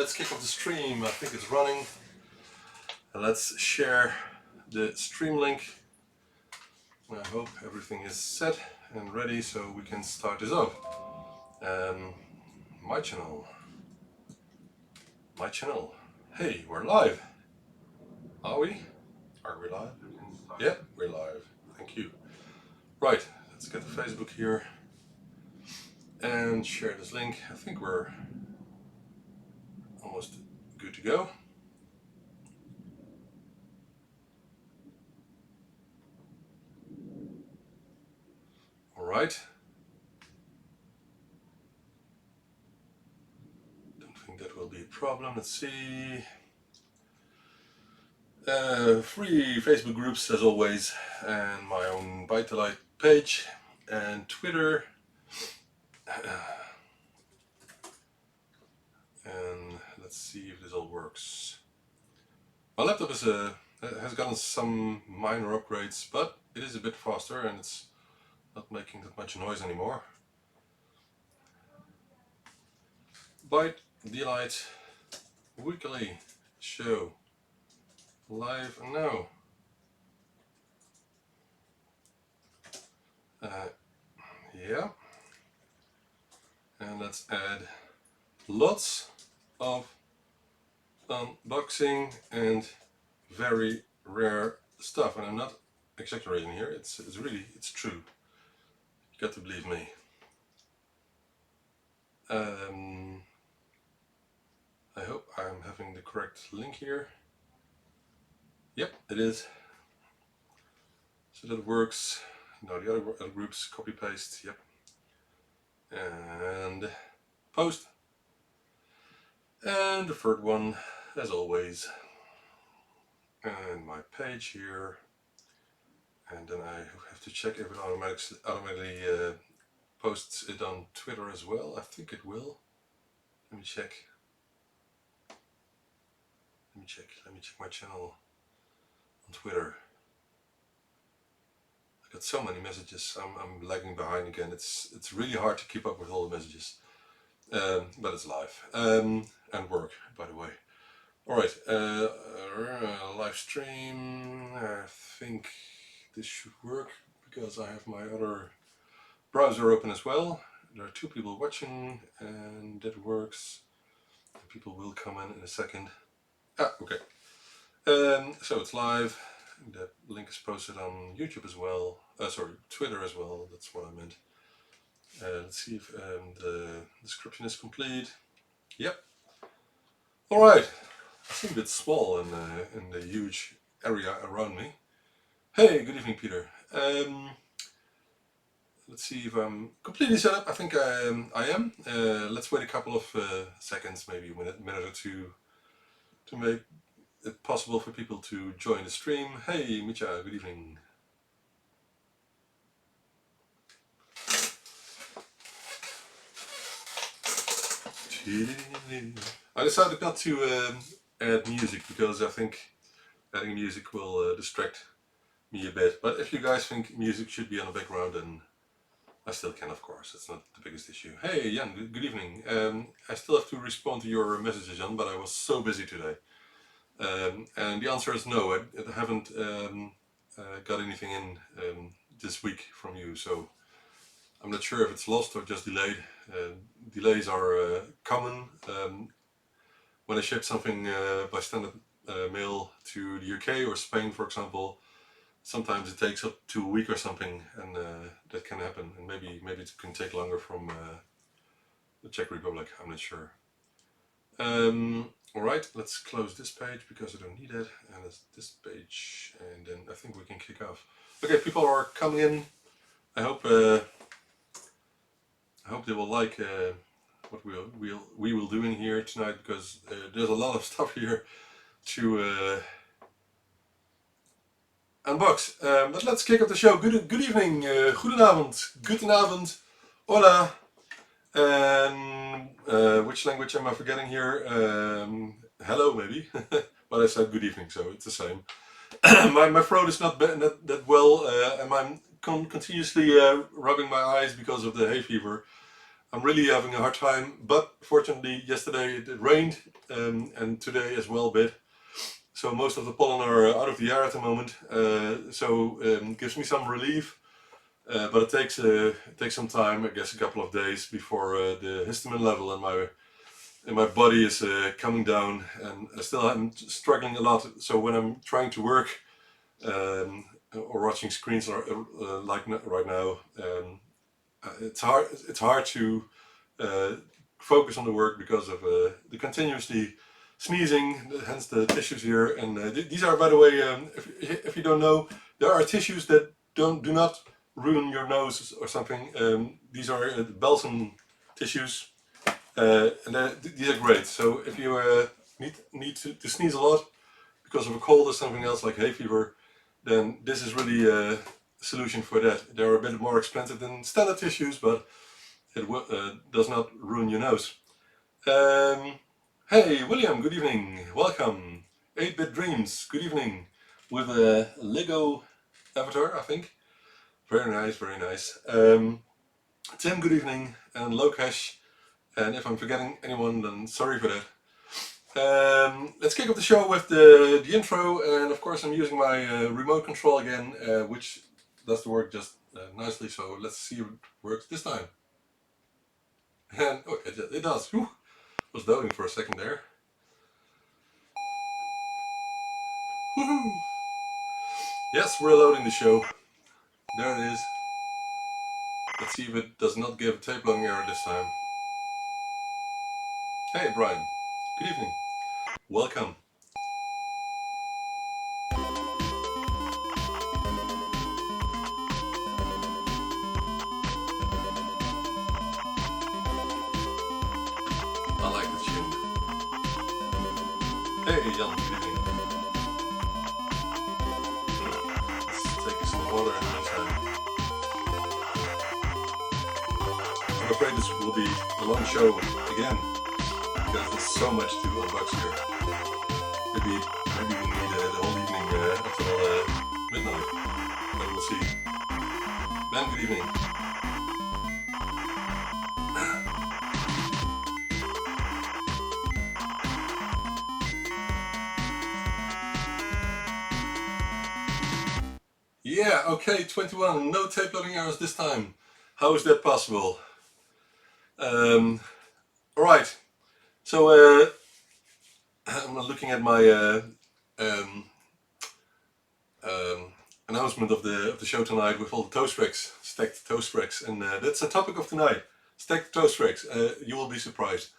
let's kick off the stream. I think it's running. Let's share the stream link. I hope everything is set and ready so we can start this off. My channel. Hey, we're live. Are we? Are we live? Yeah, we're live. Thank you. Right, let's get the Facebook here and share this link. I think we're almost good to go. All right. Don't think that will be a problem. Let's see. Free Facebook groups as always, and my own ByteDelight page and Twitter. And let's see if this all works. My laptop has gotten some minor upgrades, but it is a bit faster and it's not making that much noise anymore. ByteDelight weekly show live now. Yeah, and let's add lots of unboxing and very rare stuff, and I'm not exaggerating here. It's true. You got to believe me. I hope I'm having the correct link here. Yep, it is. So that works. No, the other groups, copy paste. Yep, and post. And the third one, as always, and my page here. And then I have to check if it automatically posts it on Twitter as well. I think it will. Let me check. Let me check my channel on Twitter. I got so many messages. I'm lagging behind again. It's really hard to keep up with all the messages. But it's live and work, by the way. All right, live stream. I think this should work because I have my other browser open as well. There are 2 people watching, and that works. The people will come in a second. Okay. So it's live. The link is posted on YouTube as well. Sorry, Twitter as well. That's what I meant. Let's see if the description is complete. Yep. All right. I seem a bit small in the huge area around me. Hey, good evening, Peter. Let's see if I'm completely set up. I think I am. Let's wait a couple of seconds, maybe a minute or two, to make it possible for people to join the stream. Hey, Mitya, good evening. I decided not to add music because I think adding music will distract me a bit. But if you guys think music should be on the background, then I still can, of course. It's not the biggest issue. Hey, Jan, good evening. I still have to respond to your messages, Jan, but I was so busy today. And the answer is no. I haven't got anything in this week from you, so I'm not sure if it's lost or just delayed. Delays are common. When I ship something by standard mail to the UK or Spain, for example, sometimes it takes up to a week or something, and that can happen. And maybe it can take longer from the Czech Republic. I'm not sure. All right, let's close this page because I don't need it, and it's this page, and then I think we can kick off. Okay, people are coming in. I hope they will like what we will do in here tonight, because there's a lot of stuff here to unbox. But let's kick off the show. Good evening, goedenavond, hola. And which language am I forgetting here? Hello, maybe. But I said good evening, so it's the same. my throat is not that well, and I'm continuously rubbing my eyes because of the hay fever. I'm really having a hard time, but fortunately yesterday it rained and today as well a bit. So most of the pollen are out of the air at the moment, so gives me some relief. But it takes some time, I guess a couple of days, before the histamine level in my body is coming down, and still I'm struggling a lot. So when I'm trying to work or watching screens like right now, it's hard to focus on the work because of the continuously sneezing, hence the tissues here. And these are, by the way, if you don't know, there are tissues that do not ruin your nose or something. These are balsam tissues, and these are great. So if you need to sneeze a lot because of a cold or something else like hay fever, then this is really a solution for that. They're a bit more expensive than standard tissues, but it does not ruin your nose. Hey William, good evening, welcome. 8-Bit Dreams, good evening. With a Lego avatar, I think. Very nice, very nice. Tim, good evening, and Lokesh. And if I'm forgetting anyone, then sorry for that. Let's kick off the show with the intro, and of course I'm using my remote control again, which does the work just nicely, so let's see if it works this time. And oh, it does. Whew. Was loading for a second there. Woohoo! Yes, we're loading the show. There it is. Let's see if it does not give a tape loading error this time. Hey Brian, good evening. Welcome. I like the tune. Hey Jan, good evening. Let's take some water in the meantime. I'm afraid this will be a long show again, because there's so much to unbox here. Maybe we need the whole evening until midnight, but we'll see. Ben, good evening. Yeah, okay, 21, no tape loading errors this time. How is that possible? Alright, so I'm looking at my announcement of the show tonight with all the toast racks, stacked toast racks, and that's the topic of tonight, stacked toast racks. You will be surprised.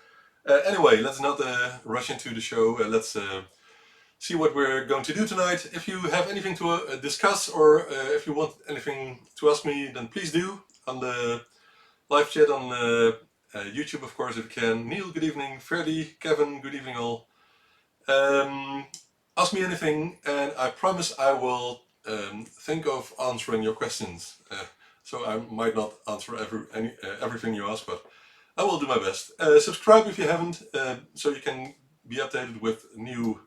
Anyway, let's not rush into the show. Let's see what we're going to do tonight. If you have anything to discuss, or if you want anything to ask me, then please do on the live chat on YouTube, of course, if you can. Neil, good evening. Ferdy, Kevin, good evening all. Ask me anything, and I promise I will think of answering your questions. So I might not answer everything you ask, but I will do my best. Subscribe if you haven't, so you can be updated with new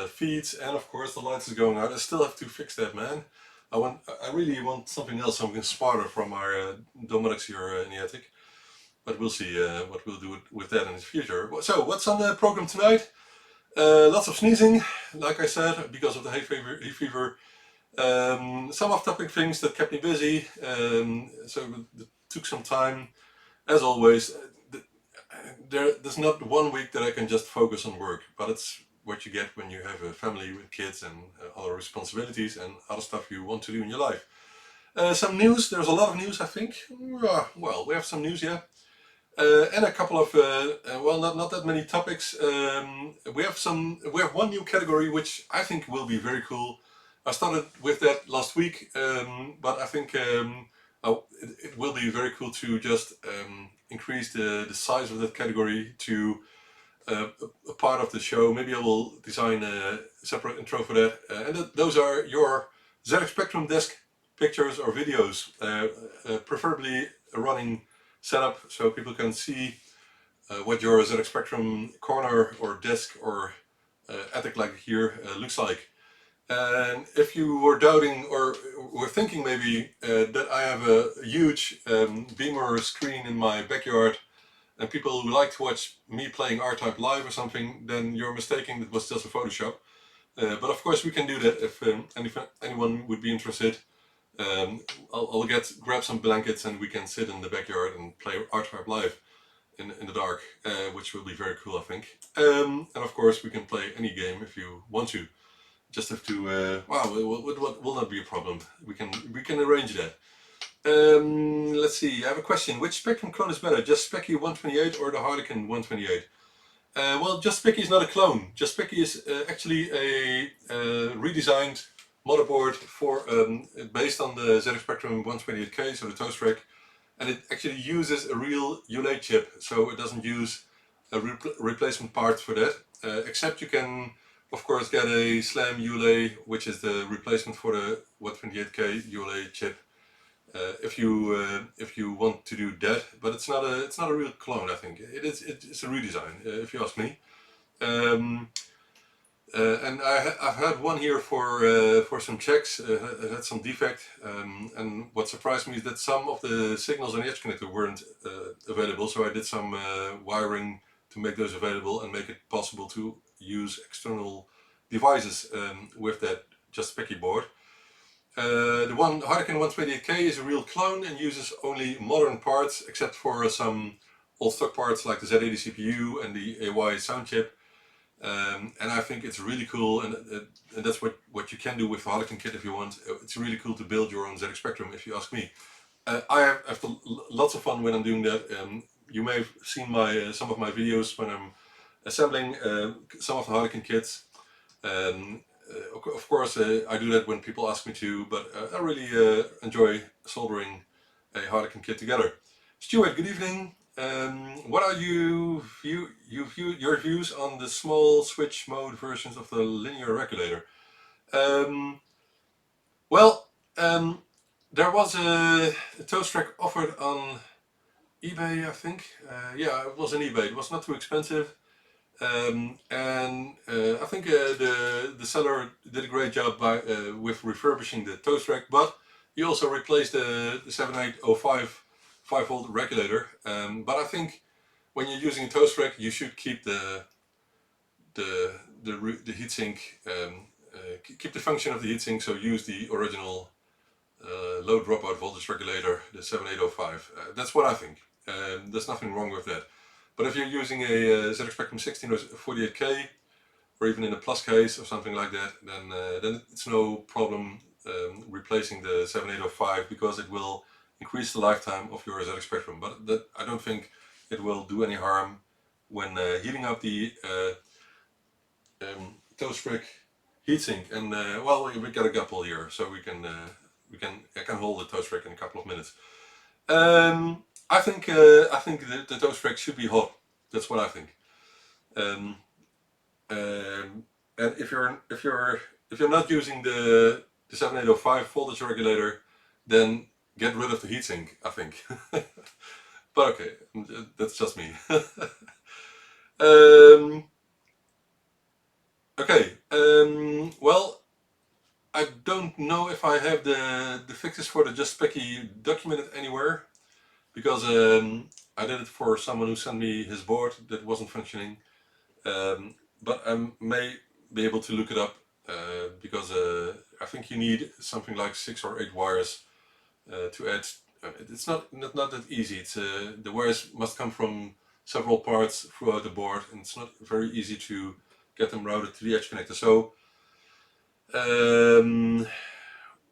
feeds, and of course the lights is going out. I still have to fix that, man. I really want something else, something smarter from our Dominic's here in the attic. But we'll see what we'll do with that in the future. So what's on the program tonight? Lots of sneezing, like I said, because of the hay fever. Some off-topic things that kept me busy, so it took some time. As always, there's not one week that I can just focus on work, but it's what you get when you have a family with kids and other responsibilities and other stuff you want to do in your life. Some news, there's a lot of news, I think. Well, we have some news, yeah. And a couple of, well, not that many topics. We have one new category which I think will be very cool. I started with that last week, but I think it will be very cool to just increase the size of that category to a part of the show. Maybe I will design a separate intro for that. And those are your ZX Spectrum desk pictures or videos, preferably a running setup, so people can see what your ZX Spectrum corner or desk or attic like here looks like. And if you were doubting or were thinking maybe that I have a huge beamer screen in my backyard and people who like to watch me playing R-Type live or something, then you're mistaken, it was just a Photoshop. But of course we can do that if anyone would be interested. I'll grab some blankets and we can sit in the backyard and play R-Type live in the dark, which will be very cool, I think. And of course we can play any game if you want to. Just have to, wow, it will not be a problem. We can arrange that. Let's see, I have a question. Which Spectrum clone is better, Just Specky 128 or the Harlequin 128? Well, Just Specky is not a clone. Just Specky is actually a redesigned motherboard for based on the ZX Spectrum 128K, so the toast rack, and it actually uses a real ULA chip, so it doesn't use a replacement part for that. Except you can, of course, get a SLAM ULA, which is the replacement for the 128K ULA chip. If you want to do that, but it's not a real clone. I think it's a redesign, if you ask me. And I've had one here for some checks. It had some defect, and what surprised me is that some of the signals on the edge connector weren't available. So I did some wiring to make those available and make it possible to use external devices with that Just Specky board. The Harlequin 128K is a real clone and uses only modern parts, except for some old stock parts like the Z80 CPU and the AY sound chip. And I think it's really cool, and that's what you can do with the Harlequin kit if you want. It's really cool to build your own ZX Spectrum, if you ask me. I have lots of fun when I'm doing that. You may have seen some of my videos when I'm assembling some of the Harlequin kits. Of course, I do that when people ask me to, but I really enjoy soldering a Harlequin kit together. Stuart, good evening. What are your views on the small switch mode versions of the linear regulator? Well, there was a toast rack offered on eBay, I think. Yeah, it was on eBay. It was not too expensive. And I think the seller did a great job with refurbishing the toast rack, but he also replaced the 7805 5-volt regulator. But I think when you're using a toast rack, you should keep the heatsink, keep the function of the heatsink. So use the original low dropout voltage regulator, the 7805. That's what I think. There's nothing wrong with that. But if you're using a ZX Spectrum 16 or 48K, or even in a plus case or something like that, then it's no problem replacing the 7805, because it will increase the lifetime of your ZX Spectrum. But I don't think it will do any harm when heating up the toast rack heatsink. And well, we got a couple here, so I can hold the toast rack in a couple of minutes. I think the toast rack should be hot. That's what I think. And if you're not using the 7805 voltage regulator, then get rid of the heatsink, I think. But okay, that's just me. Okay. Well, I don't know if I have the fixes for the Just Specky documented anywhere, because I did it for someone who sent me his board that wasn't functioning. But I may be able to look it up, because I think you need something like 6 or 8 wires to add. It's not that easy. It's the wires must come from several parts throughout the board, and it's not very easy to get them routed to the edge connector. So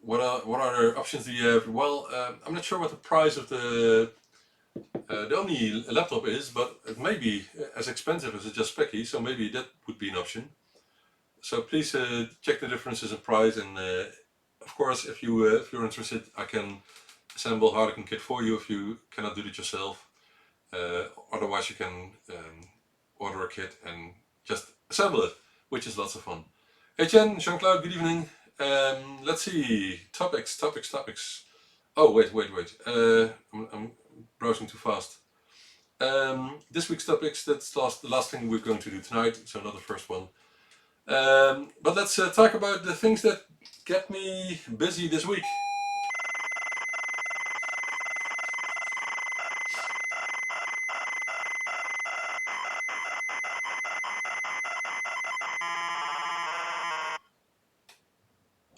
what other options do you have? Well, I'm not sure what the price of the Omni laptop is, but it may be as expensive as a Just Specky, so maybe that would be an option. So please check the differences in price, and of course, if you're interested, I can assemble Harlequin kit for you if you cannot do it yourself. Otherwise, you can order a kit and just assemble it, which is lots of fun. Hey Jen, Jean-Claude, good evening. Let's see, topics. Oh, wait. I'm browsing too fast. This week's topics, that's the last thing we're going to do tonight, so not the first one. But let's talk about the things that get me busy this week.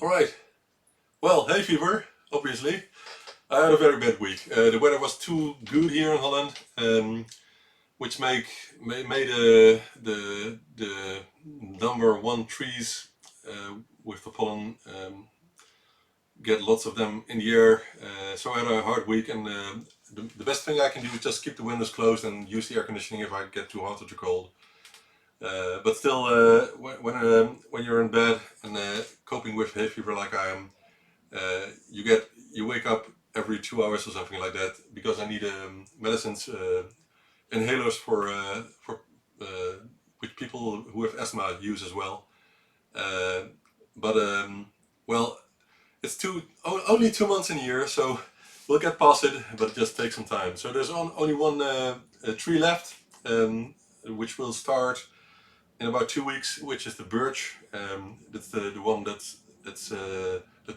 Alright, well, hay fever, obviously. I had a very bad week. The weather was too good here in Holland, which made the number one trees with the pollen get lots of them in the air. So I had a hard week, and the best thing I can do is just keep the windows closed and use the air conditioning if I get too hot or too cold. But still, when you're in bed and coping with hay fever like I am, you wake up every 2 hours or something like that because I need medicines, inhalers for which people who have asthma use as well. Uh, but well, it's only 2 months in a year, so we'll get past it. But it just takes some time. So there's only one tree left, which will start in about 2 weeks, which is the birch. That's the one that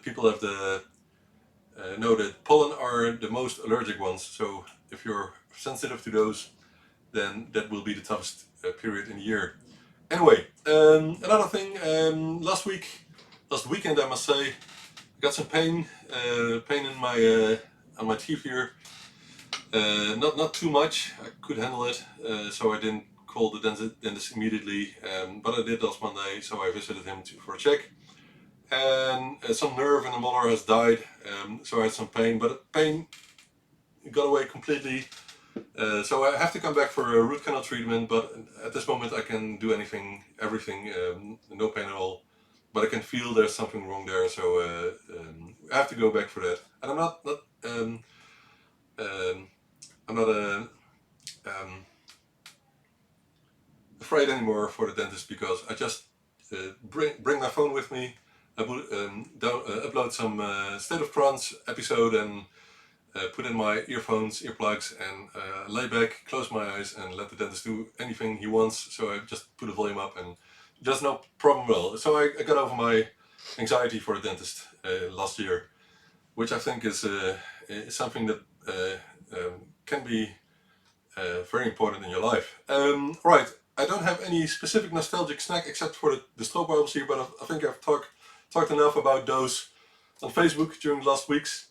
people have know that pollen are the most allergic ones. So if you're sensitive to those, then that will be the toughest period in the year. Anyway, another thing. Last weekend, I must say, I got some pain in my on my teeth here. Not too much. I could handle it, so I didn't call the dentist immediately. But I did last Monday, so I visited him for a check. And some nerve in the molar has died, so I had some pain, but the pain got away completely. So I have to come back for a root canal treatment, but at this moment I can do everything, no pain at all. But I can feel there's something wrong there, so I have to go back for that. And I'm not afraid anymore for the dentist because I just bring my phone with me. I will upload some State of Trance episode and put in my earplugs, and lay back, close my eyes, and let the dentist do anything he wants. So I just put the volume up, and just no problem at all. So I got over my anxiety for a dentist last year, which I think is something that can be very important in your life. Right, I don't have any specific nostalgic snack except for the stroopwafels here, but I think I've talked enough about those on Facebook during the last weeks.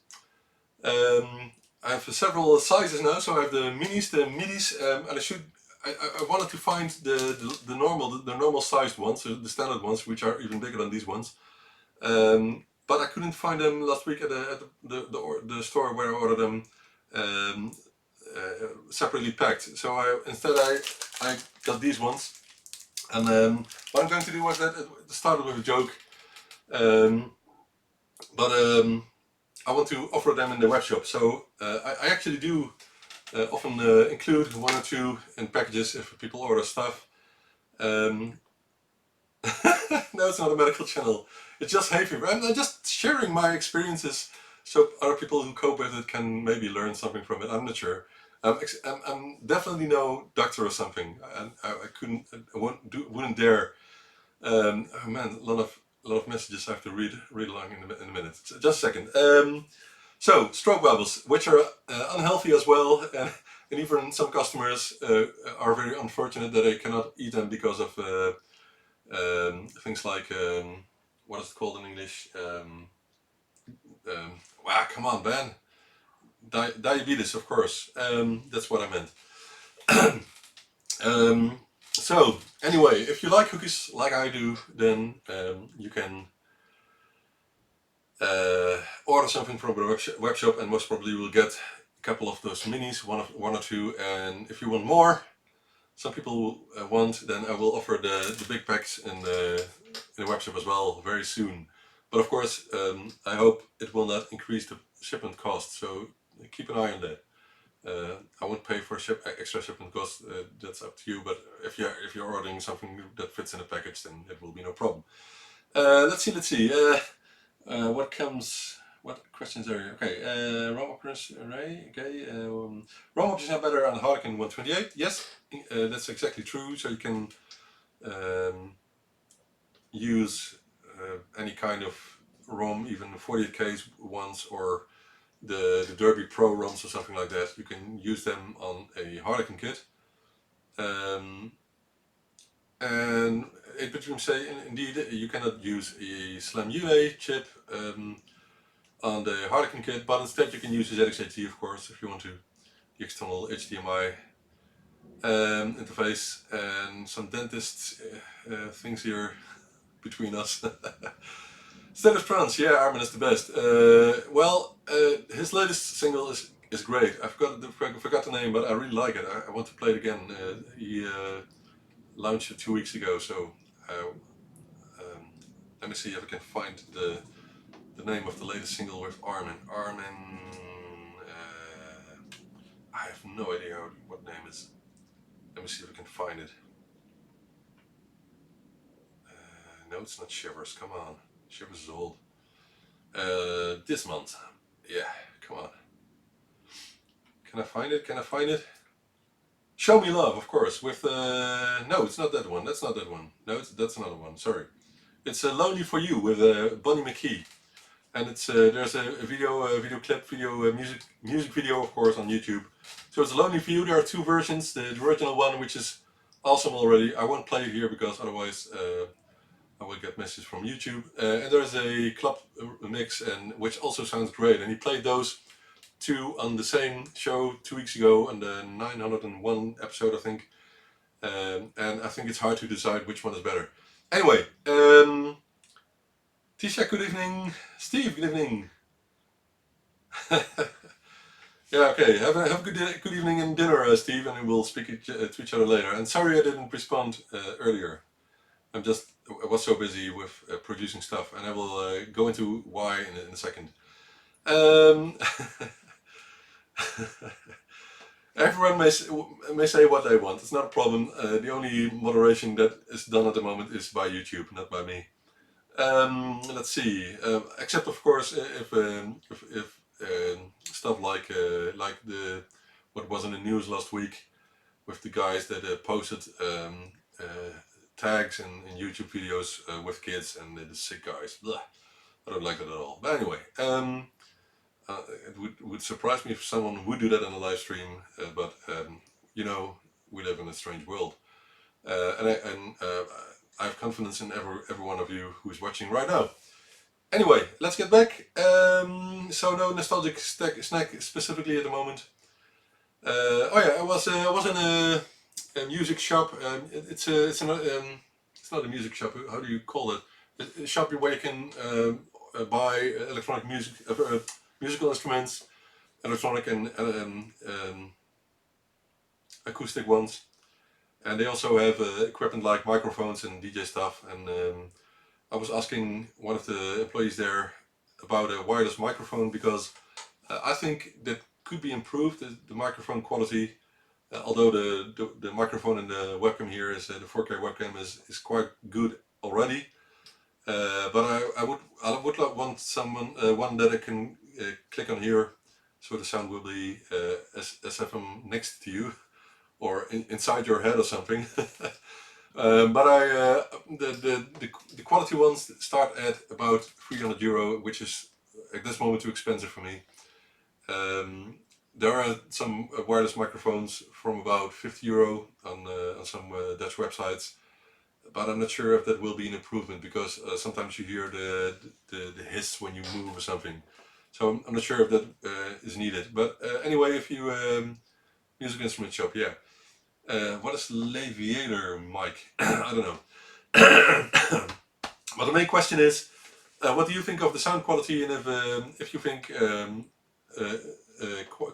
I have several sizes now, so I have the minis, the midis, and I wanted to find the normal sized ones, the standard ones, which are even bigger than these ones. But I couldn't find them last week at the store where I ordered them separately packed. So instead I got these ones, and what I'm going to do was that it started with a joke, but I want to offer them in the web shop. So I actually do often include one or two in packages if people order stuff. No, it's not a medical channel. It's just hay fever. I'm just sharing my experiences so other people who cope with it can maybe learn something from it. I'm not sure. I'm definitely no doctor or something. I wouldn't dare. Oh man, a lot of messages I have to read along in a minute. Just a second. So stroke bubbles, which are unhealthy as well, and even some customers are very unfortunate that they cannot eat them because of things like what is it called in English? Wow, come on, Ben. Diabetes, of course. That's what I meant. So anyway, if you like cookies like I do, then you can order something from the web shop, and most probably will get a couple of those minis, one or two. And if you want more, some people want, then I will offer the big packs in the web shop as well very soon. But of course, I hope it will not increase the shipment cost. So keep an eye on that. I won't pay for extra shipment costs. That's up to you. But if you're ordering something that fits in a package, then it will be no problem. Let's see. What questions are here? Okay, ROM operators array. Okay, ROM operators are better on Harlequin 128. Yes, that's exactly true. So you can use any kind of ROM, even 48K ones or the Derby Pro ROMs or something like that. You can use them on a Harlequin kit. And 8-bit Dream say indeed you cannot use a SLAM UA chip on the Harlequin kit, but instead you can use the ZXAT, of course, if you want to, the external HDMI interface, and some dentist things here between us. Status France, yeah, Armin is the best. Well, his latest single is great. I forgot the name, but I really like it. I want to play it again. He launched it 2 weeks ago, so let me see if I can find the name of the latest single with Armin. I have no idea what name is. Let me see if I can find it. No, it's not Shivers. Come on, Shivers is old. This month. Yeah, come on. Can I find it? Can I find it? Show Me Love, of course. With no, it's not that one. That's not that one. No, that's another one. Sorry. It's Lonely for You with Bonnie McKee, and it's there's a video clip, music video, of course, on YouTube. So it's Lonely for You. There are two versions. The original one, which is awesome already. I won't play it here because otherwise I will get messages from YouTube. And there's a club mix, and which also sounds great. And he played those two on the same show 2 weeks ago, on the 901 episode, I think. And I think it's hard to decide which one is better. Anyway, Tisha, good evening. Steve, good evening. Yeah, okay. Have a good evening and dinner, Steve, and we'll speak to each other later. And sorry I didn't respond earlier. I was so busy with producing stuff, and I will go into why in a second. Everyone may say what they want. It's not a problem. The only moderation that is done at the moment is by YouTube, not by me. Let's see. Except of course if stuff like what was in the news last week with the guys that posted tags in YouTube videos with kids and the sick guys. Blah. I don't like that at all. But anyway, it would surprise me if someone would do that on a live stream. But you know, we live in a strange world, and I have confidence in every one of you who is watching right now. Anyway, let's get back. So no nostalgic snack specifically at the moment. Oh yeah, I was in a music shop. It's not a music shop. How do you call it? A shop where you can buy electronic music, musical instruments, electronic and acoustic ones. And they also have equipment like microphones and DJ stuff. And I was asking one of the employees there about a wireless microphone because I think that could be improved, the microphone quality. Although the microphone and the webcam here is the 4K webcam is quite good already. But I would want one that I can click on here, so the sound will be as if I'm next to you or inside your head or something. But the quality ones start at about €300, which is at this moment too expensive for me. There are some wireless microphones from about €50 on some Dutch websites, but I'm not sure if that will be an improvement because sometimes you hear the hiss when you move or something. So I'm not sure if that is needed. But anyway, if you music instrument shop, yeah. What is Laviator mic? I don't know. But the main question is, what do you think of the sound quality, and if you think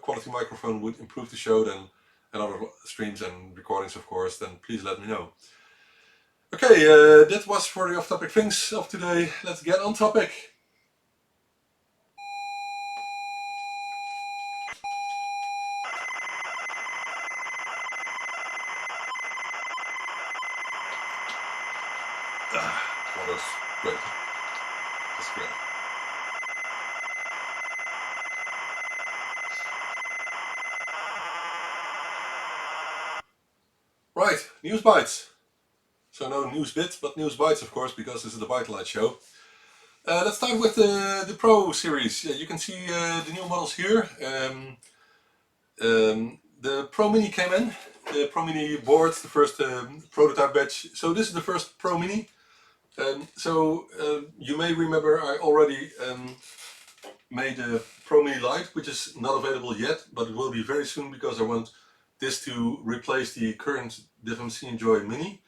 quality microphone would improve the show then, and other streams and recordings, of course, then please let me know. Okay, that was for the off-topic things of today. Let's get on topic. Water's great. That's great. Right, news bites. So no news bits, but news bites of course, because this is the ByteDelight show. Let's start with the Pro series. Yeah, you can see the new models here. The Pro Mini came in. The Pro Mini boards, the first prototype batch. So this is the first Pro Mini. You may remember I already made a Pro Mini Lite, which is not available yet, but it will be very soon because I want this to replace the current DivMC Enjoy Mini.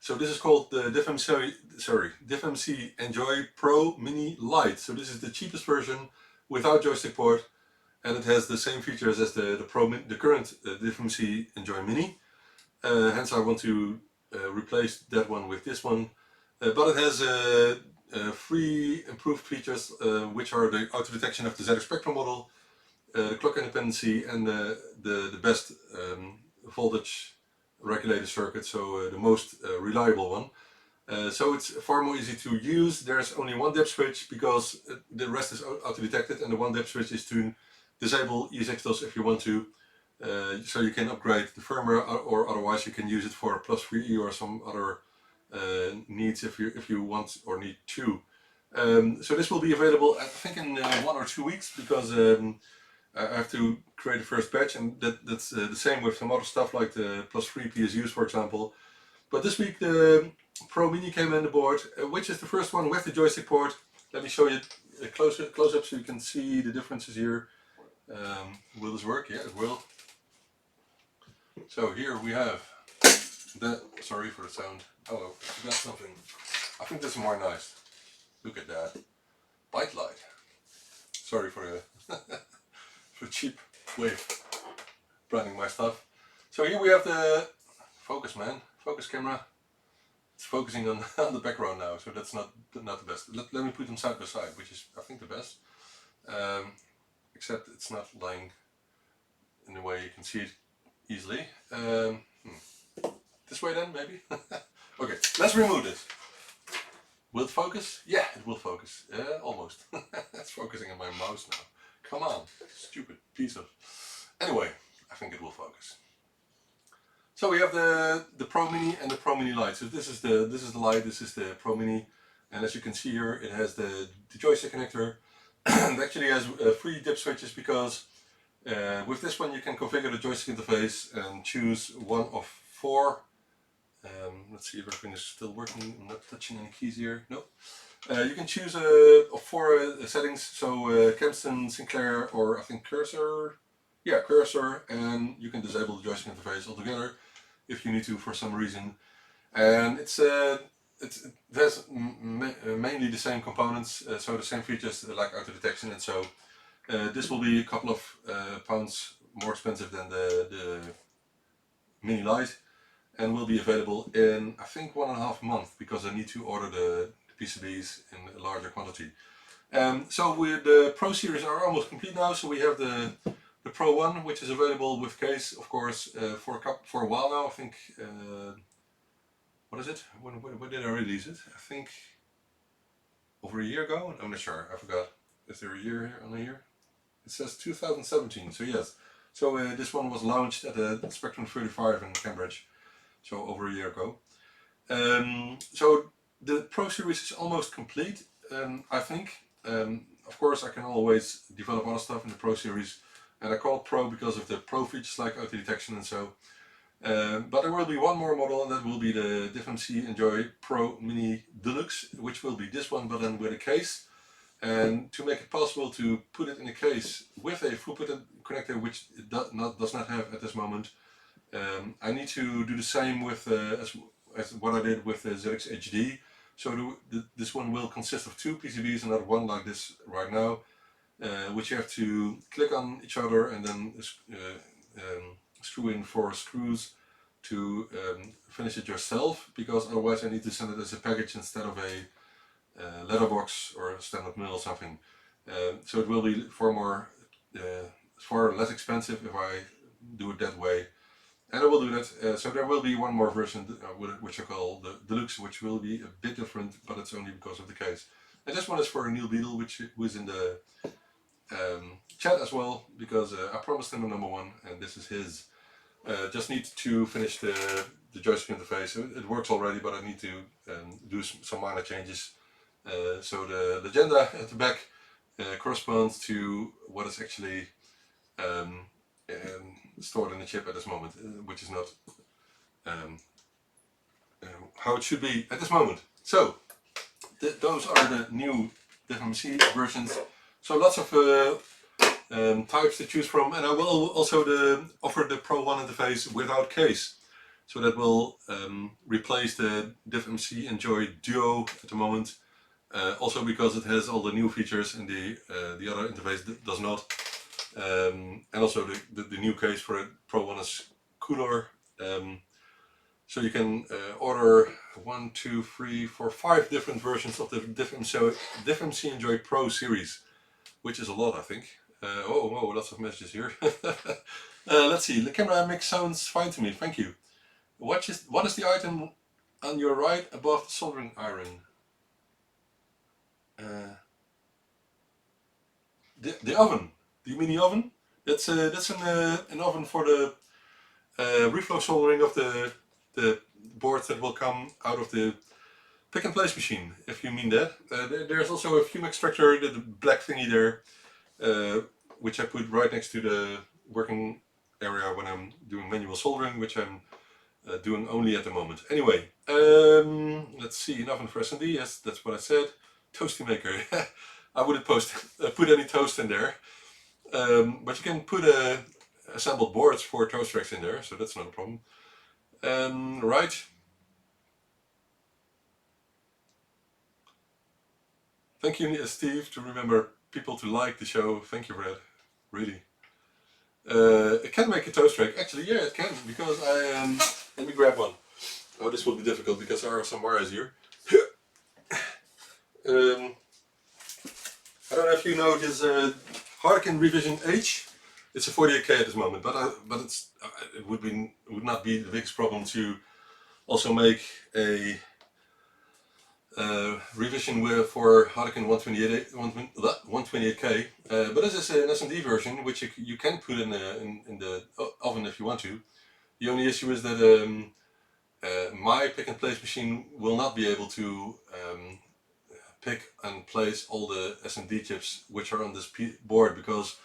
So this is called the DivMC Enjoy Pro Mini Lite. So this is the cheapest version without joystick port, and it has the same features as the current DivMC Enjoy Mini. Hence I want to replace that one with this one. But it has 3 improved features, which are the auto detection of the ZX Spectrum model, the clock independency, and the best voltage regulated circuit, so the most reliable one. So it's far more easy to use. There's only one depth switch because the rest is auto detected, and the one depth switch is to disable ESXTOS if you want to. So you can upgrade the firmware, or otherwise you can use it for +3E or some other needs if you want or need to. So this will be available, I think, in 1 or 2 weeks, because I have to create a first batch, and that's the same with some other stuff like the +3 PSUs, for example. But this week the Pro Mini came in the board, which is the first one with the joystick port. Let me show you a close up so you can see the differences here. Will this work? Yeah, it will. So here we have the, sorry for the sound. Oh, I forgot something. I think this is more nice. Look at that. ByteDelight. Sorry for the for cheap way of branding my stuff. So here we have the focus, man. Focus camera. It's focusing on, on the background now, so that's not the best. Let me put them side by side, which is, I think, the best. Except it's not lying in a way you can see it easily. This way then, maybe? Okay, let's remove this. Will it focus? Yeah, it will focus. Almost. It's focusing on my mouse now. Come on, stupid piece of... Anyway, I think it will focus. So we have the Pro Mini and the Pro Mini Lite. So this is the Lite, this is the Pro Mini, and as you can see here, it has the joystick connector. It actually has 3 dip switches, because with this one you can configure the joystick interface and choose one of 4. Let's see if everything is still working. I'm not touching any keys here. Nope. You can choose of 4 settings. So Kempston, Sinclair, or I think Cursor. Yeah, Cursor, and you can disable the joystick interface altogether if you need to for some reason. And it has mainly the same components, so the same features like auto detection, and so this will be a couple of pounds more expensive than the Mini Lite, and will be available in, I think, 1.5 months, because I need to order the PCBs in a larger quantity. So the Pro series are almost complete now. So we have the Pro 1, which is available with case, of course, for a while now. I think, what is it? When did I release it? I think over a year ago? I'm not sure, I forgot. Is there a year here on here? It says 2017, so yes. So this one was launched at the Spectrum 35 in Cambridge, so over a year ago. So the Pro series is almost complete, I think. Of course, I can always develop other stuff in the Pro series, and I call it Pro because of the Pro features like auto detection and so. But there will be one more model, and that will be the DivMC Enjoy Pro Mini Deluxe, which will be this one, but then with a case. And to make it possible to put it in a case with a throughput connector, which it does not have at this moment, I need to do the same with as what I did with the ZX HD. So this one will consist of 2 PCBs and not one like this right now, which you have to click on each other and then screw in 4 screws to finish it yourself, because otherwise I need to send it as a package instead of a letterbox or a standard mail or something. So it will be far less expensive if I do it that way. And I will do that. So there will be one more version, which I call the Deluxe, which will be a bit different, but it's only because of the case. And this one is for Neil Beadle, who is in the chat as well, because I promised him a #1, and this is his. Just need to finish the joystick interface. It works already, but I need to do some minor changes. So the legenda at the back corresponds to what is actually stored in the chip at this moment, which is not how it should be at this moment. So those are the new DevMC versions. So lots of types to choose from, and I will also offer the Pro 1 interface without case. So that will replace the DevMC Enjoy Duo at the moment. Also because it has all the new features and the other interface does not. And also the new case for a Pro 1 is cooler. So you can order 1, 2, 3, 4, 5 different versions of the DevMC Enjoy Pro series, which is a lot, I think. Oh, lots of messages here. Let's see, the camera mix sounds fine to me, thank you. What is the item on your right above the soldering iron? The oven. Do you mean the oven? That's an oven for the reflow soldering of the boards that will come out of the pick and place machine, if you mean that. There's also a fume extractor, the black thingy there, which I put right next to the working area when I'm doing manual soldering, which I'm doing only at the moment. Anyway, let's see, an oven for S&D, yes, that's what I said. Toasty maker, I wouldn't put any toast in there, but you can put assembled boards for toast racks in there, so that's not a problem. Right. Thank you, Steve, to remember people to like the show. Thank you for that, really. It can make a toast rack. Actually, yeah, it can, because let me grab one. Oh, this will be difficult because there are some wires here. I don't know if you know this Harkin Revision H. It's a 48K at this moment, but it would not be the biggest problem to also make a revision for Harkin 128K. But this is an S&D version, which you can put in the oven if you want to. The only issue is that my pick and place machine will not be able to pick and place all the S&D chips which are on this board, because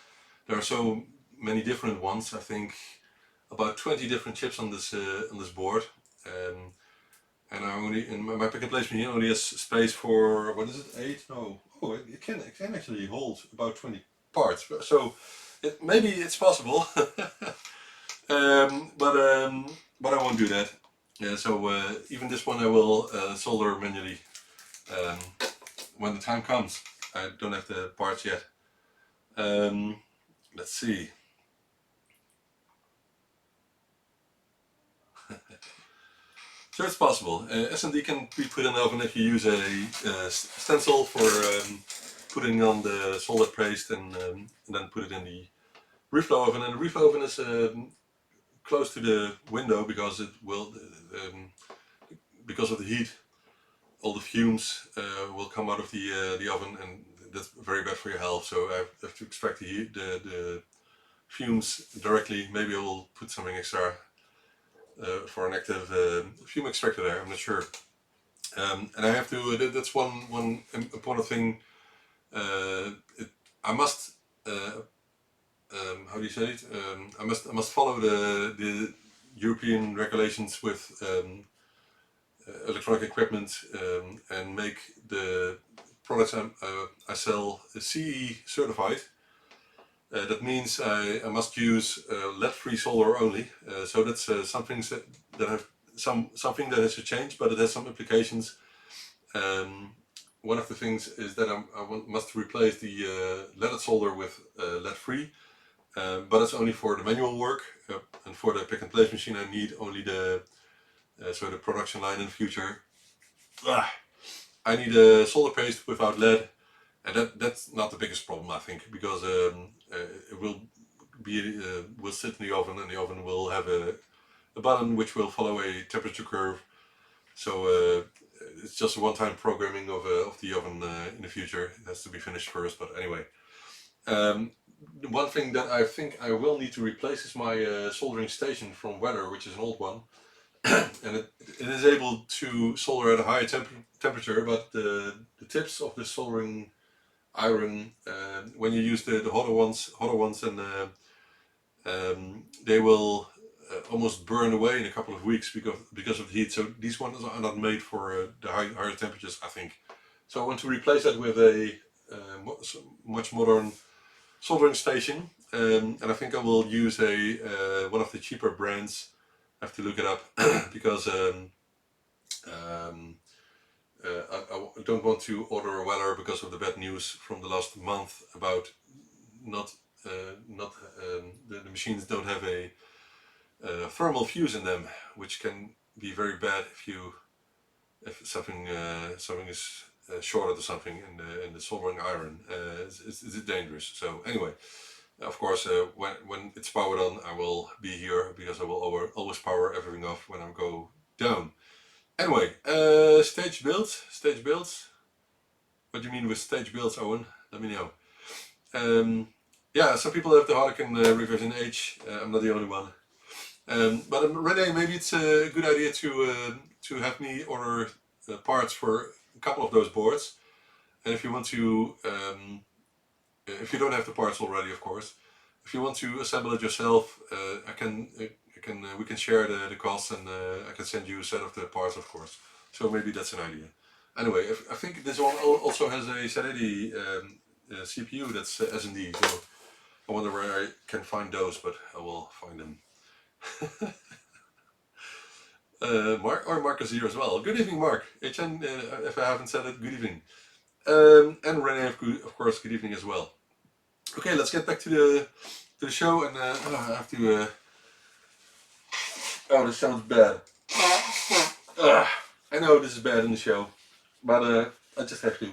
there are so many different ones. I think about 20 different chips on this board, and my pick and place machine only has space for, what is it, 8? No, oh, it can actually hold about 20 parts. So maybe it's possible, but I won't do that. Yeah, so even this one I will solder manually when the time comes. I don't have the parts yet. Let's see. So it's possible. S&D can be put in the oven if you use a stencil for putting on the solder paste and then put it in the reflow oven. And the reflow oven is close to the window because it will, because of the heat, all the fumes will come out of the oven, and that's very bad for your health. So I have to extract the fumes directly. Maybe I will put something extra for an active fume extractor there. I'm not sure. And I have to. That's one important thing. I must. How do you say it? I must follow the European regulations with electronic equipment, and make the products I sell CE certified. That means I must use lead-free solder only. So that's something that has to change, but it has some implications. One of the things is that I must replace the leaded solder with lead-free, but it's only for the manual work, and for the pick and place machine I need only the production line in the future. I need a solder paste without lead, and that's not the biggest problem, I think, because it will sit in the oven, and the oven will have a button which will follow a temperature curve. So it's just a one-time programming of the oven in the future. It has to be finished first, but anyway. One thing that I think I will need to replace is my soldering station from Weather, which is an old one. And it is able to solder at a higher temperature, but the tips of the soldering iron, when you use the hotter ones, and they will almost burn away in a couple of weeks because of the heat. So these ones are not made for the higher temperatures, I think. So I want to replace that with a much modern soldering station, and I think I will use a one of the cheaper brands. I have to look it up because um, I don't want to order a Weller because of the bad news from the last month about not not the machines don't have a thermal fuse in them, which can be very bad if something is shorted or something in the soldering iron. It's dangerous. So anyway, of course, when it's powered on, I will be here because I will always power everything off when I go down. Anyway, stage builds. Stage builds. What do you mean with stage builds, Owen? Let me know. Yeah, some people have the Harlequin revision H. I'm not the only one. But Renee, maybe it's a good idea to have me order parts for a couple of those boards. And if you want to, if you don't have the parts already, of course, if you want to assemble it yourself, we can share the costs, and I can send you a set of the parts, of course. So maybe that's an idea. Anyway, I think this one also has a Z80 CPU that's S&D, so I wonder where I can find those, but I will find them. Mark is here as well. Good evening, Mark. HN, if I haven't said it, good evening. And Renee, of course, good evening as well. Okay, let's get back to the show, and I have to. Oh, this sounds bad. I know this is bad in the show, but I just have to.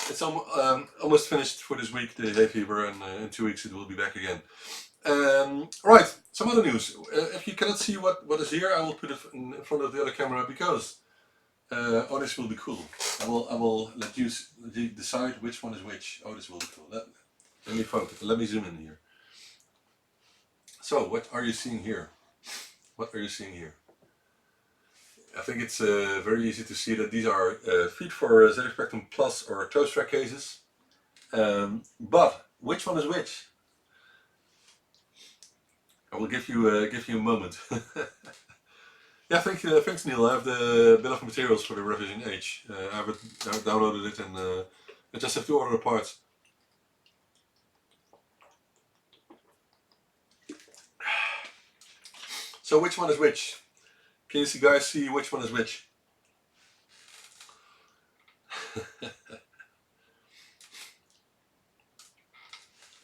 It's almost finished for this week, the hay fever, and in 2 weeks it will be back again. Right, some other news. If you cannot see what is here, I will put it in front of the other camera because oh, this will be cool. I will let you decide which one is which. Oh, this will be cool. Let me focus. Let me zoom in here. So, what are you seeing here? What are you seeing here? I think it's very easy to see that these are feed for ZX Spectrum Plus or Toast Track cases. But which one is which? I will give you a moment. Yeah, thanks Neil. I have the bill of materials for the revision H. I downloaded it, and I just have to order the parts. So which one is which? Can you guys see which one is which?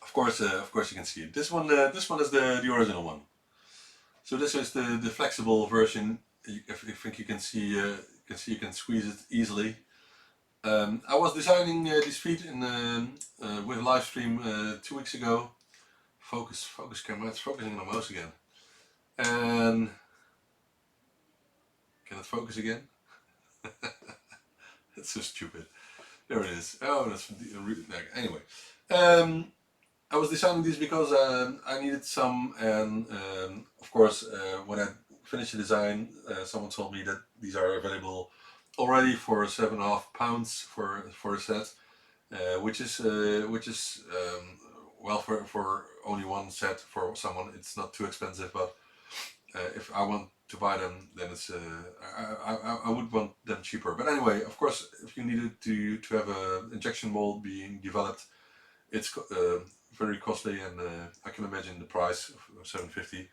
Of course you can see it. This one is the original one. So this is the flexible version. If you think you can see, you can squeeze it easily. I was designing these feet with a live stream 2 weeks ago. Focus camera. It's focusing on my mouse again. And can it focus again? It's so stupid. There it is. Oh, that's anyway. I was designing these because I needed some, and of course, when I finished the design, someone told me that these are available already for £7.5 for a set, which is well, for only one set for someone, it's not too expensive. But if I want to buy them, then it's I would want them cheaper. But anyway, of course, if you needed to have an injection mold being developed, it's very costly, and I can imagine the price of $750.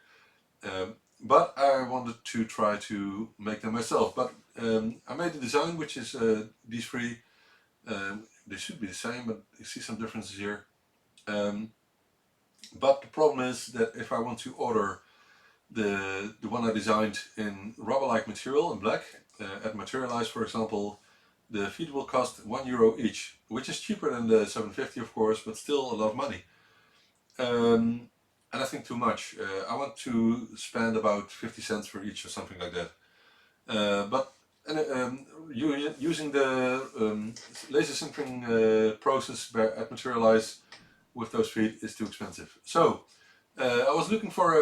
But I wanted to try to make them myself. But I made the design, which is these three. They should be the same, but you see some differences here. But the problem is that if I want to order the one I designed in rubber-like material in black, at Materialize, for example, the feet will cost €1 each, which is cheaper than the $750, of course, but still a lot of money. And I think too much. I want to spend about 50 cents for each or something like that. But using the laser sintering process at Materialize, with those feet is too expensive. So I was looking for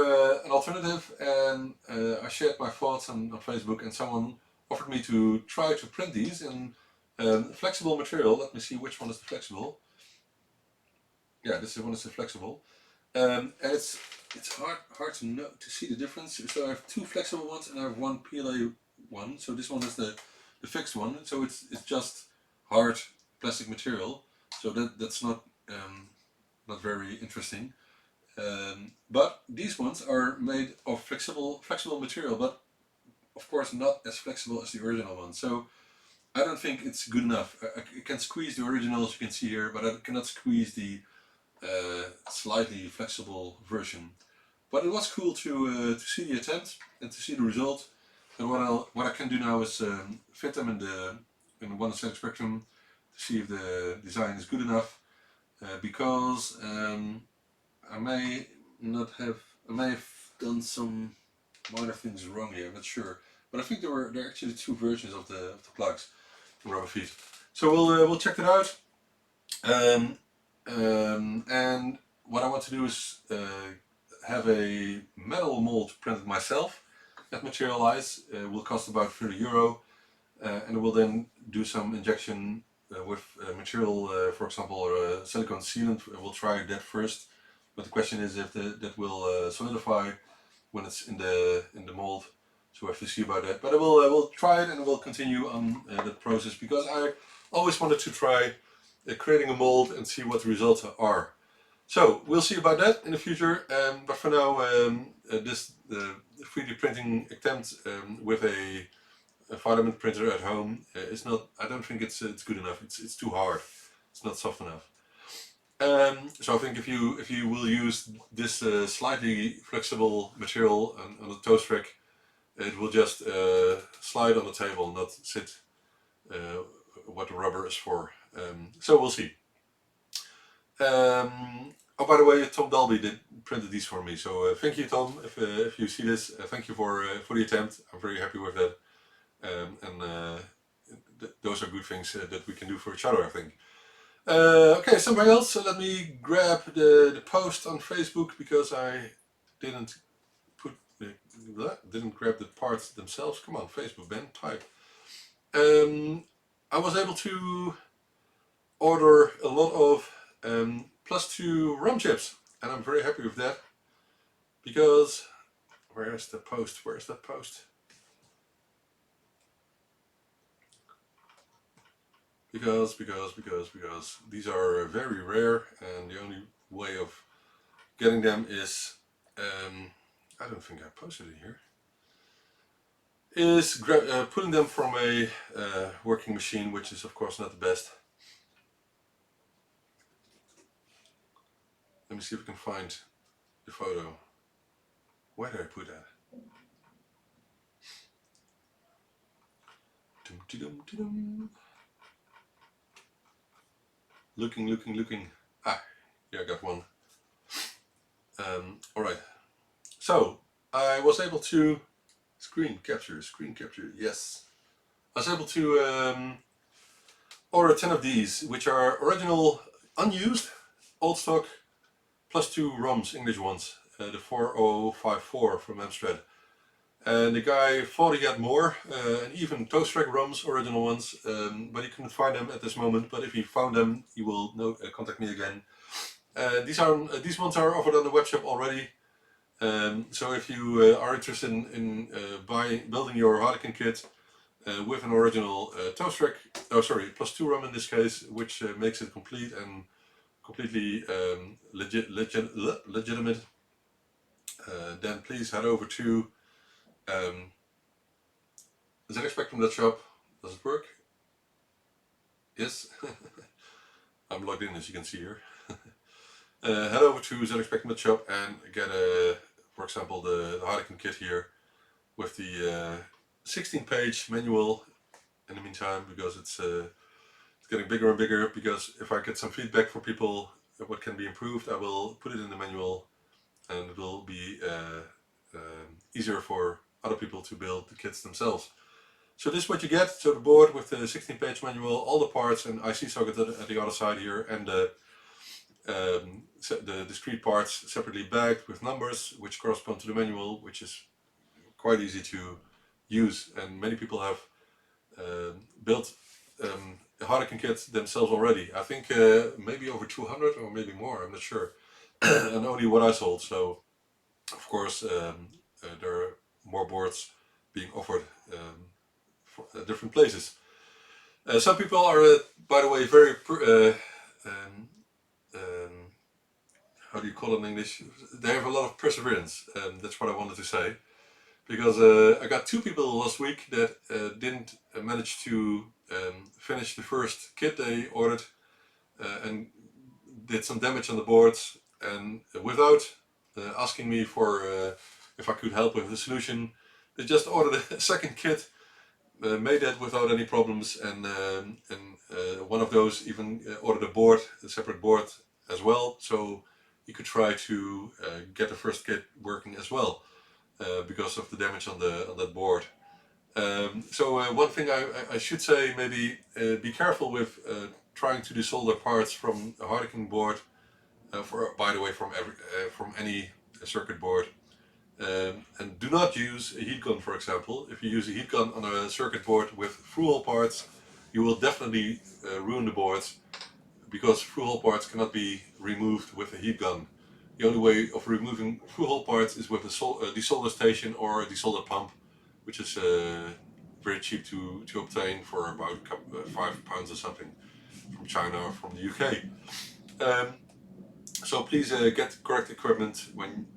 an alternative, and I shared my thoughts on Facebook, and someone offered me to try to print these in flexible material. Let me see which one is the flexible. Yeah, this one is the flexible, and it's hard to know to see the difference. So I have two flexible ones and I have one PLA one. So this one is the fixed one. So it's just hard plastic material. So that's not very interesting. But these ones are made of flexible material, but of course not as flexible as the original one. So I don't think it's good enough. I can squeeze the original, as you can see here, but I cannot squeeze the slightly flexible version. But it was cool to see the attempt and to see the result. And what I can do now is fit them in one ZX Spectrum to see if the design is good enough. Because I may have done some minor things wrong here. I'm not sure, but I think there are actually two versions of the plugs, the rubber feet. So we'll check that out. And what I want to do is have a metal mold printed myself at Materialize. Will cost about €30, and we'll then do some injection with material, for example, or silicone sealant. We'll try that first, but the question is if that will solidify when it's in the mold. So we have to see about that. But we'll try it, and we'll continue on that process, because I always wanted to try creating a mold and see what the results are. So we'll see about that in the future. But for now, this 3D printing attempt with a filament printer at home is not. I don't think it's good enough. It's too hard. It's not soft enough. So I think if you will use this slightly flexible material on the toast rack, it will just slide on the table, not sit what the rubber is for. So we'll see. Oh, by the way, Tom Dalby printed these for me. So thank you, Tom. If you see this, thank you for the attempt. I'm very happy with that. Those are good things that we can do for each other, I think. Okay, something else. So let me grab the post on Facebook, because I didn't grab the parts themselves. Come on, Facebook, Ben, type. I was able to order a lot of +2 ROM chips, and I'm very happy with that, because where's the post? Where's that post? Because these are very rare, and the only way of getting them is I don't think I posted it here. Is putting them from a working machine, which is of course not the best. Let me see if we can find the photo. Where did I put that? Looking. Ah, yeah, I got one. Alright. So, I was able to screen capture, yes. I was able to order 10 of these, which are original, unused, old stock, +2 ROMs, English ones, the 4054 from Amstrad. And the guy thought he had more, and even toast rack ROMs, original ones, but he couldn't find them at this moment. But if he found them, he will contact me again. These ones are offered on the web shop already. So if you are interested in building your Harlequin kit with an original toast rack, +2 ROM in this case, which makes it complete and completely legitimate, then please head over to ZXspectrum.shop. Does it work? Yes. I'm logged in, as you can see here. Head over to ZXspectrum.shop and get for example, the Harlequin kit here with the 16-page manual in the meantime, because it's getting bigger and bigger. Because if I get some feedback from people what can be improved, I will put it in the manual, and it will be easier for other people to build the kits themselves. So this is what you get. So the board with the 16-page manual, all the parts and IC socket at the other side here, and the the discrete parts separately bagged with numbers which correspond to the manual, which is quite easy to use, and many people have built a Harlequin kit themselves already. I think maybe over 200 or maybe more, I'm not sure. And only what I sold, so of course there are more boards being offered different places. Some people are, by the way, very um, how do you call it in English? They have a lot of perseverance. That's what I wanted to say. Because I got two people last week that didn't manage to finish the first kit they ordered and did some damage on the boards. And without asking me for if I could help with the solution, they just ordered a second kit, made that without any problems, and one of those even ordered a board, a separate board as well, so you could try to get the first kit working as well. Because of the damage on that board. So one thing I should say, maybe be careful with trying to desolder parts from a Harlequin board. By the way, from any circuit board. And do not use a heat gun, for example. If you use a heat gun on a circuit board with through-hole parts, you will definitely ruin the boards, because through-hole parts cannot be removed with a heat gun. The only way of removing through-hole parts is with a desolder station or a desolder pump, which is very cheap to obtain for about £5 or something from China or from the UK. So please get correct equipment when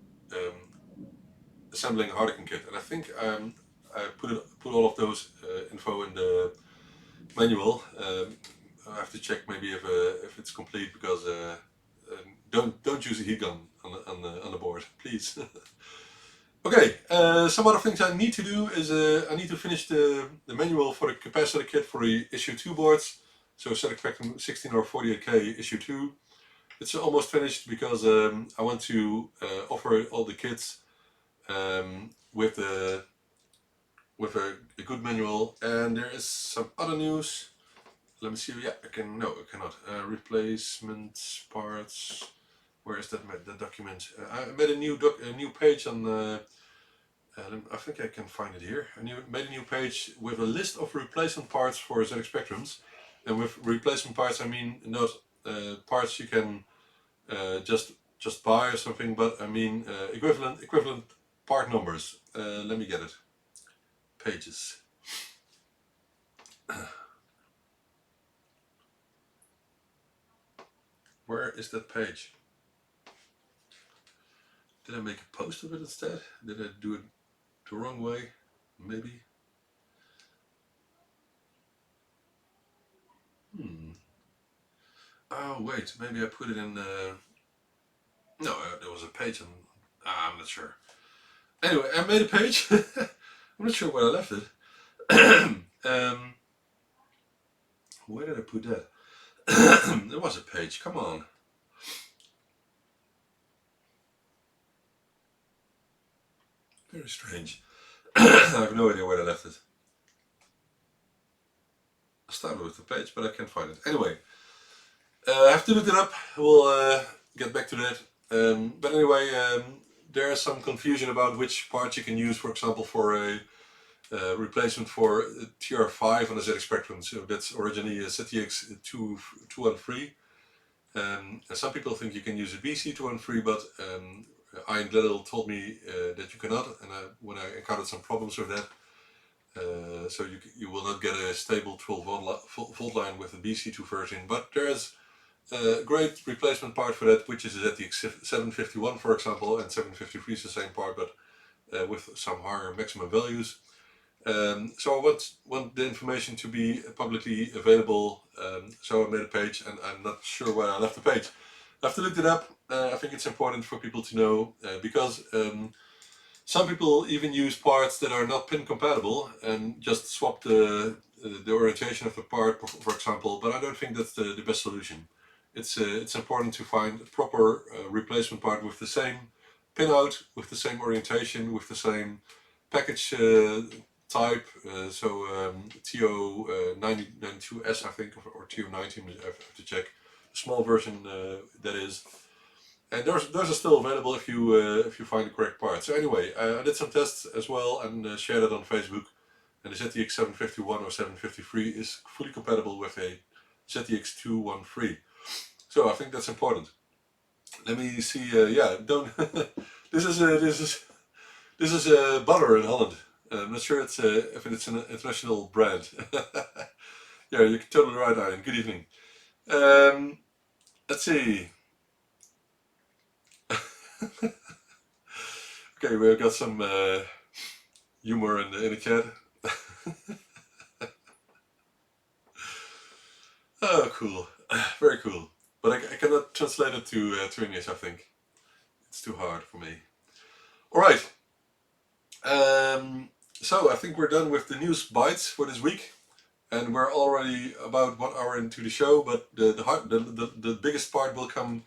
assembling a Harlequin kit. And I think I put all of those info in the manual. I have to check maybe if it's complete, because don't use a heat gun on the board, please. Okay, some other things I need to do is I need to finish the manual for the capacitor kit for the issue 2 boards. So ZX Spectrum 16 or 48K issue 2. It's almost finished, because I want to offer all the kits with a good manual. And there is some other news. Let me see. Yeah, I can. No, I cannot. Replacement parts. Where is that document? I made a new page on. I think I can find it here. Made a new page with a list of replacement parts for ZX Spectrums. And with replacement parts, I mean not parts you can just buy or something, but I mean equivalent part numbers. Let me get it. Pages. Where is that page? Did I make a post of it instead? Did I do it the wrong way? Maybe. Oh wait, maybe I put it in. No, there was a page on. I'm not sure. Anyway, I made a page. I'm not sure where I left it. Where did I put that? There was a page. Come on. Very strange. I have no idea where I left it. I started with the page, but I can't find it. Anyway, I have to look it up. We'll get back to that. But anyway, there is some confusion about which parts you can use, for example, for a replacement for TR5 on the ZX Spectrum. So that's originally a ZTX213. And some people think you can use a BC213, but Ian Little told me that you cannot. And when I encountered some problems with that, so you will not get a stable 12 volt line with the BC2 version. But there is a great replacement part for that, which is a ZTX 751, for example, and 753 is the same part, but with some higher maximum values. So I want the information to be publicly available, so I made a page, and I'm not sure where I left the page. I have to look it up. I think it's important for people to know, because some people even use parts that are not pin compatible and just swap the orientation of the part, for example, but I don't think that's the best solution. It's important to find a proper replacement part with the same pinout, with the same orientation, with the same package type. So TO9092S, I think, or TO90, I have to check. small version that is. And those are still available if you find the correct part. So anyway, I did some tests as well and shared it on Facebook. And the ZTX 751 or 753 is fully compatible with a ZTX 213. So I think that's important. Let me see. Yeah, don't. This is butter in Holland. I'm not sure if it's an international brand. Yeah, you're totally right, Ian. Good evening. Um, let's see. Okay, we've got some humor in the chat. Oh, cool. Very cool. But I cannot translate it to English, I think. It's too hard for me. Alright. So I think we're done with the news bites for this week. And we're already about 1 hour into the show, but the biggest part will come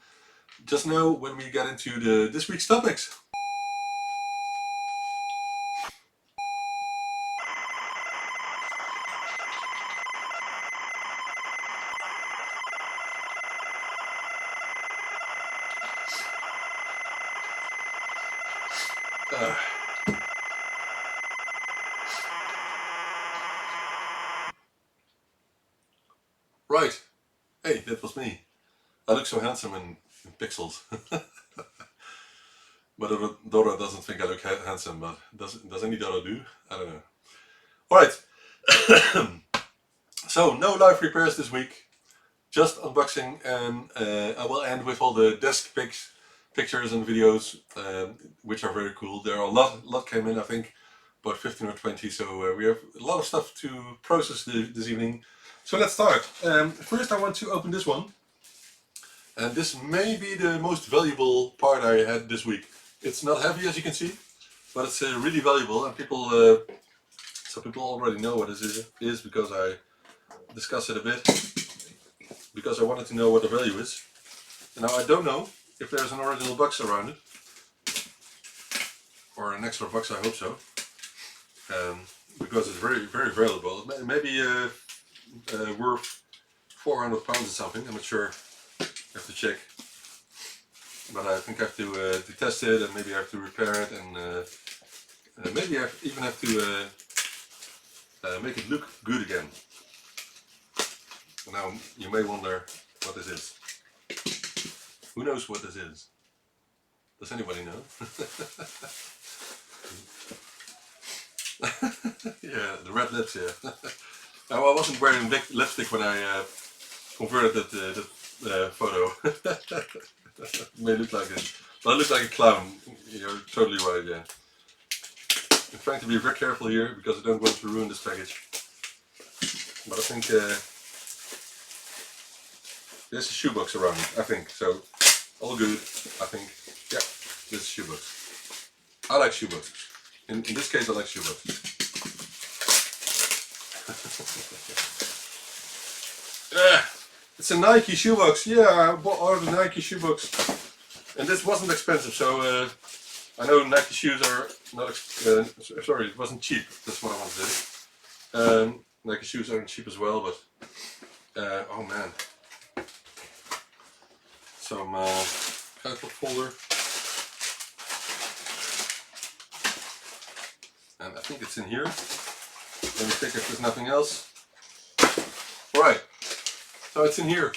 just now when we get into this week's topics. Right. Hey, that was me. I look so handsome in pixels. But Dora doesn't think I look handsome, but does any Dora do? I don't know. Alright. So, no live repairs this week. Just unboxing, and I will end with all the desk pictures and videos, which are very cool. There are a lot came in, I think, about 15 or 20, so we have a lot of stuff to process this evening. So let's start. First I want to open this one, and this may be the most valuable part I had this week. It's not heavy, as you can see, but it's really valuable, and some people already know what this is because I discussed it a bit, because I wanted to know what the value is. Now I don't know if there's an original box around it, or an extra box. I hope so, because it's very valuable. Maybe worth 400 pounds or something. I'm not sure. I have to check. But I think I have to test it, and maybe I have to repair it, and maybe I even have to make it look good again. Now you may wonder what this is. Who knows what this is? Does anybody know? Yeah, the red lips, yeah. Now, I wasn't wearing lipstick when I converted that photo. It may look like it, but I look like a clown. You're totally right, yeah. I'm trying to be very careful here because I don't want to ruin this package. But I think there's a shoebox around it, I think. So, all good, I think. Yeah, this is a shoebox. I like shoeboxes. In this case, I like shoeboxes. It's a Nike shoebox. Yeah, I ordered a Nike shoebox, and this wasn't expensive. So I know Nike shoes are not. Sorry, it wasn't cheap. That's what I want to say. Nike shoes aren't cheap as well, but oh man, some cardboard folder, and I think it's in here. Let me check if there's nothing else. Alright, so it's in here.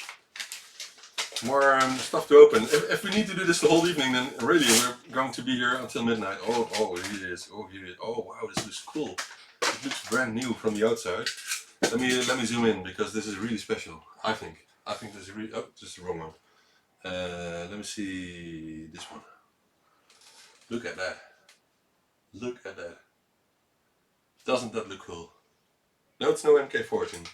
More stuff to open. If we need to do this the whole evening, then really we're going to be here until midnight. Oh, here it is. Oh, here it is. Oh, wow, this looks cool. It looks brand new from the outside. Let me zoom in, because this is really special. I think this is really. Oh, this is the wrong one. Let me see this one. Look at that. Look at that. Doesn't that look cool? No, it's no MK14.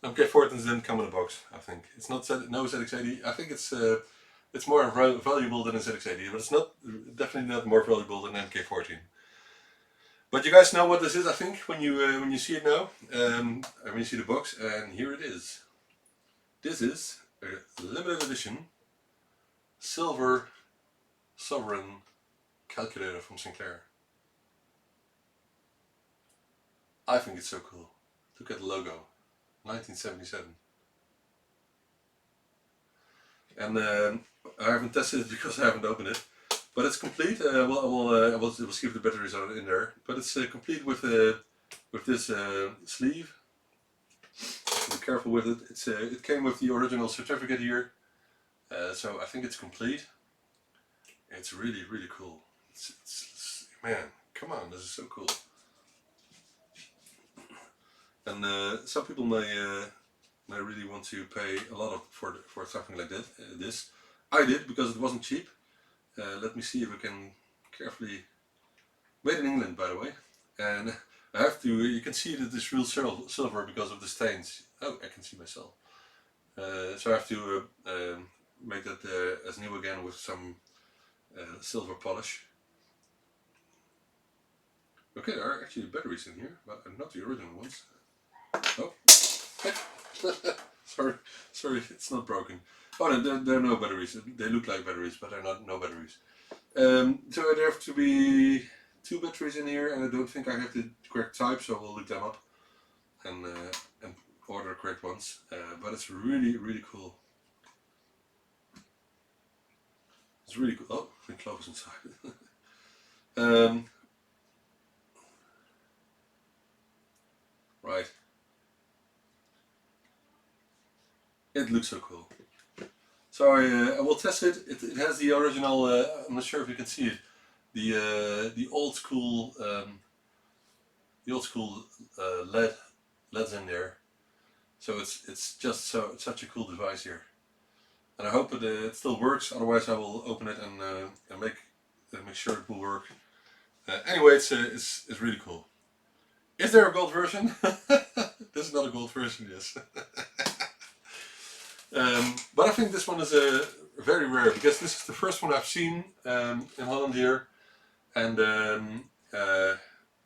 MK14s didn't come in a box, I think. It's not no ZX80. I think it's more valuable than a ZX80, but it's not definitely not more valuable than MK14. But you guys know what this is, I think, when you see it now. When you see the box, and here it is. This is a limited edition silver sovereign calculator from Sinclair. I think it's so cool. Look at the logo. 1977. and I haven't tested it because I haven't opened it. But it's complete. I will see if the batteries are in there. But it's complete with this sleeve. Be careful with it. It came with the original certificate here, so I think it's complete. It's really cool. Man, come on, this is so cool. And some people may really want to pay a lot for something like that. This I did because it wasn't cheap. Let me see if I can carefully. Made in England, by the way. And I have to. You can see that it's real silver because of the stains. Oh, I can see myself. So I have to make that as new again with some silver polish. Okay, there are actually batteries in here, but not the original ones. Oh, sorry, it's not broken. Oh, no, there are no batteries. They look like batteries, but they're not no batteries. So there have to be 2 batteries in here, and I don't think I have the correct type, so we'll look them up and order the correct ones. But it's really cool. It's really cool. Oh, the clove is inside. Right. It looks so cool. So I will test it. It has the original. I'm not sure if you can see it. The old school LEDs in there. So it's just such a cool device here, and I hope it still works. Otherwise, I will open it and make sure it will work. Anyway, it's really cool. Is there a gold version? This is not a gold version, yes. But I think this one is very rare because this is the first one I've seen in Holland here, and I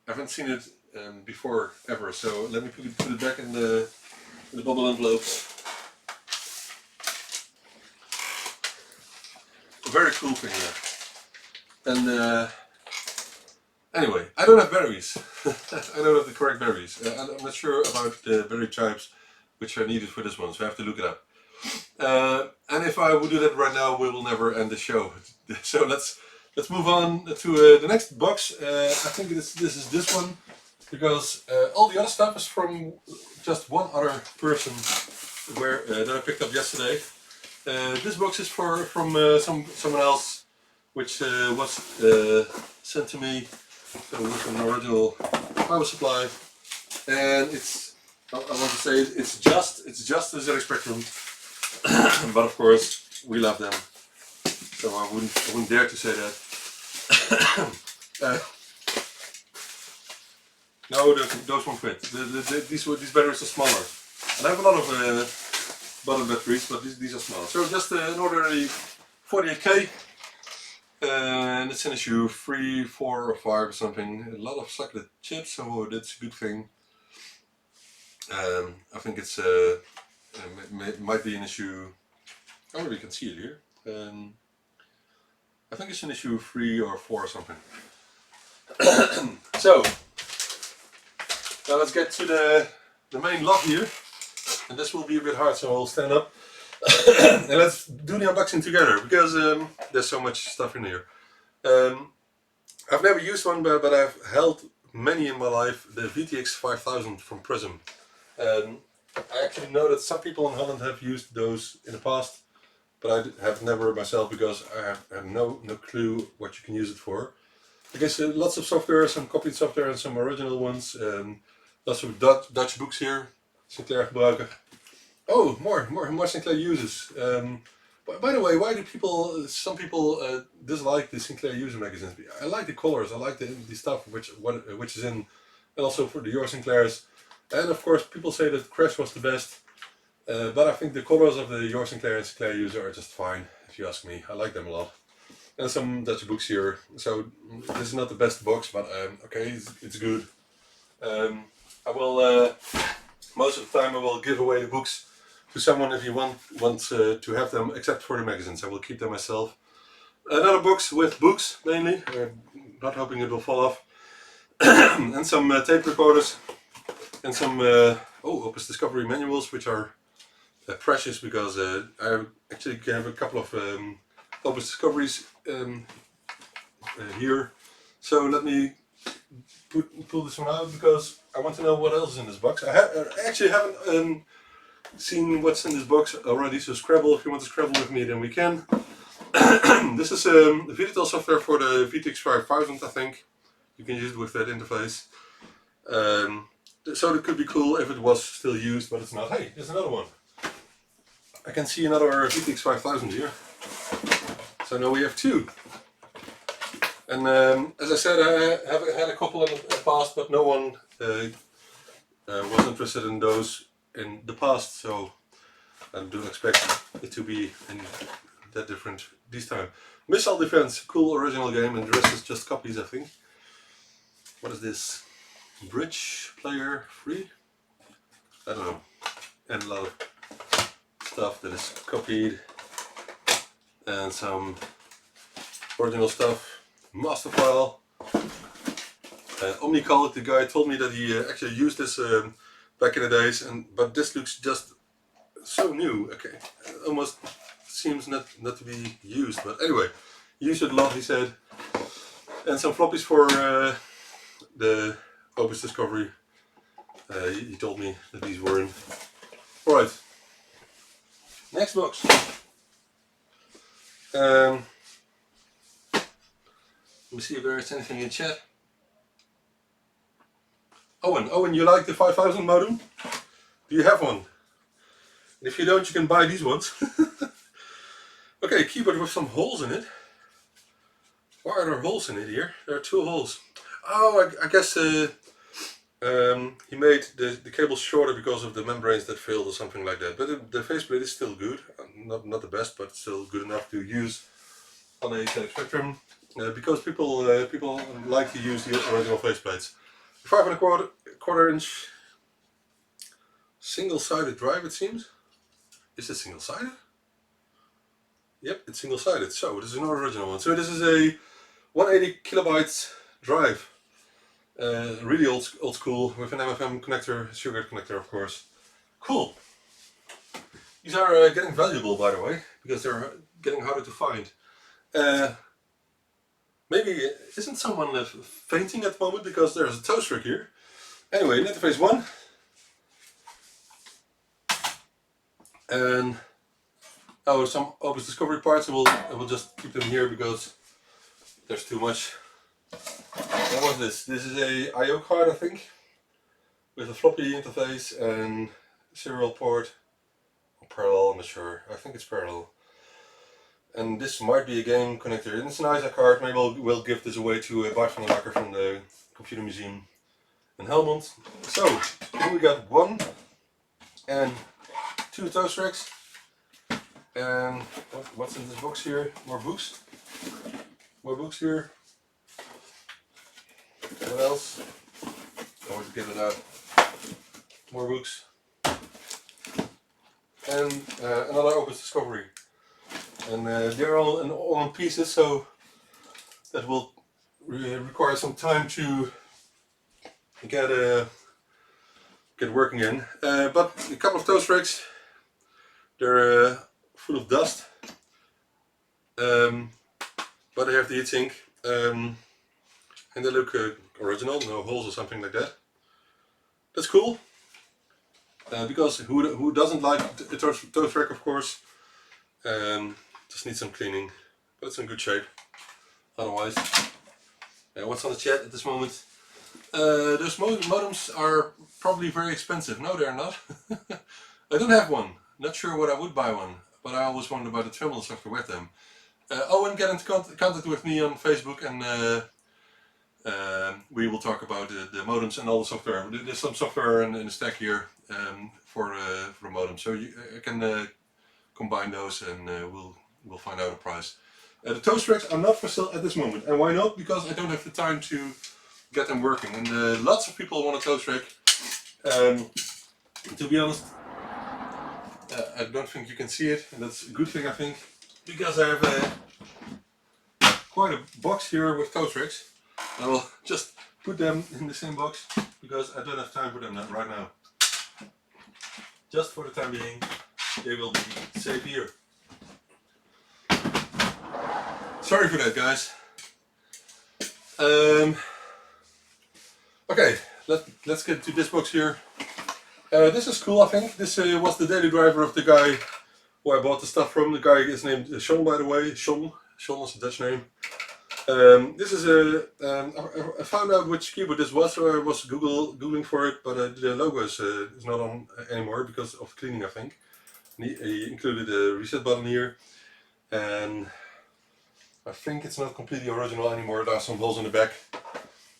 haven't seen it before ever. So let me put it back in the bubble envelope. A very cool thing there. And anyway, I don't have batteries. I don't have the correct batteries. I'm not sure about the battery types which are needed for this one, so I have to look it up. And if I would do that right now, we will never end the show. So let's move on to the next box. I think this is this one, because all the other stuff is from just one other person that I picked up yesterday. This box is from someone else, which was sent to me. So with an original power supply, and I want to say it's just the ZX Spectrum, but of course we love them, so I wouldn't dare to say that. No, those won't fit. These batteries are smaller, and I have a lot of bottom batteries, but these are smaller. So just an ordinary 48K. And it's in issue 3, 4 or 5 or something. A lot of succulent chips, so that's a good thing. I think it might be an issue. Oh, maybe you can see it here. I think it's in issue 3 or 4 or something. So now let's get to the main lot here, and this will be a bit hard, so I'll stand up. And let's do the unboxing together, because there's so much stuff in here. I've never used one, but I've held many in my life. The VTX 5000 from Prism. I actually know that some people in Holland have used those in the past, but I have never myself, because I have no clue what you can use it for. I guess lots of software, some copied software and some original ones. Lots of Dutch books here. Sinclair gebruiken. Oh, more Sinclair uses. By the way, why do some people dislike the Sinclair user magazines? I like the colors, I like the stuff which is in, and also for the Your Sinclairs. And of course, people say that Crash was the best, but I think the colors of the Your Sinclair and Sinclair user are just fine, if you ask me. I like them a lot. And some Dutch books here. So this is not the best box, but okay, it's good. I will most of the time I will give away the books to someone if you want to have them, except for the magazines. I will keep them myself. Another box with books, mainly. Not hoping it will fall off. And some tape recorders. And some Opus Discovery manuals, which are precious because I actually have a couple of Opus discoveries here. So let me pull this one out because I want to know what else is in this box. I actually haven't seen what's in this box already, so Scrabble, if you want to Scrabble with me then we can. This is the ByteDelight software for the VTX 5000, I think. You can use it with that interface. So it could be cool if it was still used, but it's not. Hey, there's another one. I can see another VTX 5000 here. So now we have two. And as I said, I have had a couple in the past, but no one was interested in those in the past, so I don't expect it to be that different this time. Missile Defense, cool original game, and the rest is just copies, I think. What is this? Bridge player free? I don't know. And a lot of stuff that is copied, and some original stuff. Master file. Omnicolic, the guy told me that he actually used this back in the days, but this looks just so new. Okay, it almost seems not to be used, but anyway, used it a lot, he said. And some floppies for the Opus Discovery. He told me that these were in. Alright, next box. Let me see if there is anything in chat. Owen, you like the 5000 modem? Do you have one? And if you don't, you can buy these ones. Okay, keyboard with some holes in it. Why are there holes in it here? There are two holes. Oh, I guess he made the cables shorter because of the membranes that failed or something like that. But the faceplate is still good. Not the best, but still good enough to use on a Spectrum. Because people like to use the original faceplates. 5¼ inch single-sided drive, it seems. Is it single-sided? Yep, it's single-sided. So this is an original one. So this is a 180 kilobytes drive. Really old school with an MFM connector, sugar connector, of course. Cool. These are getting valuable, by the way, because they're getting harder to find. Maybe isn't someone fainting at the moment because there's a toast rack here. Anyway, interface 1. And some Opus Discovery parts. I will just keep them here because there's too much. What was this? This is a I/O card, I think, with a floppy interface and serial port. Or parallel, I'm not sure. I think it's parallel. And this might be a game connector. And it's an ISA card. Maybe we'll give this away to a Bart van der Lakker from the Computer Museum in Helmond. So here we got 1 and 2 toast racks. And what's in this box here? More books. More books here. What else? I want to get it out. More books. And another Opus Discovery. And they're all in pieces, so that will require some time to get working in. But a couple of toast racks, they're full of dust, but they have the heatsink, and they look original, no holes or something like that. That's cool, because who doesn't like a toast rack, of course. Just need some cleaning, but it's in good shape. Otherwise, what's on the chat at this moment? Those modems are probably very expensive. No, they're not. I don't have one. Not sure what I would buy one, but I always wondered about the terminal software with them. Owen, get into contact with me on Facebook, and we will talk about the modems and all the software. There's some software in the stack here for the modem, so I can combine those, and we'll find out a price. The toast racks are not for sale at this moment, and why not? Because I don't have the time to get them working, and lots of people want a toast rack. To be honest, I don't think you can see it, and that's a good thing, I think, because I have quite a box here with toast racks. I will just put them in the same box because I don't have time for them right now. Just for the time being. they will be safe here. Sorry for that, guys. Okay, let's get to this box here. This is cool, I think. This was the daily driver of the guy who I bought the stuff from. The guy is named Sean, by the way. Sean is a Dutch name. This is I found out which keyboard this was, so I was googling for it, but the logo is not on anymore because of cleaning, I think. He included a reset button here, and I think it's not completely original anymore. There are some holes in the back,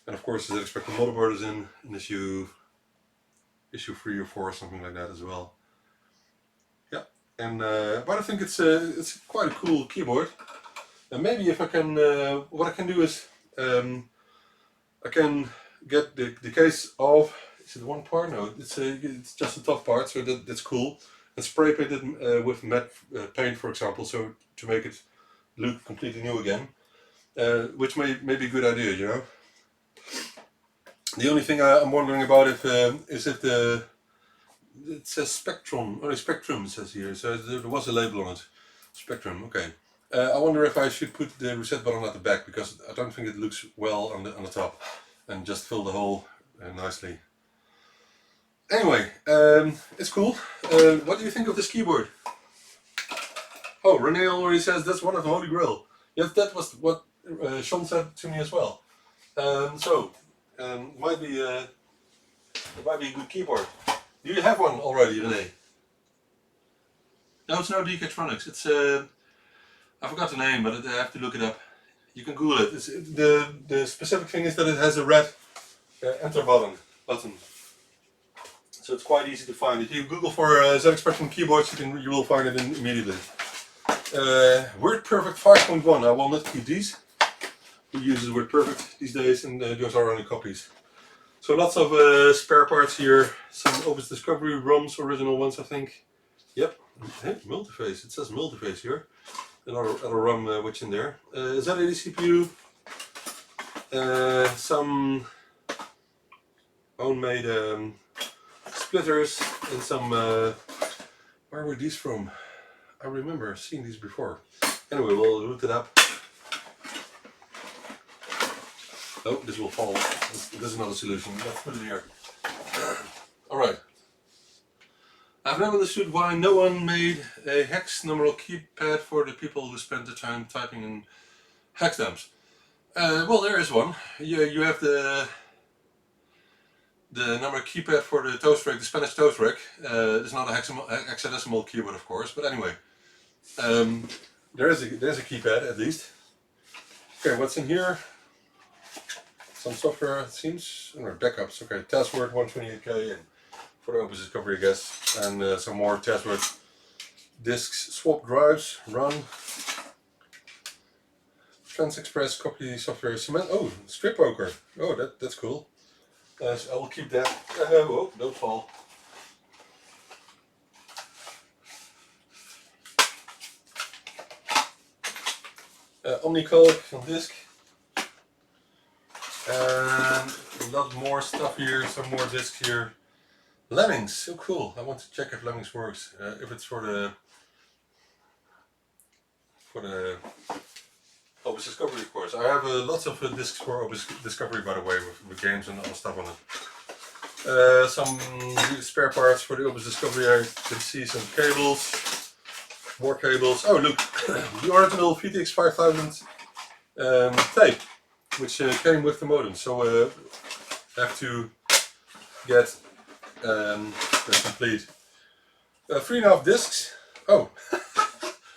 and of course the expected motherboard is in issue 3 or 4 or something like that as well. Yeah, and but I think it's quite a cool keyboard. And maybe if I can, what I can do is I can get the case off. Is it one part? No, it's just the top part, so that's cool. And spray paint it with matte paint, for example, so to make it look completely new again, which may be a good idea, you know. The only thing I'm wondering about is if it says Spectrum, only Spectrum it says here, so there was a label on it. Spectrum, okay. I wonder if I should put the reset button at the back, because I don't think it looks well on the top, and just fill the hole nicely. Anyway, it's cool. What do you think of this keyboard? Oh, Renee already says that's one of the Holy Grail. Yes, that was what Sean said to me as well. It might be a good keyboard. Do you have one already, Renee? No, it's no Decatronics. It's I forgot the name, but I have to look it up. You can Google it. The specific thing is that it has a red enter button. So it's quite easy to find. If you Google for Z-Expression keyboards, you will find it immediately. WordPerfect 5.1. I will not keep these. Who uses WordPerfect these days, and those are only copies. So lots of spare parts here. Some Opus Discovery ROMs, original ones, I think. Yep. Hey, multiface. It says multiface here. Another ROM which in there. Z80 CPU. Some homemade splitters and some. Where were these from? I remember seeing these before. Anyway, we'll root it up. Oh, this will fall. This is not a solution. Let's put it here. Alright. I've never understood why no one made a hex numeral keypad for the people who spend the time typing in hexdams. Well, there is one. You have the number keypad for the toast rack, the Spanish toast rack. It's not a hexadecimal keyboard, of course, but anyway. There's a keypad at least. Okay, what's in here? Some software, it seems, or backups. Okay, Testword 128K and for the Opus Discovery, I guess, and some more Testword disks, swap drives, run, TransExpress copy software, cement. Oh, strip poker. Oh, that's cool. So I will keep that. Oh, don't fall. Omnicode on disk. And a lot more stuff here, some more discs here. Lemmings, so cool. I want to check if Lemmings works. If it's for the Opus Discovery, of course. I have lots of discs for Opus Discovery, by the way, with games and other stuff on it. Some spare parts for the Opus Discovery. I can see some cables, more cables. Oh, look, the original VTX 5000 tape, which came with the modem. So I have to get complete. 3.5 discs. Oh,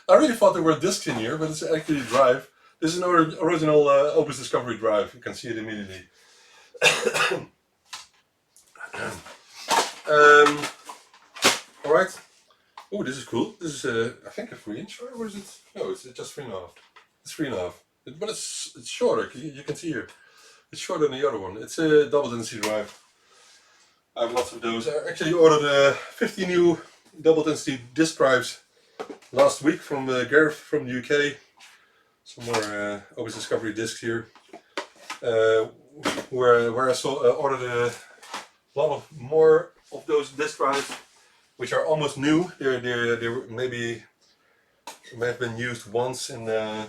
I really thought there were discs in here, but it's actually a drive. This is an original Opus Discovery drive. You can see it immediately. Alright. Oh, this is cool. This is, I think, a 3-inch, or is it? No, it's just 3.5. It's 3.5. But it's shorter. You can see here. It's shorter than the other one. It's a double density drive. I have lots of those. I actually ordered 50 new double density disk drives last week from Gareth from the UK. Some more Opus Discovery discs here. Where I ordered a lot of more of those disk drives which are almost new. They're maybe may have been used once in a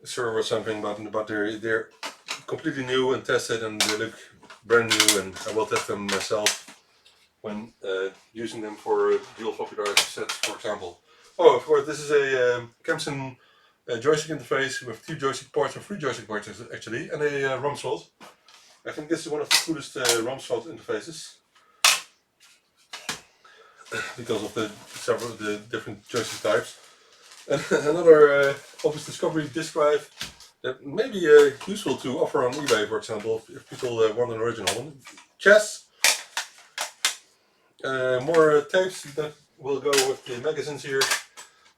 server or something, but they're completely new and tested, and they look brand new. And I will test them myself when using them for dual floppy drive sets, for example. Oh, of course, this is a Kempson joystick interface with 2 joystick ports, or 3 joystick ports actually, and a ROM slot. I think this is one of the coolest ROM slot interfaces because of the different joystick types. And another Office Discovery disk drive that may be useful to offer on eBay, for example, if people want an original one. Chess. More tapes that will go with the magazines here,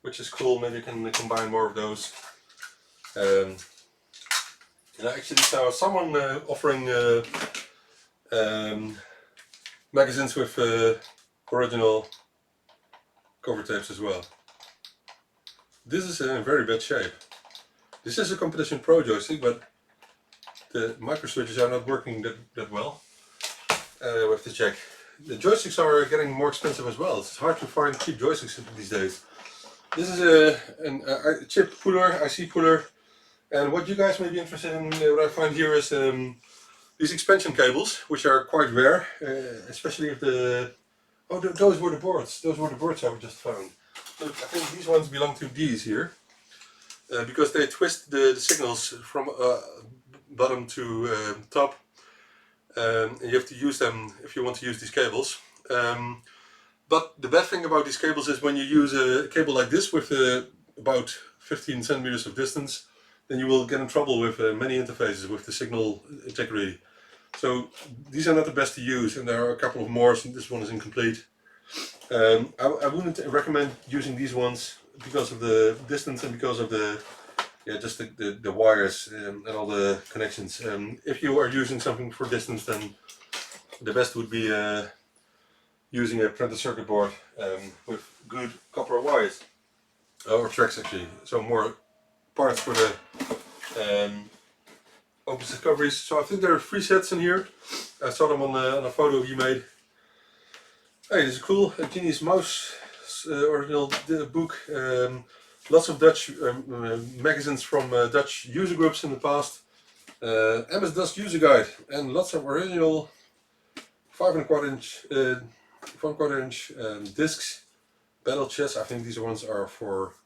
which is cool. Maybe you can combine more of those. And I actually saw someone offering magazines with original cover tapes as well. This is in very bad shape. This is a Competition Pro joystick, but the micro switches are not working that well. We have to check. The joysticks are getting more expensive as well. It's hard to find cheap joysticks these days. This is a chip puller, IC puller, and what you guys may be interested in, what I find here is these expansion cables, which are quite rare, especially if the... Oh, those were the boards. Those were the boards I just found. Look, I think these ones belong to these here, because they twist the signals from bottom to top. And you have to use them if you want to use these cables. But the bad thing about these cables is when you use a cable like this with about 15 centimeters of distance, then you will get in trouble with many interfaces with the signal integrity. So these are not the best to use, and there are a couple of more, and this one is incomplete. I wouldn't recommend using these ones because of the distance and because of just the wires and all the connections. If you are using something for distance, then the best would be using a printed circuit board with good copper wires, or tracks actually. So more parts for the Opus Discoveries. So I think there are 3 sets in here. I saw them on a photo you made. Hey, this is cool. A Genius Mouse original book. Lots of Dutch magazines from Dutch user groups in the past. MS-DOS user guide, and lots of original 5¼ inch discs. Battle chess. I think these ones are for.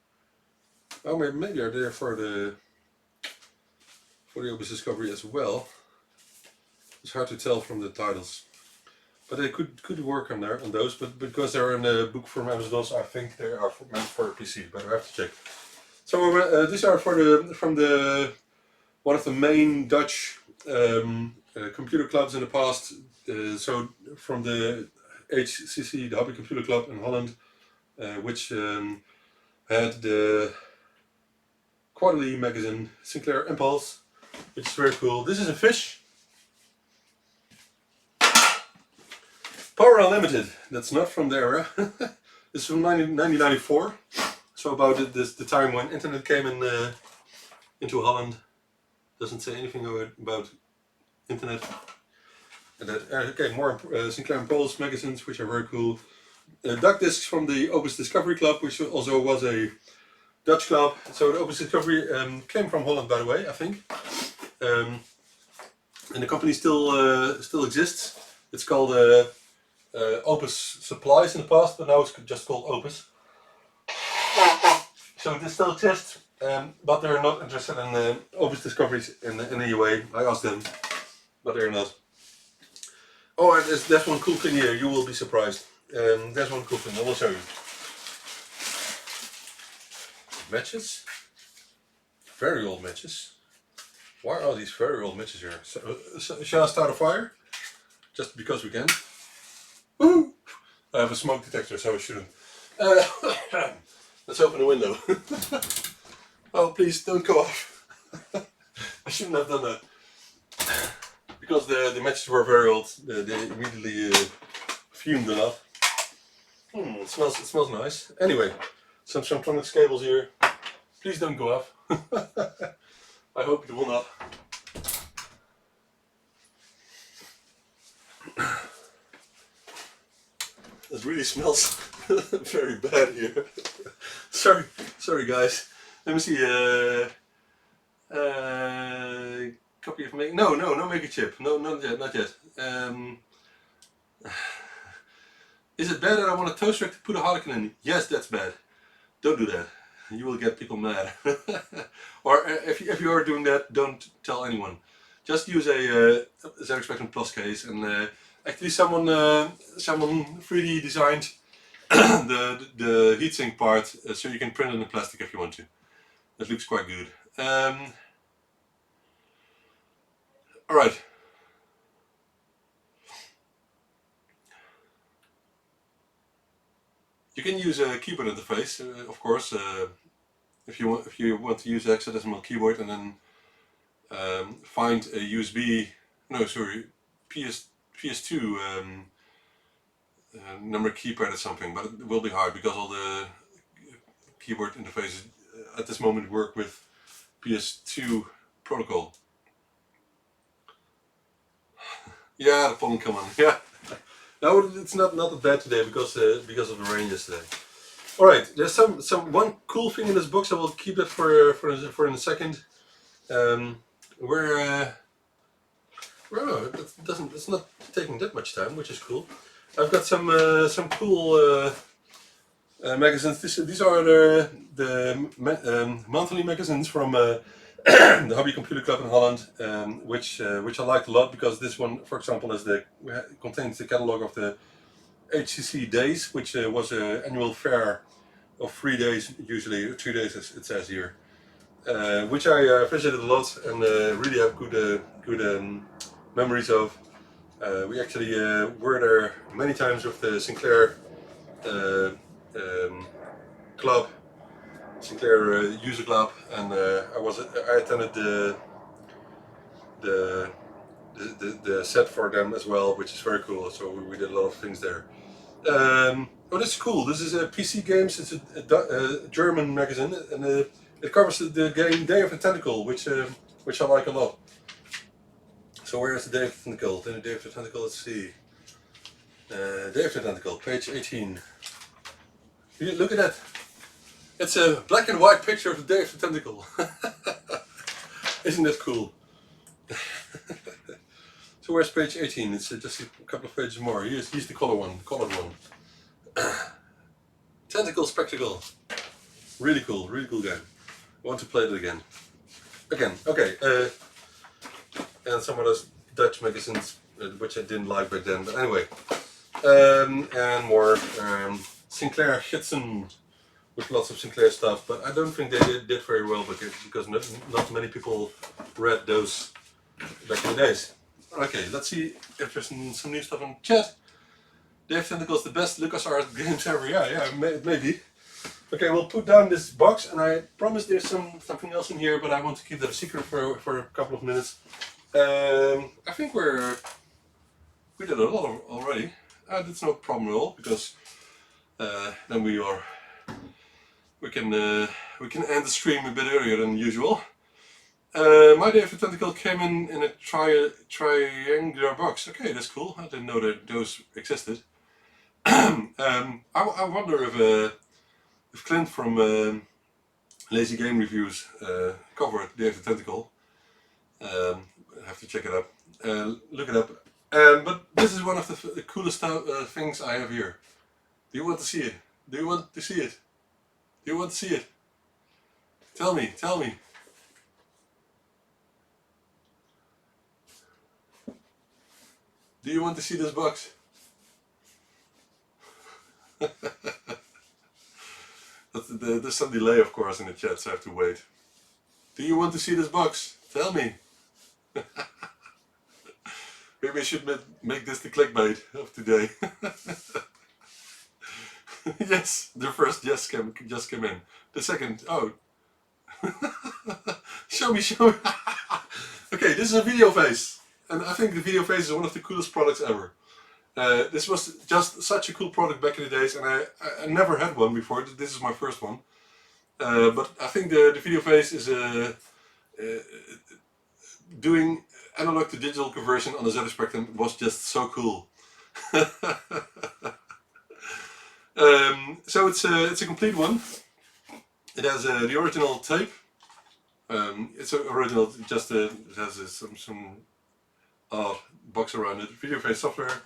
Oh, maybe are there for the Opus Discovery as well. It's hard to tell from the titles, but they could work on those. But because they're in a book from MS-DOS, I think they are meant for a PC. But I have to check. So these are from one of the main Dutch computer clubs in the past. So from the HCC, the Hobby Computer Club in Holland, which had the quarterly magazine Sinclair Impulse, which is very cool. This is a fish. Power Unlimited. That's not from the era. This is from 1994. So about the time when internet came into Holland. Doesn't say anything about internet. And okay, more Sinclair Impulse magazines, which are very cool. Duck discs from the Opus Discovery Club, which also was a Dutch club. So the Opus Discovery came from Holland, by the way, I think. And the company still exists. It's called Opus Supplies in the past, but now it's just called Opus. So they still exist, but they're not interested in Opus Discoveries in any way. I asked them, but they're not. Oh, and there's one cool thing here. You will be surprised. There's one cool thing. I will show you. Matches. Very old matches. Why are these very old matches here? So, shall I start a fire? Just because we can. Woo! I have a smoke detector, so I shouldn't. Let's open the window. Oh, please don't go off. I shouldn't have done that. Because the matches were very old, they immediately fumed a lot. It smells nice. Anyway, some Samtronics cables here. Please don't go off. I hope it will not. Let's really smells very bad here. sorry guys. Let me see. Copy of make. No, make a chip. No, not yet. Is it bad that I want a toast rack to put a Harlequin in? Yes, that's bad. Don't do that. You will get people mad. Or if you are doing that, don't tell anyone. Just use a ZX Spectrum Plus case, and actually someone 3D designed the heatsink part, so you can print it in plastic if you want to. That looks quite good. All right. You can use a keyboard interface, of course, if you want to use a hexadecimal keyboard, and then find a USB, PS2 number keypad or something, but it will be hard because all the keyboard interfaces at this moment work with PS2 protocol. Yeah, the pollen come on. Yeah. No, it's not that bad today because of the rain yesterday. All right, there's one cool thing in this box. I will keep that for in a second. It's not taking that much time, which is cool. I've got some cool magazines. These are the monthly magazines from the Hobby Computer Club in Holland, which I liked a lot because this one, for example, contains the catalog of the HCC Days, which was an annual fair of 3 days, usually 2 days as it says here, which I visited a lot and really have good memories of. We actually were there many times with the Sinclair club, Sinclair user club, and I attended the set for them as well, which is very cool. So we did a lot of things there. Oh, this is cool. This is PC Games. It's a German magazine, and it covers the game Day of the Tentacle, which I like a lot. So where is the Day of the Tentacle? Then the Day of the Tentacle. Let's see. Day of the Tentacle, page 18. Look at that. It's a black and white picture of the Day of the Tentacle. Isn't that cool? So where's page 18? It's just a couple of pages more. Here's the colored one. Tentacle Spectacle. Really cool game. I want to play it again. Okay. And some of those Dutch magazines, which I didn't like back then. But anyway, and more Sinclair Gidsen with lots of Sinclair stuff. But I don't think they did very well because not many people read those back in the days. Okay, let's see if there's some new stuff in chat. Day of Tentacle is the best LucasArts games ever. Yeah, maybe. Okay, we'll put down this box, and I promise there's something else in here, but I want to keep that a secret for a couple of minutes. I think we did a lot already. That's no problem at all, because then we can end the stream a bit earlier than usual. My Day of the Tentacle came in a triangular box. Okay, that's cool. I didn't know that those existed. I wonder if Clint from Lazy Game Reviews covered Day of the Tentacle. I have to check it up. Look it up. But this is one of the coolest things I have here. Do you want to see it? Do you want to see it? Do you want to see it? Tell me. Do you want to see this box? There's some delay, of course, in the chat, so I have to wait. Do you want to see this box? Tell me. Maybe I should make this the clickbait of today. Yes, the first yes just came in. The second, oh. Show me. Okay, this is a video face. And I think the video face is one of the coolest products ever. This was just such a cool product back in the days, and I never had one before. This is my first one. But I think the video face is doing analog to digital conversion on the ZX Spectrum was just so cool. So it's a complete one. It has the original tape. It's original. Just it has some box around it. Video face software.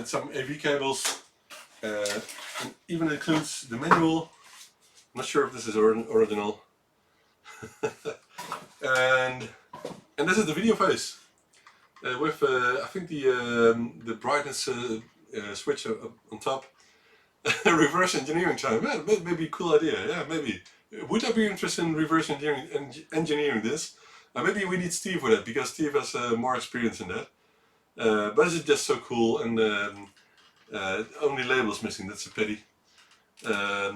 Some AV cables. And even includes the manual. I'm not sure if this is original. and this is the video face with I think the brightness switch on top. Reverse engineering time. Yeah, maybe a cool idea. Yeah, maybe. Would I be interested in reverse engineering this? Maybe we need Steve for that because Steve has more experience in that. But this is just so cool, and only labels missing. That's a pity. I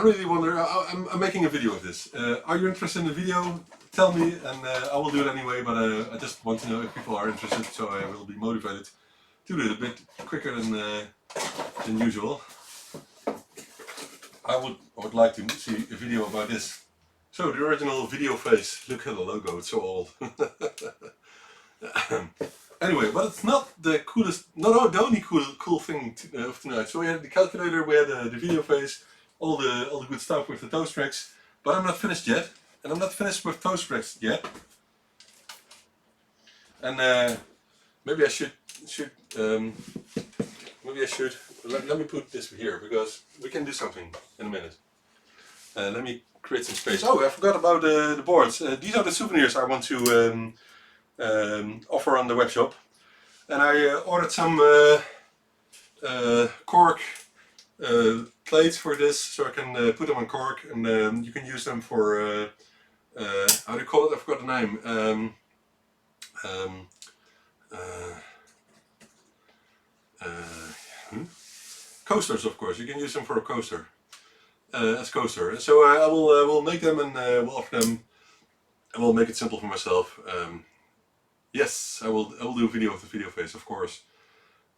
really wonder. I'm making a video of this. Are you interested in the video? Tell me, and I will do it anyway. But I just want to know if people are interested, so I will be motivated to do it a bit quicker than usual. I would like to see a video about this. So the original video face. Look at the logo. It's so old. Anyway, but it's not the coolest, not the only cool thing of tonight. So we had the calculator, we had the video face, all the good stuff with the toast racks. But I'm not finished yet, and I'm not finished with toast racks yet. And maybe I should let me put this here because we can do something in a minute. Let me create some space. Oh, I forgot about the boards. These are the souvenirs I want to offer on the web shop, and I ordered some cork plates for this, so I can put them on cork, and you can use them for how do you call it? I forgot the name. Coasters, of course. You can use them for a coaster, as coaster. So I will make them, and will offer them. I will make it simple for myself. Yes, I will do a video of the video face, of course.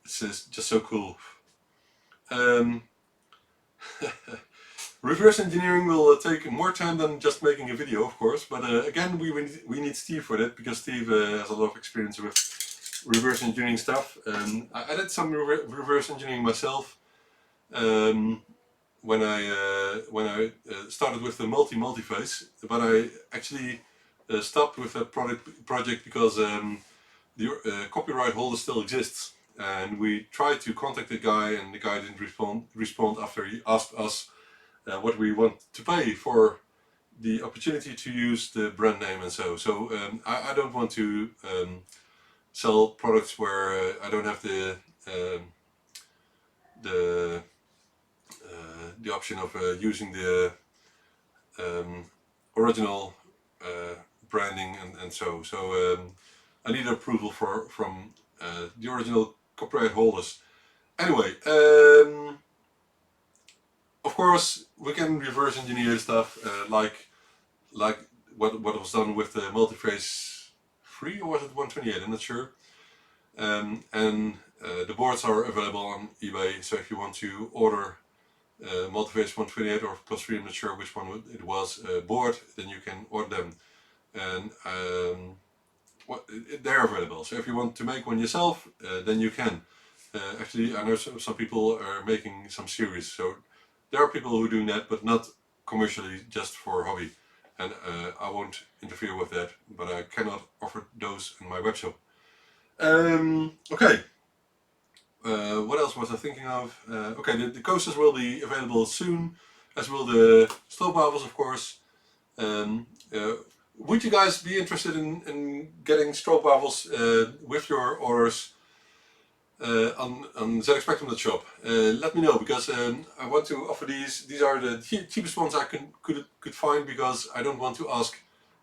It's just so cool. Reverse engineering will take more time than just making a video, of course. But again, we need Steve for that, because Steve has a lot of experience with reverse engineering stuff. I did some reverse engineering myself when I started with the multi-face, but I actually stopped with that project because the copyright holder still exists, and we tried to contact the guy, and the guy didn't respond after he asked us what we want to pay for the opportunity to use the brand name and so. I don't want to sell products where I don't have the option of using the original branding and so. I need approval from the original copyright holders. Anyway, of course we can reverse engineer stuff like what was done with the multiface 3, or was it 128? I'm not sure. And the boards are available on eBay, so if you want to order multiface 128 or plus 3, I'm not sure which one it was, board, then you can order them, and they're available. So if you want to make one yourself, then you can. Actually, I know some people are making some series, so there are people who are doing that, but not commercially, just for hobby. And I won't interfere with that, but I cannot offer those in my web shop. Okay. What else was I thinking of? Okay, the coasters will be available soon, as will the stroopwafels, of course. Would you guys be interested in getting stroopwafels with your orders on ZX Spectrum shop? Let me know, because I want to offer these. These are the cheapest ones I could find, because I don't want to ask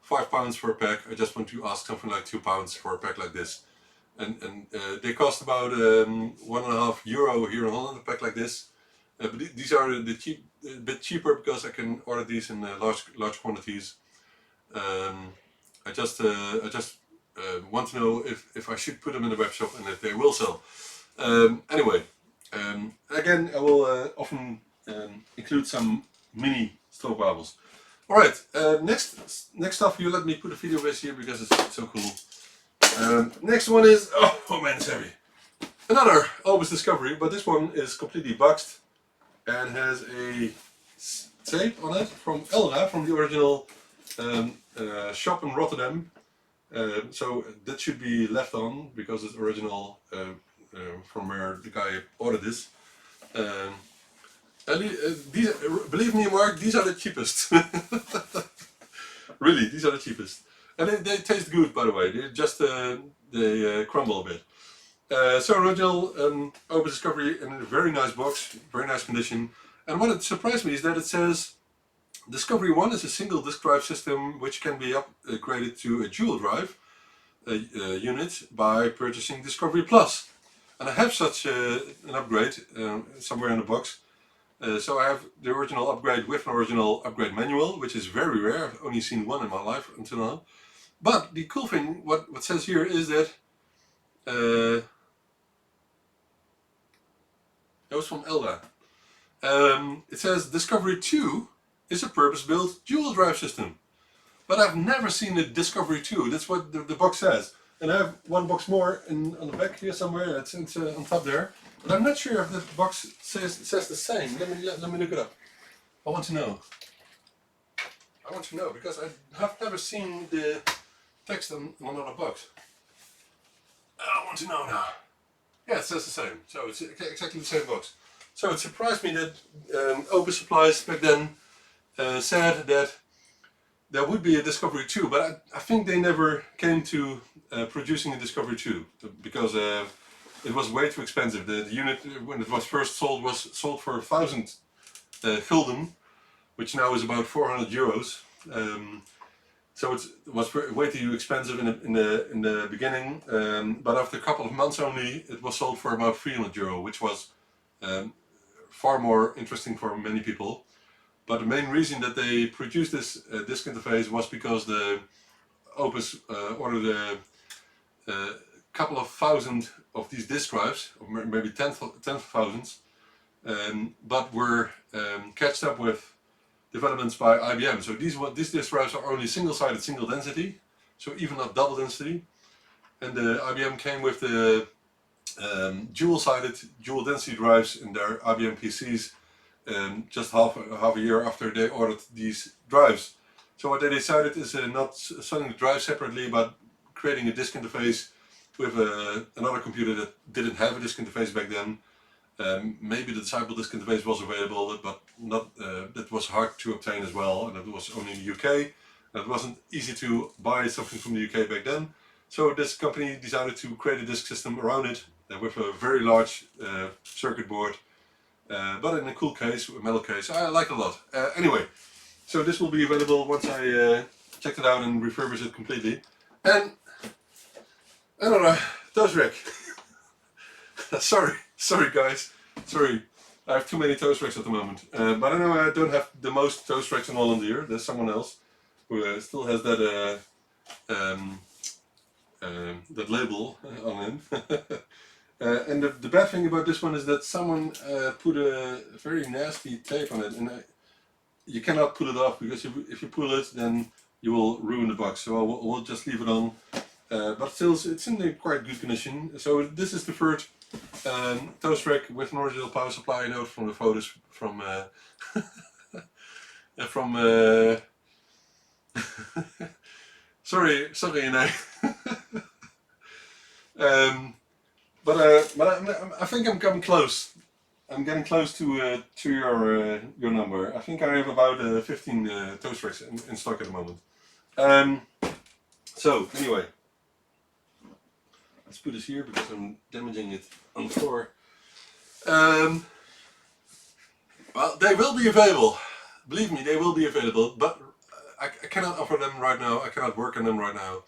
£5 for a pack. I just want to ask something like £2 for a pack like this. And they cost about €1.50 here in Holland, a pack like this. But these are a bit cheaper, because I can order these in large quantities. I just want to know if I should put them in the web shop and if they will sell. Anyway, again, I will often include some mini stroopwafels. Alright, next stuff here, let me put a video with here because it's so cool. Next one is, oh man, it's heavy. Another Obus discovery, but this one is completely boxed and has a tape on it from Elra, from the original shop in Rotterdam. So that should be left on because it's original from where the guy ordered this. These, believe me, Mark, these are the cheapest. Really, these are the cheapest, and they taste good, by the way. They just they crumble a bit. So original Obus discovery in a very nice box, very nice condition. And what surprised me is that it says Discovery 1 is a single disk drive system which can be upgraded to a dual drive unit by purchasing Discovery Plus. And I have such an upgrade somewhere in the box. So I have the original upgrade with an original upgrade manual, which is very rare. I've only seen one in my life until now. But the cool thing, what says here is that that was from Elda. It says Discovery 2 is a purpose-built dual drive system. But I've never seen a Discovery 2. That's what the box says. And I have one box more on the back here somewhere. It's on top there. But I'm not sure if the box says the same. Let me look it up. I want to know. I want to know because I have never seen the text on another box. I want to know now. Yeah, it says the same. So it's exactly the same box. So it surprised me that Obus Supplies back then said that there would be a Discovery 2, but I think they never came to producing a Discovery 2 because it was way too expensive. The unit, when it was first sold, was sold for 1,000 gulden, which now is about 400 euros. So it was way too expensive in the beginning, but after a couple of months only, it was sold for about 300 euro, which was far more interesting for many people. But the main reason that they produced this disk interface was because the Obus ordered a couple of thousand of these disk drives, or maybe tens of thousands, but were catched up with developments by IBM. So these disk drives are only single-sided, single density, so even not double density. And the IBM came with the dual-sided, dual density drives in their IBM PCs just half a year after they ordered these drives. So what they decided is not selling the drive separately, but creating a disk interface with another computer that didn't have a disk interface back then. Maybe the Disciple disk interface was available, but not. That was hard to obtain as well, and it was only in the UK. And it wasn't easy to buy something from the UK back then. So this company decided to create a disk system around it with a very large circuit board, but in a cool case, a metal case. I like it a lot. Anyway, so this will be available once I checked it out and refurbish it completely. And another toast rack. Sorry guys, sorry. I have too many toast racks at the moment. But I know I don't have the most toast racks in Holland here. There's someone else who still has that that label on him. And the bad thing about this one is that someone put a very nasty tape on it, and you cannot pull it off because if you pull it, then you will ruin the box. So we'll just leave it on. But still, it's in quite good condition. So this is the third toast rack with an original power supply. Note from the photos from sorry, Renee. But I think I'm coming close. I'm getting close to your number. I think I have about 15 toast racks in stock at the moment. So anyway, let's put this here because I'm damaging it on the floor. Well, they will be available. Believe me, they will be available. But I cannot offer them right now. I cannot work on them right now.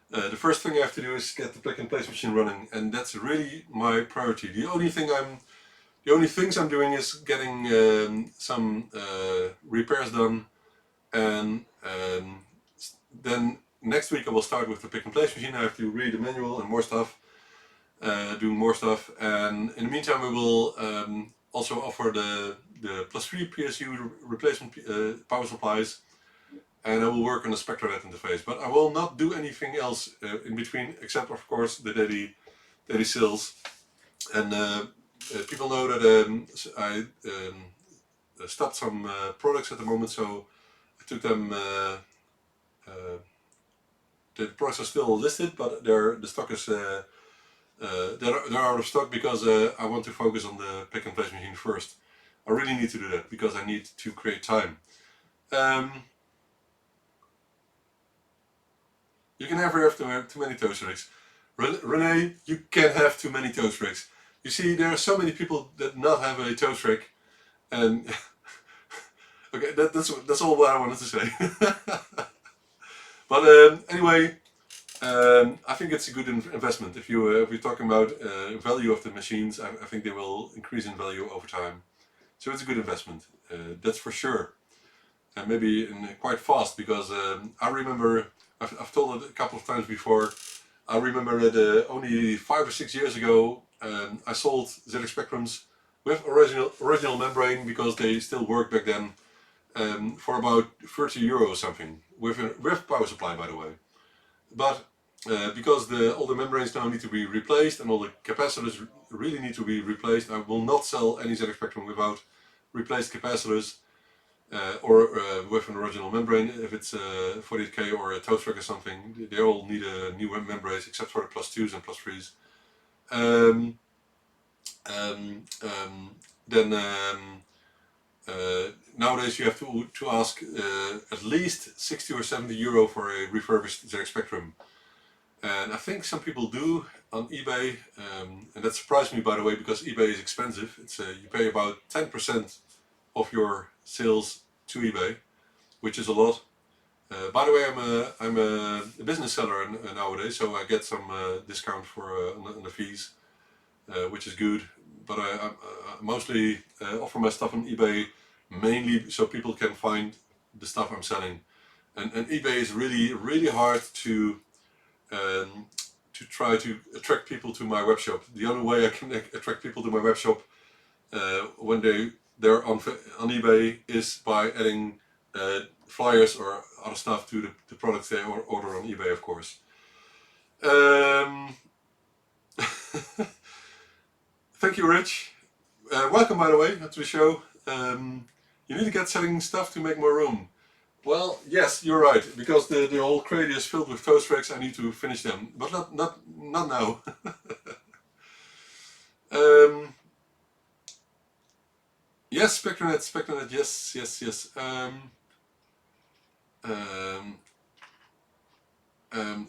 The first thing I have to do is get the plug and place machine running, and that's really my priority. The only things I'm doing is getting some repairs done, and then next week I will start with the pick and place machine. I have to read the manual and more stuff, doing more stuff, and in the meantime we will also offer the +3 PSU replacement power supplies. And I will work on the SpectraNet interface, but I will not do anything else in between, except of course the daily sales. And people know that I stopped some products at the moment, so I took them. The products are still listed, but the stock is they're out of stock because I want to focus on the pick and place machine first. I really need to do that because I need to create time. Um, you can never have too many toast rigs. Renee, you can't have too many toast rigs. You see, there are so many people that not have a toast rig, and okay, that's all what I wanted to say. But anyway, I think it's a good investment. If you're talking about value of the machines, I think they will increase in value over time. So it's a good investment, that's for sure. And maybe quite fast because I remember, I've told it a couple of times before, I remember that only 5 or 6 years ago I sold ZX Spectrums with original membrane because they still worked back then for about 30 euro or something, with power supply by the way. But because all the membranes now need to be replaced and all the capacitors really need to be replaced, I will not sell any ZX Spectrum without replaced capacitors or with an original membrane. If it's 48K or a toast rack or something, they all need a new membranes except for the plus 2s and plus 3s. Um, um, um, then nowadays you have to ask at least 60 or 70 euro for a refurbished ZX Spectrum. And I think some people do on eBay, and that surprised me by the way because eBay is expensive. It's you pay about 10% of your sales to eBay, which is a lot. By the way, I'm a business seller nowadays, so I get some discount for on the fees, which is good. But I mostly offer my stuff on eBay mainly so people can find the stuff I'm selling. And eBay is really hard um, to try to attract people to my web shop. The only way I can attract people to my web shop when they're on eBay is by adding flyers or other stuff to the products they order on eBay, of course. Um, thank you, Rich. Welcome, by the way, to the show. You need to get selling stuff to make more room. Well, yes, you're right. Because the whole crate is filled with toast racks, I need to finish them, but not now. um, yes, Spectronet, yes. Um,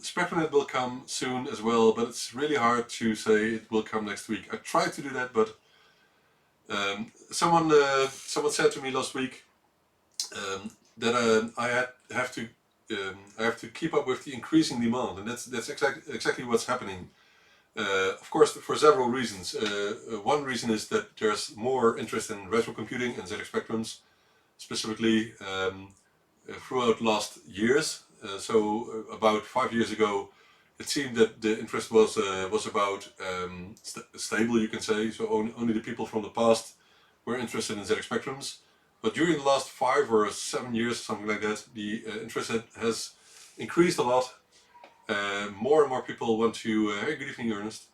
Spectronet will come soon as well, but it's really hard to say it will come next week. I tried to do that, but someone said to me last week that I have to keep up with the increasing demand, and that's exactly what's happening. Of course, for several reasons. One reason is that there's more interest in retro computing and ZX Spectrums, specifically throughout last years. So about 5 years ago, it seemed that the interest was about stable, you can say. So only the people from the past were interested in ZX Spectrums. But during the last 5 or 7 years, something like that, the interest has increased a lot. More and more people want to, hey, good evening Ernest,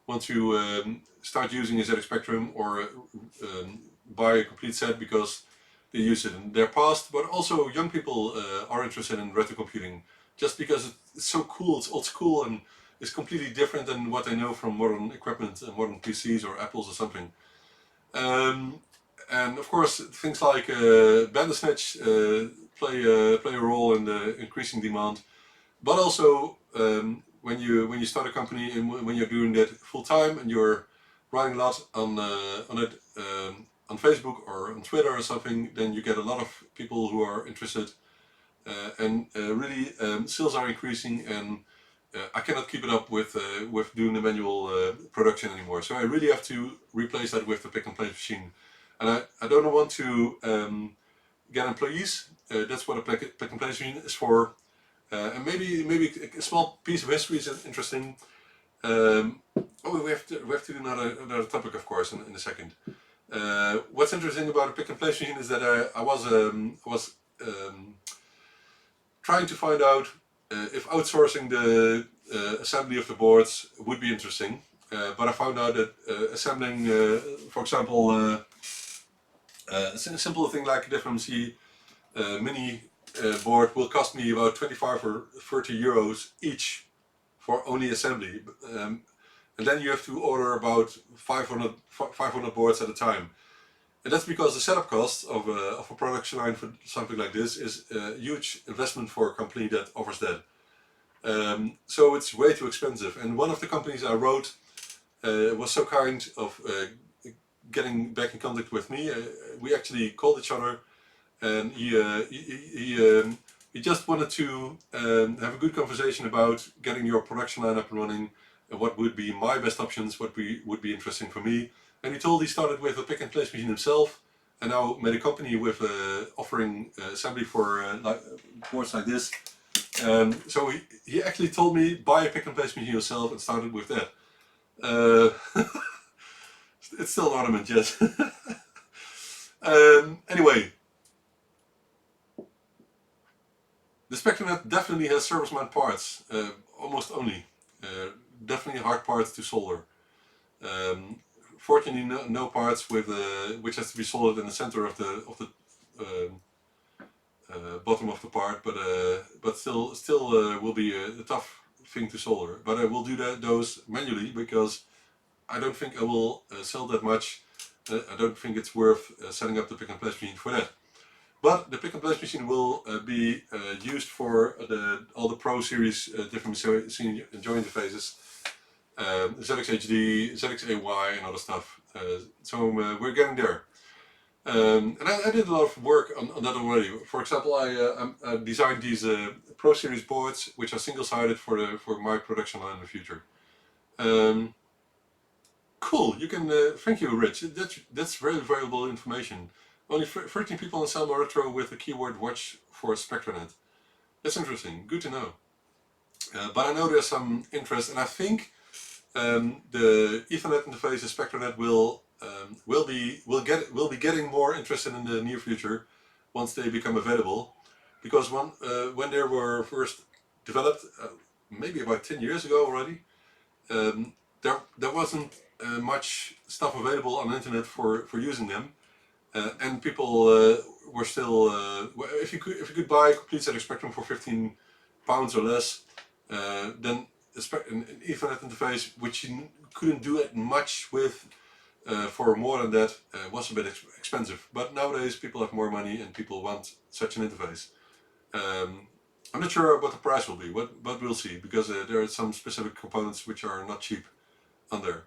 want to start using a ZX Spectrum or buy a complete set because they use it in their past, but also young people are interested in retro computing just because it's so cool, it's old school and it's completely different than what they know from modern equipment, modern PCs or Apples or something. And of course things like Bandersnatch play a role in the increasing demand, but also when you start a company and when you're doing that full time and you're writing a lot on it on Facebook or on Twitter or something, then you get a lot of people who are interested, and really sales are increasing, and I cannot keep it up with doing the manual production anymore. So I really have to replace that with the pick and place machine, and I don't want to get employees. That's what a pick and place machine is for. And maybe a small piece of history is interesting. We have to do another topic, of course, in a second. What's interesting about a pick and place machine is that I was trying to find out if outsourcing the assembly of the boards would be interesting. but I found out that assembling, for example, a simple thing like an FMC mini board will cost me about 25 or 30 euros each for only assembly. And then you have to order about 500 boards at a time. And that's because the setup cost of a production line for something like this is a huge investment for a company that offers that. So it's way too expensive. And one of the companies I wrote was so kind of getting back in contact with me. We actually called each other, and he just wanted to have a good conversation about getting your production line up and running, and what would be my best options, what would be interesting for me. And he started with a pick and place machine himself, and now made a company with offering assembly for boards like this. So he actually told me buy a pick and place machine yourself, and started with that. It's still an ornament, yes. Anyway, the SpectraNet definitely has service mount parts, almost only. Definitely hard parts to solder. Fortunately, no parts with which has to be soldered in the center of the bottom of the part, but still will be a tough thing to solder. But I will do those manually, because I don't think I will sell that much. I don't think it's worth setting up the pick and place machine for that. But the pick and place machine will be used for all the Pro Series different joint interfaces, ZX HD, ZX AY, and other stuff. So we're getting there. And I did a lot of work on that already. For example, I designed these Pro Series boards, which are single-sided for my production line in the future. Cool. You can thank you, Rich. That's very valuable information. Only 13 people in Selma Retro with the keyword watch for SpectraNet. That's interesting. Good to know. But I know there's some interest, and I think the Ethernet interface of SpectraNet will be getting more interested in the near future once they become available. Because when they were first developed, maybe about 10 years ago already, there wasn't much stuff available on the internet for using them. And people were still, if you could buy a complete set of Spectrum for £15 or less, then an Ethernet interface, which you couldn't do it much with for more than that, was a bit expensive. But nowadays people have more money and people want such an interface. I'm not sure what the price will be, but we'll see, because there are some specific components which are not cheap on there.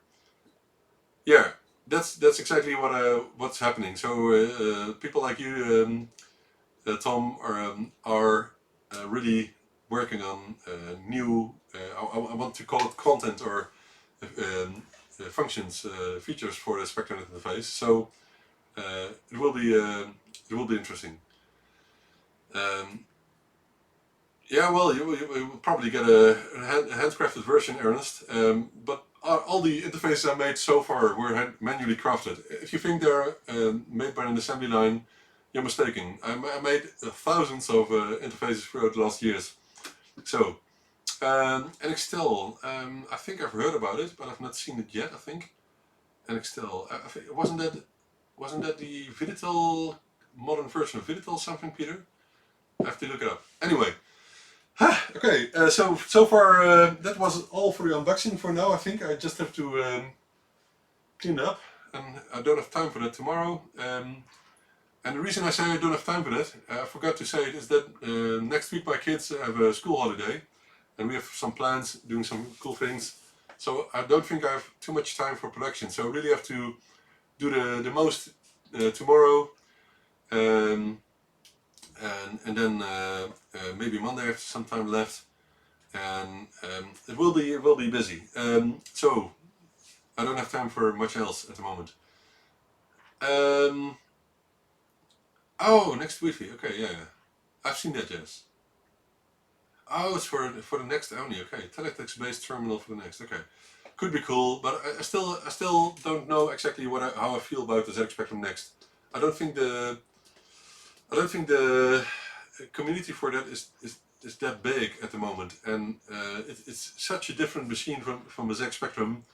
Yeah, that's exactly what's happening. So people like you, Tom, are really working on new. I want to call it content or functions, features for the SpectraNet interface. So it will be interesting. Yeah, well, you will probably get a handcrafted version, Ernest. But all the interfaces I made so far were manually crafted. If you think they're made by an assembly line, you're mistaken. I made thousands of interfaces throughout the last years. So, NXTEL, I think I've heard about it, but I've not seen it yet. I think NXTEL. I think wasn't that the Viditel modern version of Viditel something, Peter? I have to look it up. Anyway. Okay, so far that was all for the unboxing for now. I think I just have to clean up, and I don't have time for that tomorrow. And the reason I say I don't have time for that, I forgot to say it, is that next week my kids have a school holiday, and we have some plans, doing some cool things. So I don't think I have too much time for production. So I really have to do the most tomorrow. And then maybe Monday I have some time left, and it will be busy. So I don't have time for much else at the moment. Oh, next Wi-Fi. Okay, yeah. I've seen that, yes. Oh, it's for the next only. Okay, teletext-based terminal for the next. Okay, could be cool, but I still don't know exactly how I feel about the ZX Spectrum Next. I don't think the community for that is that big at the moment, and it's such a different machine from the ZX Spectrum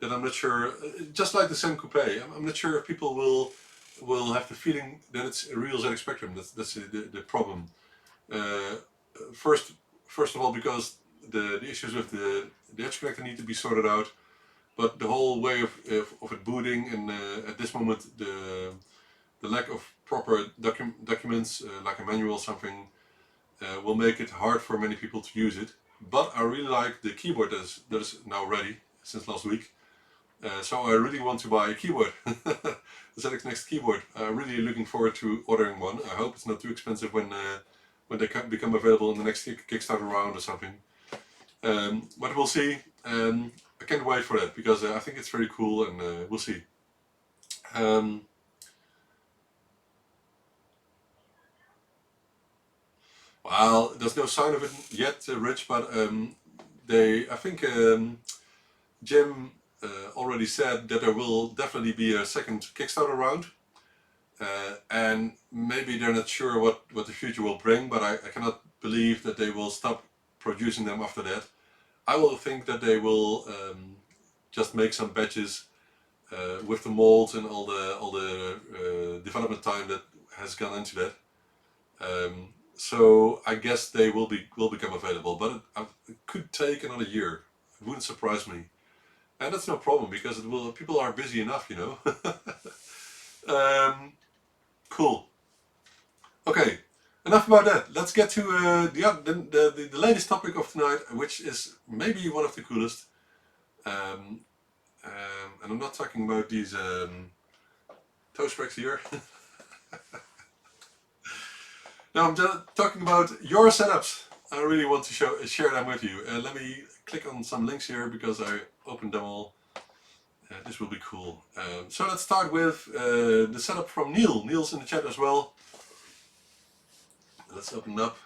that I'm not sure. Just like the Sam Coupe, I'm not sure if people will have the feeling that it's a real ZX Spectrum. That's the problem. Uh, first, first of all, because the issues with the edge connector need to be sorted out. But the whole way of it booting, and at this moment the lack of proper documents like a manual or something will make it hard for many people to use it. But I really like the keyboard that is now ready since last week. So I really want to buy a keyboard, the ZX Next keyboard. I'm really looking forward to ordering one. I hope it's not too expensive when they become available in the next Kickstarter round or something. But we'll see. I can't wait for that because I think it's very cool, and we'll see. Well, there's no sign of it yet, Rich, but I think Jim already said that there will definitely be a second Kickstarter round. And maybe they're not sure what the future will bring, but I cannot believe that they will stop producing them after that. I will think that they will just make some batches with the molds and all the development time that has gone into that. So I guess they will become available, but it could take another year. It wouldn't surprise me, and that's no problem because people are busy enough, you know. Cool. Okay, enough about that. Let's get to the latest topic of tonight, which is maybe one of the coolest. Um, and I'm not talking about these toe specs here. No, I'm just talking about your setups. I really want to share them with you. Let me click on some links here because I opened them all. This will be cool. So let's start with the setup from Neil. Neil's in the chat as well. Let's open it up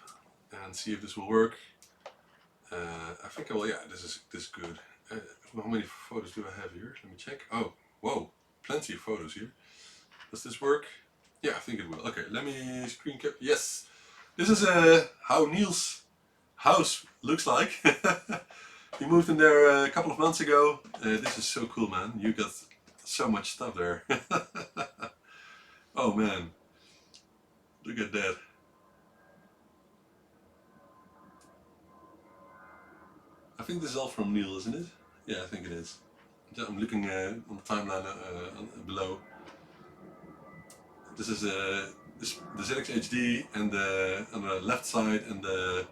and see if this will work. I think I will. Yeah, this is good. How many photos do I have here? Let me check. Oh, whoa, plenty of photos here. Does this work? Yeah, I think it will. Okay, let me screen cap. Yes, this is how Neil's house looks like. He moved in there a couple of months ago. This is so cool, man. You got so much stuff there. Oh man, look at that. I think this is all from Neil, isn't it? Yeah, I think it is. I'm looking on the timeline below. This is the ZX HD and on the left side, and the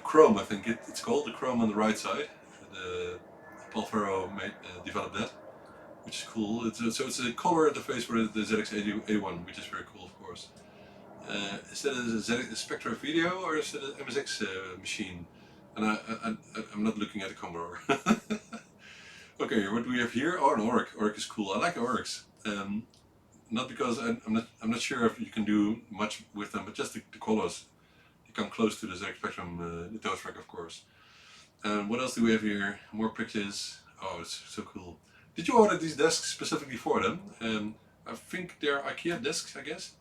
Chrome, I think it's called, the Chrome on the right side. The Paul Ferro developed that, which is cool. So it's a color interface for the ZX A1, which is very cool, of course. Is that a ZX Spectra Video or is it an MSX machine? And I'm not looking at the Commodore. Okay, what do we have here? Oh, an Oric. Oric is cool. I like Orics. Not because I'm not sure if you can do much with them, but just the colors. You come close to the ZX Spectrum, the toast rack, of course. What else do we have here? More pictures. Oh, it's so cool. Did you order these desks specifically for them? I think they're IKEA desks, I guess.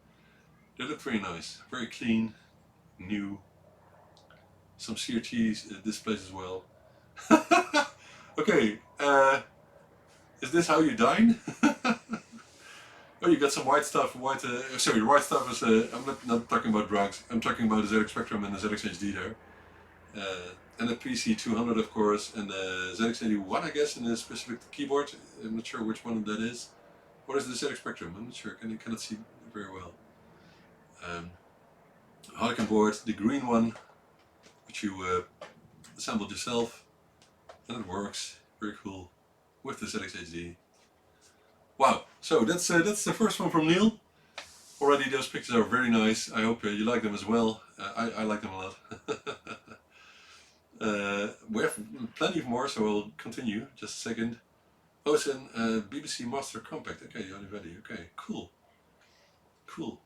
They look very nice, very clean, new. Some CRT displays as well. Okay, is this how you dine? Oh, you got some white stuff. White stuff is. I'm not talking about drugs. I'm talking about the ZX Spectrum and the ZX HD there. And the PC200, of course, and the ZX81, I guess, and a specific keyboard. I'm not sure which one that is. What is the ZX Spectrum? I'm not sure. Cannot see very well. Harlequin board, the green one, which you assembled yourself, and it works. Very cool with the ZX HD. Wow. So that's the first one from Neil. Already those pictures are very nice. I hope you like them as well. I like them a lot. We have plenty of more, so we'll continue. Just a second. Oh, it's an BBC Master Compact. Okay, you're ready. Okay, cool. Cool.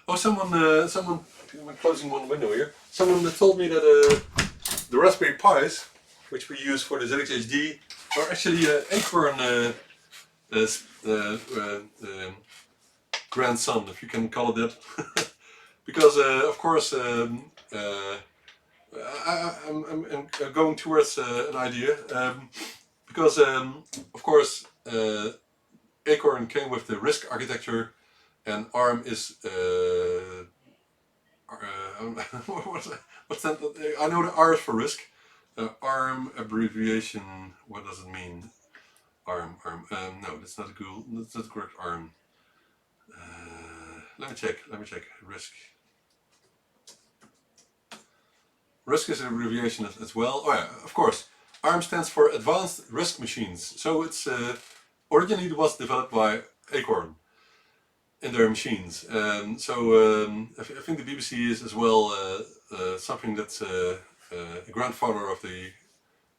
Oh, someone, I'm closing one window here. Someone told me that the Raspberry Pis, which we use for the ZX HD, are actually Acorn grandson, if you can call it that. Because, of course, I'm going towards an idea. because of course Acorn came with the RISC architecture, and ARM is what's that? I know the R is for RISC. ARM abbreviation. What does it mean? ARM. No, that's not cool. That's not the correct ARM. Let me check. RISC. RISC is an abbreviation as well. Oh yeah, of course. ARM stands for Advanced RISC Machines. So it's originally it was developed by Acorn in their machines. I think the BBC is as well something that's a grandfather of the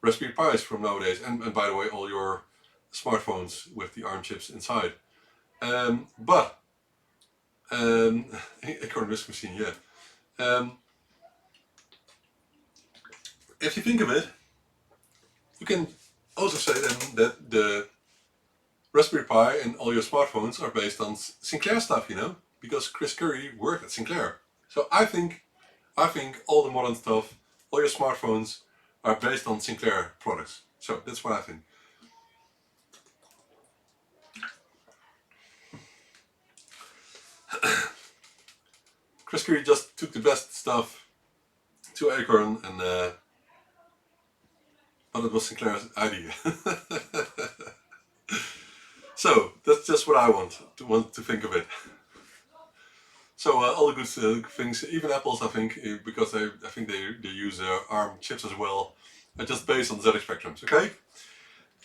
Raspberry Pis from nowadays. And by the way, all your smartphones with the ARM chips inside. But Acorn RISC machine, yeah. If you think of it, you can also say then that the Raspberry Pi and all your smartphones are based on Sinclair stuff, you know, because Chris Curry worked at Sinclair. So I think all the modern stuff, all your smartphones are based on Sinclair products. So that's what I think. Chris Curry just took the best stuff to Acorn, and but it was Sinclair's idea. So that's just what I want to think of it. So all the good things, even Apple's, I think, because I think they use ARM chips as well, are just based on ZX Spectrums. Okay,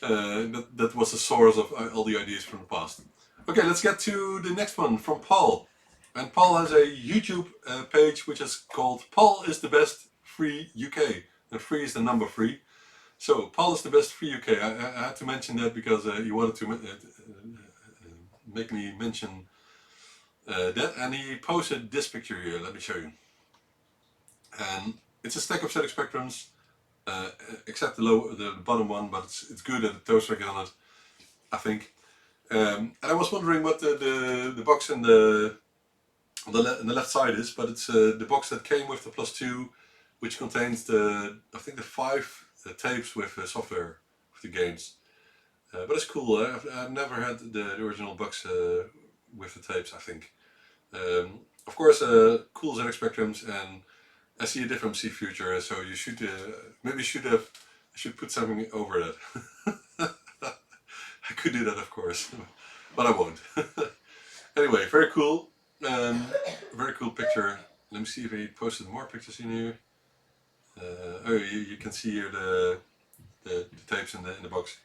that was the source of all the ideas from the past. Okay, let's get to the next one from Paul. And Paul has a YouTube page which is called Paul is the Best Free UK, and free is the number 3. So Paul is the Best Free UK. I had to mention that because he wanted to make me mention that, and he posted this picture here. Let me show you. And it's a stack of ZX Spectrums, except the bottom one, but it's good that the toast rack is on it, I think. And I was wondering what the box on the left side is, but it's the box that came with the +2, which contains I think the 5 tapes with software with the games. But it's cool. I've never had the original box with the tapes, I think. Of course, cool ZX Spectrums, and I see a different C future, so you should maybe should put something over that. I could do that, of course, but I won't. Anyway, very cool. Very cool picture. Let me see if he posted more pictures in here. Oh, you can see here the tapes in the box.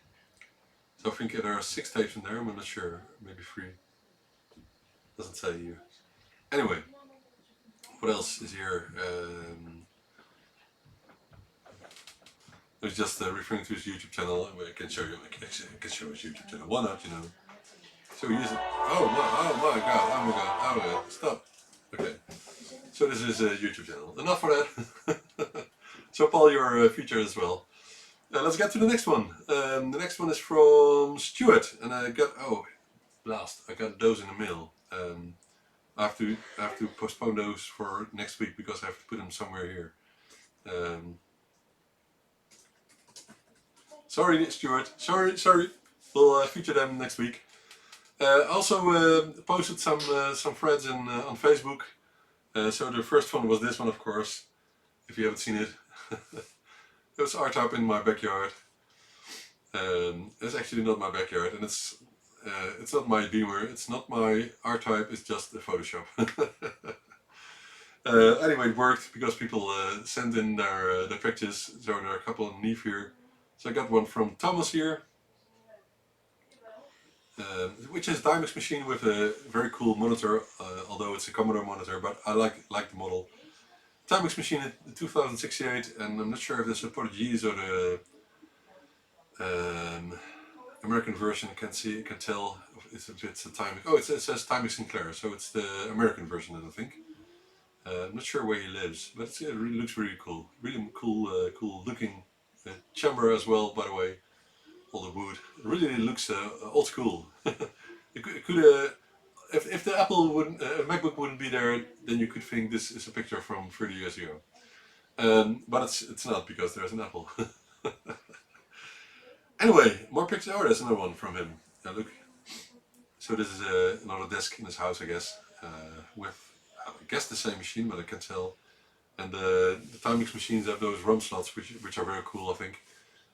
So I think there are 6 tapes in there. I'm not sure. Maybe 3. Doesn't say here. Anyway, what else is here? I was just referring to his YouTube channel. I can show you. I can show his YouTube channel. Why not? You know. So he uses. Oh my god! Stop. Okay. So this is a YouTube channel. Enough for that. So Paul, your future as well. Let's get to the next one. The next one is from Stuart, and I got blast! I got those in the mail. I have to postpone those for next week because I have to put them somewhere here. Sorry, Stuart. Sorry. We'll feature them next week. Also posted some threads on Facebook. So the first one was this one, of course. If you haven't seen it, it was R-Type in my backyard. It's actually not my backyard, and it's not my Beamer. It's not my R-Type. It's just a Photoshop. Anyway, it worked because people sent in their pictures. So there are a couple underneath here. So I got one from Thomas here, which is a Timex machine with a very cool monitor, although it's a Commodore monitor, but I like the model. Timex machine in 2068, and I'm not sure if this is Portuguese or the American version. I can tell it's a Timex. Oh, it says Timex Sinclair, so it's the American version, I think. I'm not sure where he lives, but it really looks really cool. Really cool looking chamber as well, by the way. All the wood. It really looks old school. It could if the MacBook wouldn't be there, then you could think this is a picture from 30 years ago. But it's not, because there's an Apple. Anyway, more pictures. Oh, there's another one from him. Look. So this is another desk in his house, I guess, with I guess the same machine, but I can't tell. And the Timex machines have those ROM slots, which are very cool, I think.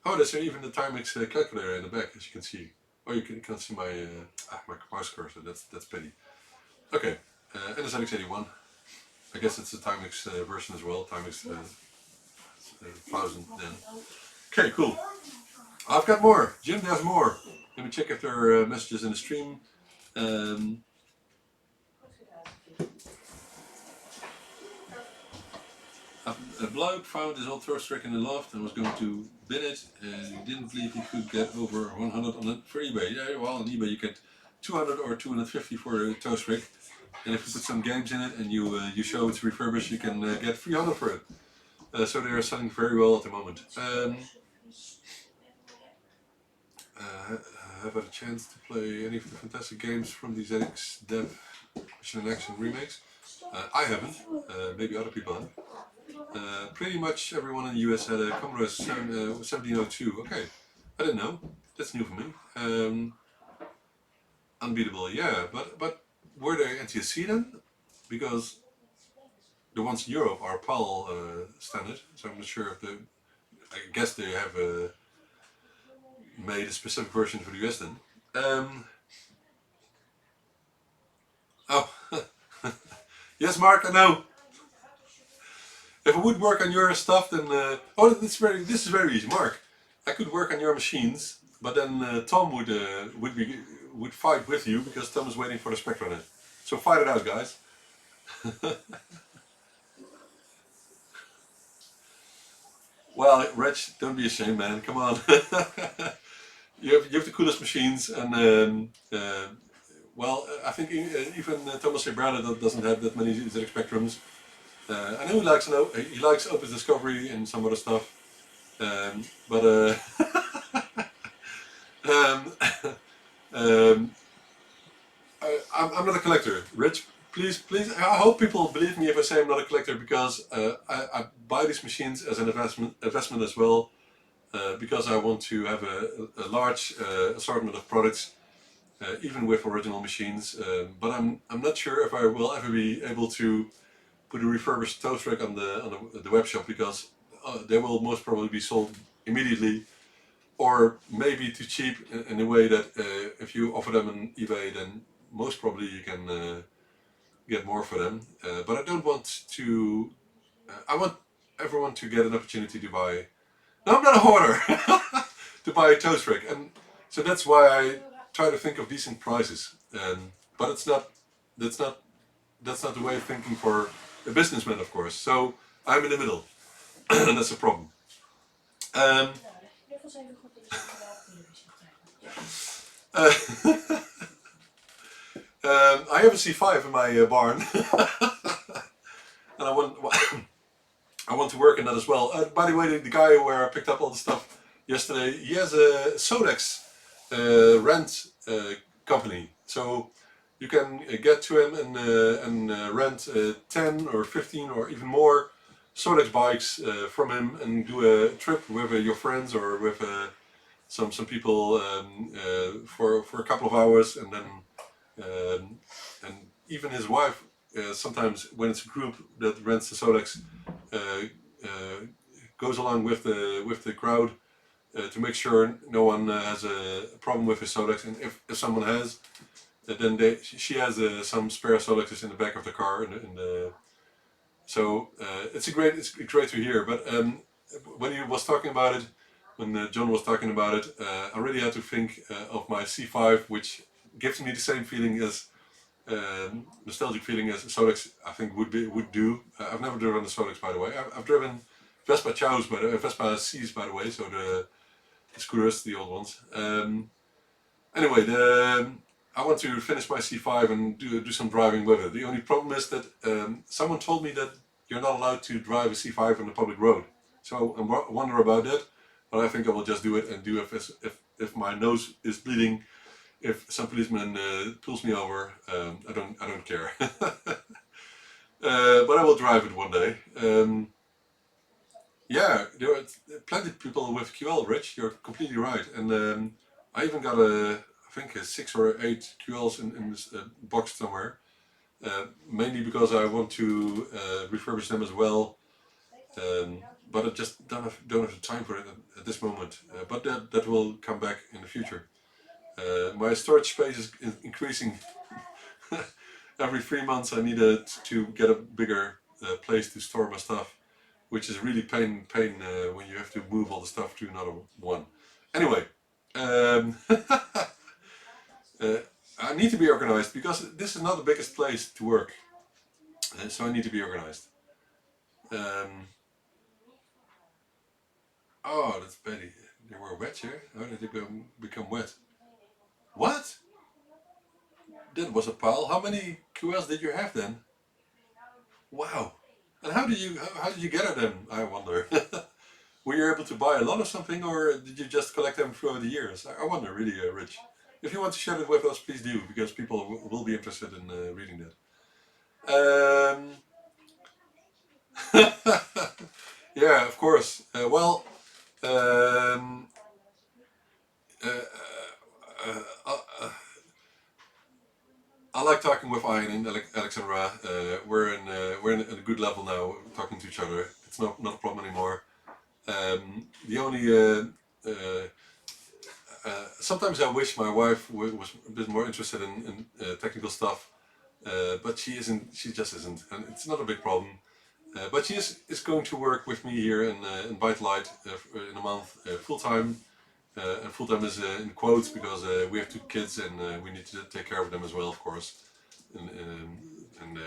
Oh, there's even the Timex calculator in the back, as you can see. Oh, you can't see my mouse cursor. That's pity. Okay, and the ZX81. I guess it's the Timex version as well. Timex 1000 then. Okay, cool. I've got more. Jim, there's more. Let me check if there are messages in the stream. Um, a bloke found his old toast rack in the loft and was going to bid it, and he didn't believe he could get over 100 on it for eBay. Yeah, well, on eBay you get 200 or 250 for a toast rack, and if you put some games in it and you show it's refurbished, you can get 300 for it. So they are selling very well at the moment. Have had a chance to play any of the fantastic games from the ZX Dev Mission and Action remakes? I haven't. Maybe other people have. Pretty much everyone in the US had a Commodore 1702. Okay, I didn't know. That's new for me. Unbeatable, yeah. But were they NTSC then? Because the ones in Europe are PAL standard, so I'm not sure if the. I guess they have made a specific version for the US then. Oh, yes, Mark, I know. If I would work on your stuff, then this is very easy, Mark. I could work on your machines, but then Tom would fight with you because Tom is waiting for the spec runner. So fight it out, guys. Well, Reg, don't be ashamed, man. Come on. you have the coolest machines, and well, I think even Thomas Browder doesn't have that many ZX Spectrums. I know he likes Opus Discovery and some other stuff, but um, um, I'm not a collector. Rich, please, I hope people believe me if I say I'm not a collector, because I buy these machines as an investment as well, because I want to have a large assortment of products, even with original machines. But I'm not sure if I will ever be able to put a refurbished toast rack on the web shop, because they will most probably be sold immediately, or maybe too cheap in a way that if you offer them on eBay, then most probably you can get more for them. But I don't want to. I want everyone to get an opportunity to buy. No, I'm not a hoarder. To buy a toast rack, and so that's why I try to think of decent prices. But it's not. That's not. That's not the way of thinking for a businessman, of course. So I'm in the middle, and that's a problem. Um, uh, I have a C5 in my barn, and I want to work in that as well. By the way, the guy where I picked up all the stuff yesterday, he has a Sodex rent company, so you can get to him and rent 10 or 15 or even more Sodex bikes from him, and do a trip with your friends or with some people for a couple of hours, and then and even his wife sometimes, when it's a group that rents the Sodex, uh, uh, goes along with the crowd to make sure no one has a problem with his Sodex, and if someone has, then she has some spare Sodexes in the back of the car, so it's great to hear. But when he was talking about it, when John was talking about it, I really had to think of my C5, which gives me the same feeling as nostalgic feeling as Sodex. I think would do. I've never driven the Sodex, by the way. I've driven Vespa Chows, Vespa C's, by the way. So the scooters, the old ones. Anyway, I want to finish my C5 and do some driving with it. The only problem is that someone told me that you're not allowed to drive a C5 on the public road. So I wonder about that, but I think I will just do it, and do if my nose is bleeding, if some policeman pulls me over, I don't care. But I will drive it one day. Yeah, there are plenty of people with QL, Rich. You're completely right. And I even got I think 6 or 8 QLs in this box somewhere. Mainly because I want to refurbish them as well. But I just don't have the time for it at this moment. But that will come back in the future. My storage space is increasing. Every 3 months I needed to get a bigger place to store my stuff, which is really pain when you have to move all the stuff to another one. Anyway, um, uh, I need to be organized because this is not the biggest place to work, so I need to be organized. Um, oh, that's Betty. They were wet here. How did they become wet? What? That was a pile. How many QLs did you have then? Wow. And how did you gather them? I wonder. Were you able to buy a lot of something, or did you just collect them throughout the years? I wonder, really, Rich. If you want to share it with us, please do, because people will be interested in reading that. Yeah, of course. Well, um, uh, uh, uh, I like talking with Ian and Alexandra. We're in a good level now, talking to each other. It's not a problem anymore. The only sometimes I wish my wife was a bit more interested in technical stuff, but she isn't. She just isn't, and it's not a big problem. But she is going to work with me here in ByteDelight in a month full time. And full time is in quotes because we have 2 kids and we need to take care of them as well, of course, and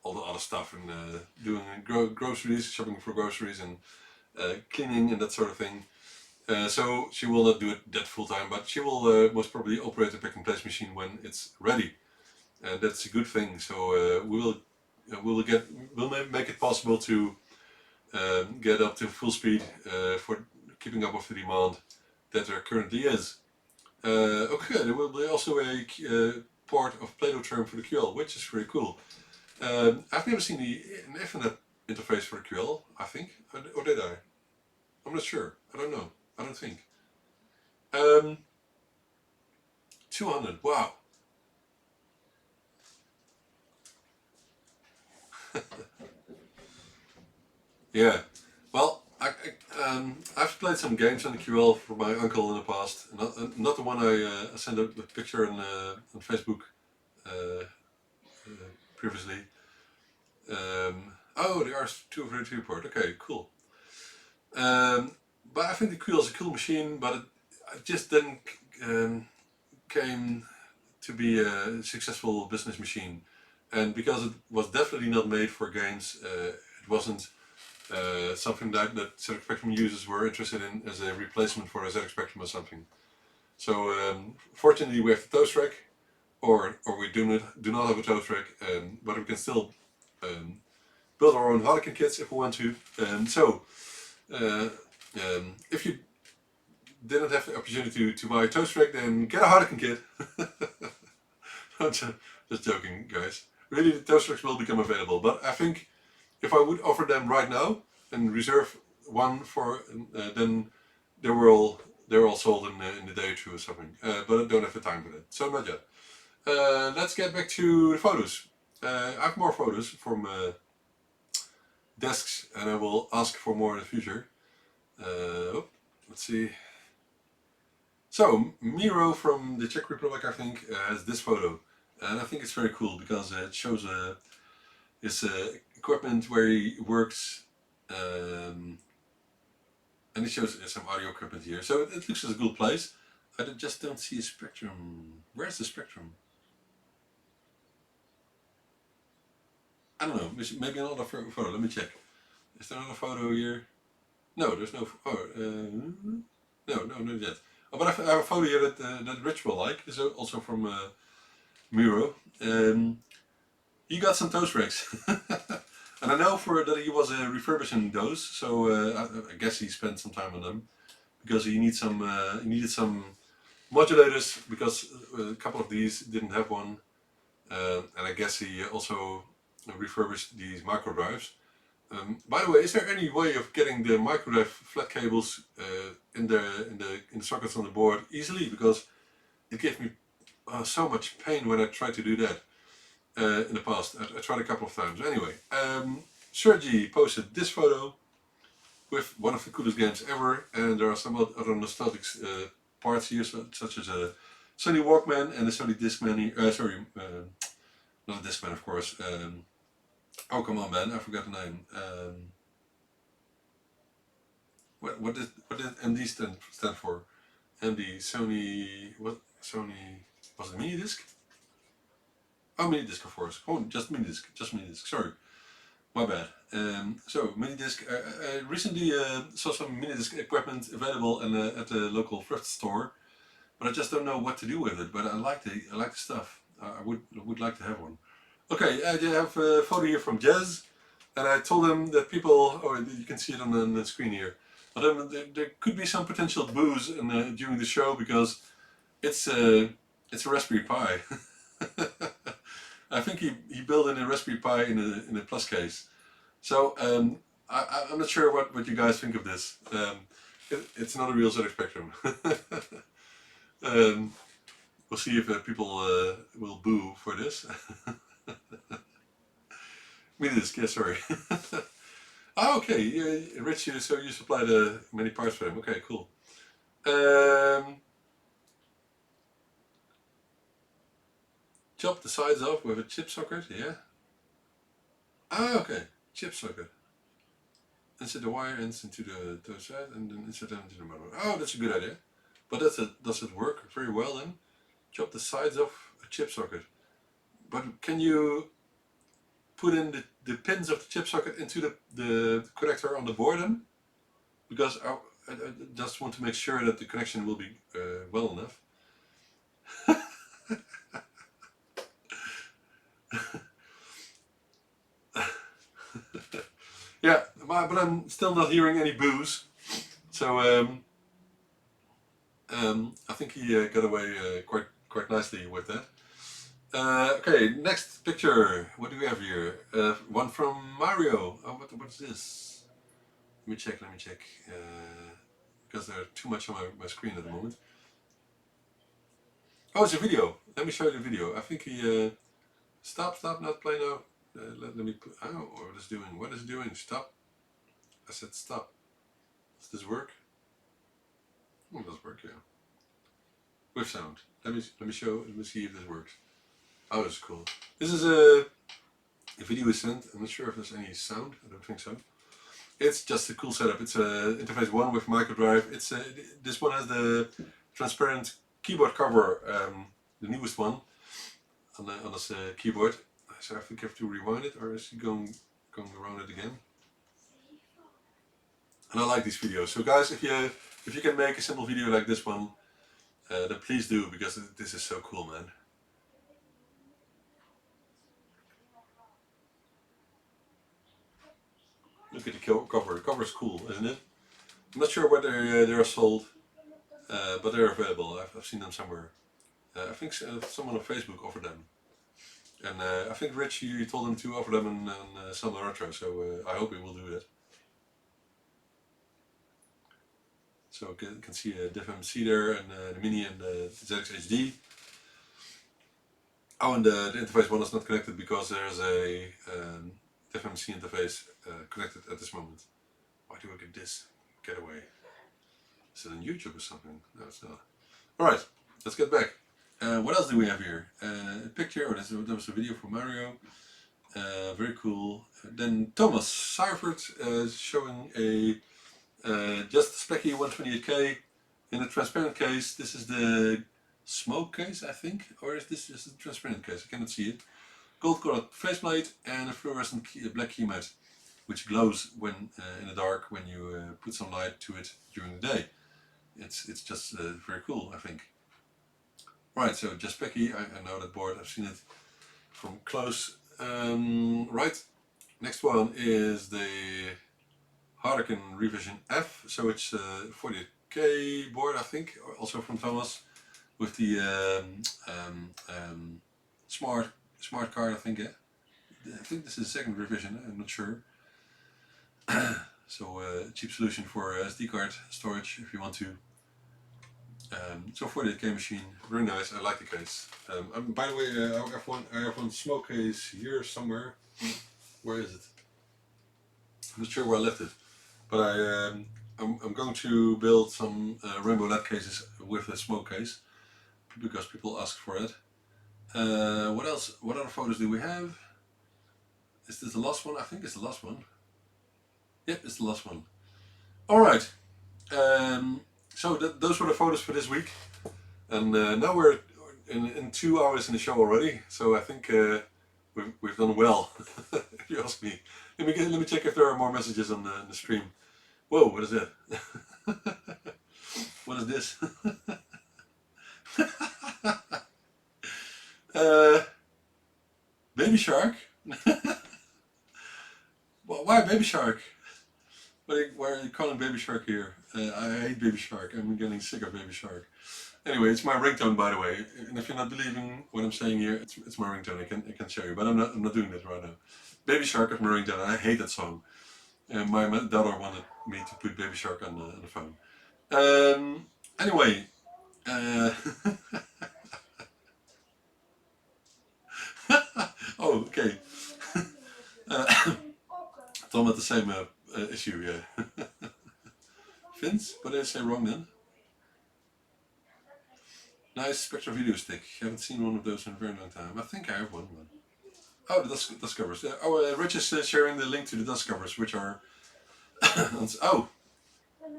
all the other stuff and doing groceries, shopping for groceries, and cleaning and that sort of thing. So she will not do it that full time, but she will most probably operate a pick and place machine when it's ready, and that's a good thing. So we'll make it possible to get up to full speed for keeping up with the demand that there currently is. Okay, there will be also a port of Play-Doh term for the QL, which is very cool. I've never seen an Ethernet interface for the QL, I think, or did I? I'm not sure. I don't know. I don't think. Um, 200. Wow. Yeah. Well, I've played some games on the QL for my uncle in the past. Not the one I sent a picture on Facebook uh, previously. Oh, the RS-232 port. Okay, cool. Um, but I think the QL is a cool machine, but it just didn't um, came to be a successful business machine. And because it was definitely not made for games, it wasn't something that ZX Spectrum users were interested in as a replacement for a ZX Spectrum or something. So fortunately we have the toast rack, or we do not have a toast rack, but we can still um, build our own Harlequin kits if we want to. So uh, if you didn't have the opportunity to buy a toast rack, then get a Harlequin kit. I'm just joking, guys. Really, the toast racks will become available, but I think if I would offer them right now and reserve one for, then they're all sold in a day or two or something. But I don't have the time for that, so not yet. Let's get back to the photos. I have more photos from desks, and I will ask for more in the future. Let's see. So Miro from the Czech Republic, I think, has this photo, and I think it's very cool because it shows his equipment where he works, and it shows some audio equipment here. So it looks as a good place. I just don't see a spectrum. Where's the spectrum? I don't know. Maybe another photo. Let me check. Is there another photo here? No, there's no. No, not yet. Oh, but I have a photo here that Rich will like. It's also from Miro. He got some toast racks, and I know for that he was refurbishing those. So I guess he spent some time on them because he needed some modulators because a couple of these didn't have one, and I guess he also refurbished these micro drives. By the way, is there any way of getting the microdrive flat cables in the sockets on the board easily? Because it gave me so much pain when I tried to do that in the past. I tried a couple of times. Anyway, Sergi posted this photo with one of the coolest games ever, and there are some other nostalgic parts here, such as a Sony Walkman and a Sony Discman. Not a Discman, of course. Oh, come on, man! I forgot the name. What did MD stand for? MD Sony Sony was it mini disc? Oh, mini disc, of course. Oh, just mini disc. Sorry, my bad. So mini disc. I recently saw some mini disc equipment available at the local thrift store, but I just don't know what to do with it. But I like the stuff. I would like to have one. Okay, I have a photo here from Jazz, and I told him that people. Oh, you can see it on the screen here. But there could be some potential boos during the show because it's a Raspberry Pi. I think he built in a Raspberry Pi in a plus case. So I'm not sure what you guys think of this. It's not a real ZX Spectrum. We'll see if people will boo for this. Minidisc, yeah, sorry. Ah, okay, Rich, so you supplied many parts for him. Okay, cool. Chop the sides off with a chip socket, yeah. Ah, okay, chip socket. Insert the wire ends into the side and then insert them into the motherboard. Oh, that's a good idea. But does it work very well then? Chop the sides off a chip socket. But can you put in the pins of the chip socket into the connector on the board then? Because I just want to make sure that the connection will be well enough. Yeah, but I'm still not hearing any boos. So I think he got away quite nicely with that. Okay, next picture. What do we have here? One from Mario. Oh, what's this? Let me check. Because there's too much on my screen at the moment. Oh, it's a video. Let me show you the video. I think he... Stop, not play now. Let me put... Oh, what is it doing? Stop. I said stop. Does this work? Oh, it does work, yeah. With sound. Let me see if this works. Oh, that's cool. This is a video we sent. I'm not sure if there's any sound. I don't think so. It's just a cool setup. It's a interface 1 with microdrive. This one has the transparent keyboard cover, the newest one on this keyboard. So I think I have to rewind it, or is it going around it again? And I like these videos. So guys, if you can make a simple video like this one, then please do, because this is so cool, man. Look at the cover. The cover is cool, isn't it? I'm not sure whether they are sold, but they're available. I've seen them somewhere. I think someone on Facebook offered them. And I think Rich, you told him to offer them in Summer Retro, so I hope he will do that. So you can see a DiffMC there, and the Mini and the ZX HD. Oh, and the interface 1 is not connected because there's a DiffMC interface connected at this moment. Why do I get this? Get away. Is it on YouTube or something? No, it's not. Alright, let's get back. What else do we have here? A picture, there was a video from Mario. Very cool. Then Thomas Seifert showing a just Specky 128K in a transparent case. This is the smoke case, I think, or is this just a transparent case? I cannot see it. Gold colored faceplate and a fluorescent black key mat, which glows when in the dark when you put some light to it during the day. It's just very cool, I think. Right, so just Specky, I know that board, I've seen it from close. Right, next one is the Harlequin Revision F, so it's a 40K board, I think, also from Thomas, with the smart card, I think. I think this is the second revision, I'm not sure. So cheap solution for SD card storage if you want to. So for the K machine, very nice. I like the case. By the way, I have one smoke case here somewhere. Where is it? I'm not sure where I left it, but I'm going to build some rainbow LED cases with a smoke case because people ask for it. What else? What other photos do we have? Is this the last one? I think it's the last one. Yep, it's the last one. All right. So those were the photos for this week, and now we're in 2 hours in the show already. So I think we've done well, if you ask me. Let me check if there are more messages on the stream. Whoa, what is that? What is this? Baby shark? Well, why baby shark? Why are you calling baby shark here? I hate baby shark. I'm getting sick of baby shark. Anyway, it's my ringtone, by the way. And if you're not believing what I'm saying here, it's my ringtone. I can show you, but I'm not doing that right now. Baby shark is my ringtone. I hate that song. And my daughter wanted me to put baby shark on the phone. Anyway. Oh, okay. Tom had the same issue, yeah. Fins? What did I say wrong then? Nice Spectra video stick. Haven't seen one of those in a very long time. I think I have one. Oh, the dust covers. Rich is sharing the link to the dust covers, which are... oh!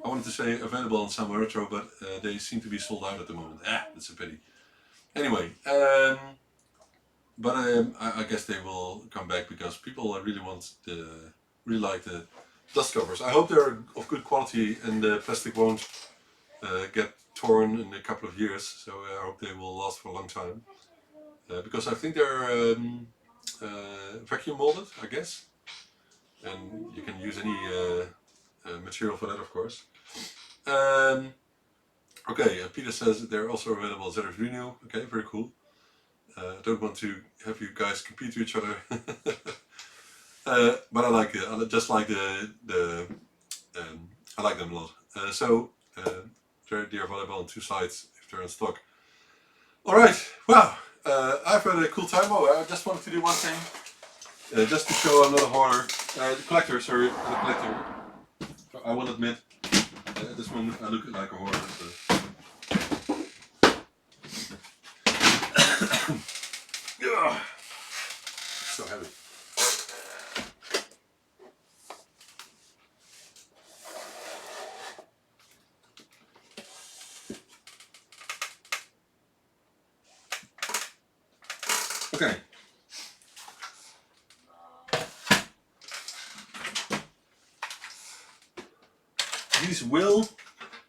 I wanted to say available on Sama Retro, but they seem to be sold out at the moment. That's a pity. Anyway, but I guess they will come back because people really like the dust covers. I hope they're of good quality and the plastic won't get torn in a couple of years. So I hope they will last for a long time because I think they're vacuum molded, I guess, and you can use any material for that, of course. Okay, Peter says that they're also available at ZF Renew. Okay, very cool. I don't want to have you guys compete with each other, but I like it. I just like I like them a lot. They're available on 2 sites if they're in stock. All right. Wow. I've had a cool time. Oh, I just wanted to do one thing, just to show I'm not a hoarder. The collector. I will admit, at this moment I look like a hoarder. So heavy. Okay. These will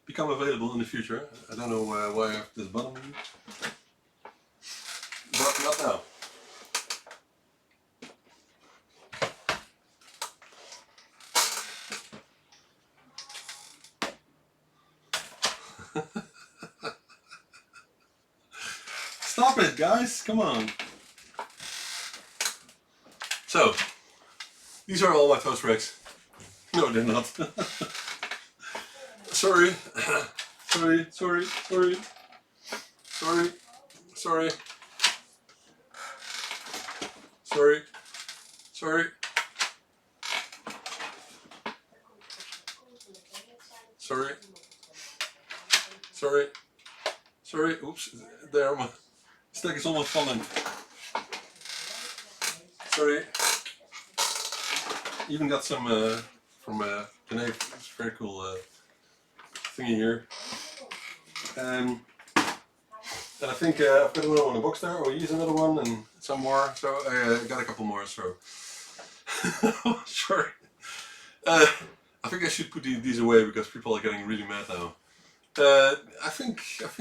become available in the future. I don't know why I have this button, but not now. Stop it, guys! Come on. So, these are all my toast racks. No, they're not. Sorry. Sorry. Sorry. Sorry. Sorry. Sorry. Sorry. Sorry. Sorry. Sorry. Sorry. Oops. There, my stack is almost falling. Sorry. Even got some from Geneva. It's a very cool thingy here. And I think I've got another one in the box there, or use another one, and some more. So I got a couple more. So sorry. I think I should put these away because people are getting really mad now. I think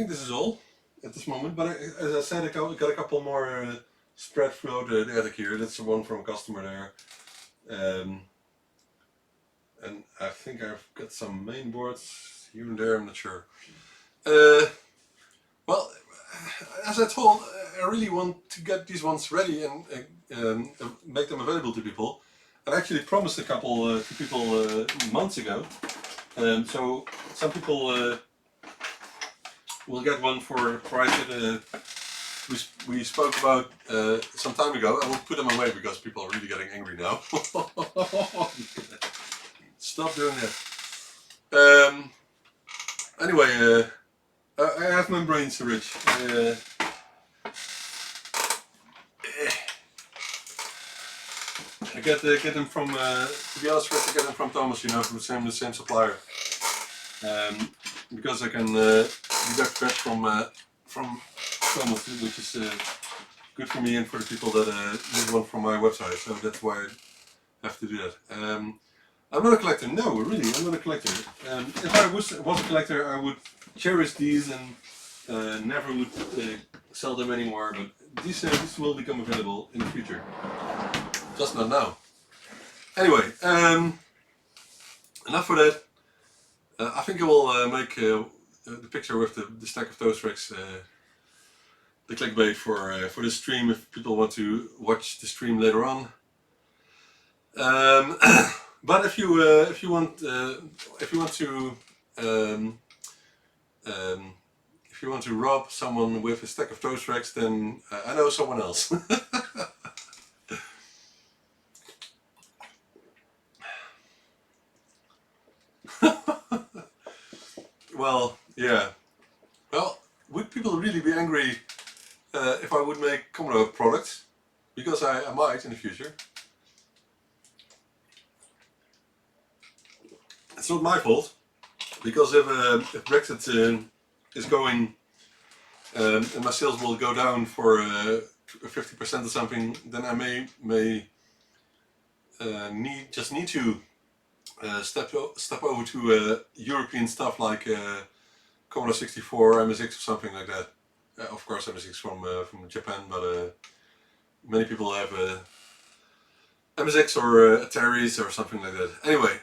this is all at this moment. But as I said, I got a couple more spread throughout the attic here. That's the one from a customer there. And I think I've got some main boards here and there. I'm not sure. Well, as I told, I really want to get these ones ready and make them available to people. I actually promised a couple to people months ago. So some people will get one for a price that we spoke about some time ago. I will put them away because people are really getting angry now. Stop doing that. Anyway, I have membranes, Rich. I get them from, to be honest, I get them from Thomas, you know, from the same supplier. Because I can deduct that from Thomas, which is good for me and for the people that need one from my website. So that's why I have to do that. I'm not a collector. No, really, I'm not a collector. If I was a collector, I would cherish these and never would sell them anymore. But these will become available in the future. Just not now. Anyway, enough for that. I think I will make the picture with the stack of toast racks the clickbait for the stream if people want to watch the stream later on. But if you want to rob someone with a stack of toast racks, then I know someone else. Well, yeah. Well, would people really be angry if I would make Commodore products? Because I might in the future. It's not my fault, because if Brexit is going and my sales will go down for 50% or something, then I may need to step over to European stuff like Commodore 64, MSX or something like that. Of course, MSX from Japan, but many people have MSX or Ataris or something like that. Anyway.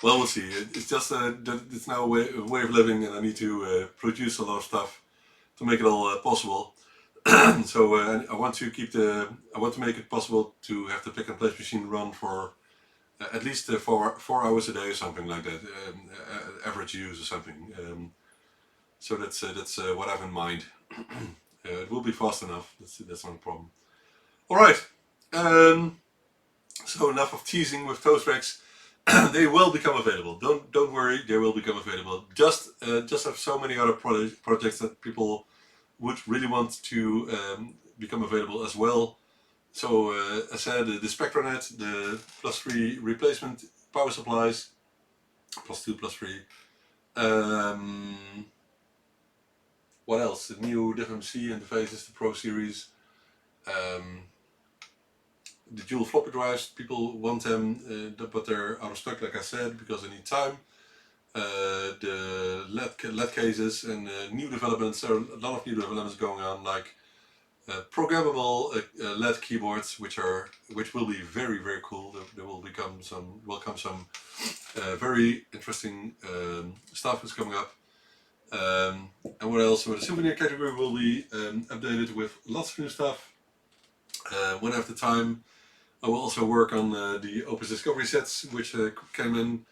Well, we'll see. It's just that it's now a way of living, and I need to produce a lot of stuff to make it all possible. So I want to make it possible to have the pick and place machine run for at least 4 hours a day or something like that, average use or something. So that's what I have in mind. It will be fast enough. That's not a problem. All right. So enough of teasing with toast racks. They will become available. Don't worry. They will become available. Just have so many other projects that people would really want to become available as well. So I said the Spectranet, the +3 replacement power supplies, +2, +3. What else? The new DFMC interfaces, the Pro Series. The dual floppy drives, people want them, but they're out of stock, like I said, because they need time. The LED cases and new developments. There are a lot of new developments going on, like programmable LED keyboards, which will be very, very cool. There will come some very interesting stuff is coming up. And what else? So the Symphony category will be updated with lots of new stuff. When I have the time, I will also work on the Opus Discovery sets, which came in,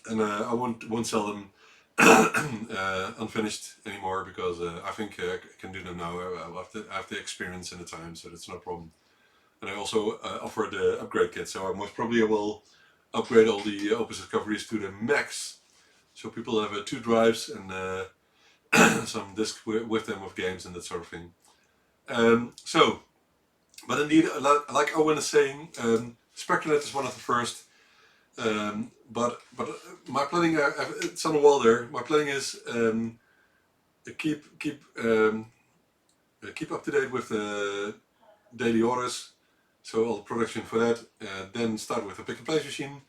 and I won't sell them unfinished anymore, because I think I can do them now. I have the experience and the time, so that's no problem. And I also offer the upgrade kit, so I most probably will upgrade all the Opus Discoveries to the max, so people have 2 drives and some discs with them with games and that sort of thing. But indeed, like Owen is saying, Spectranet is one of the first. But my planning, it's on the wall there. My planning is keep up to date with the daily orders, so all the production for that. Then start with the pick and place machine.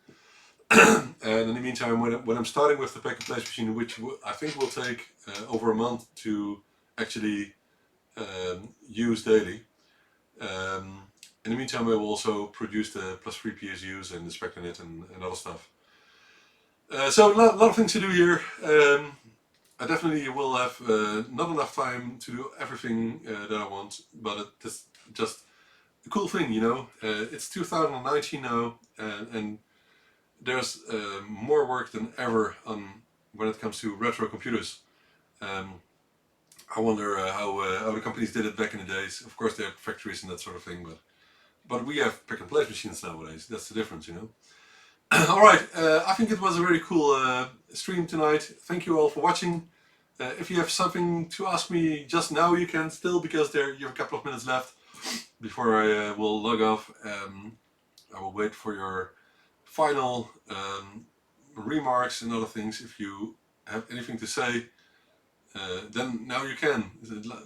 And in the meantime, when I'm starting with the pick and place machine, which I think will take over a month to actually use daily. In the meantime, I will also produce the +3 PSUs and the Spectranet and other stuff. So a lot of things to do here. I definitely will have not enough time to do everything that I want, but it's just a cool thing, you know. It's 2019 now, and there's more work than ever on when it comes to retro computers. Um, I wonder how the companies did it back in the days. Of course, they had factories and that sort of thing, but we have pick and place machines nowadays. That's the difference, you know. All right, I think it was a very cool stream tonight. Thank you all for watching. If you have something to ask me just now, you can still, because you have a couple of minutes left before I will log off. I will wait for your final remarks and other things. If you have anything to say, then now you can.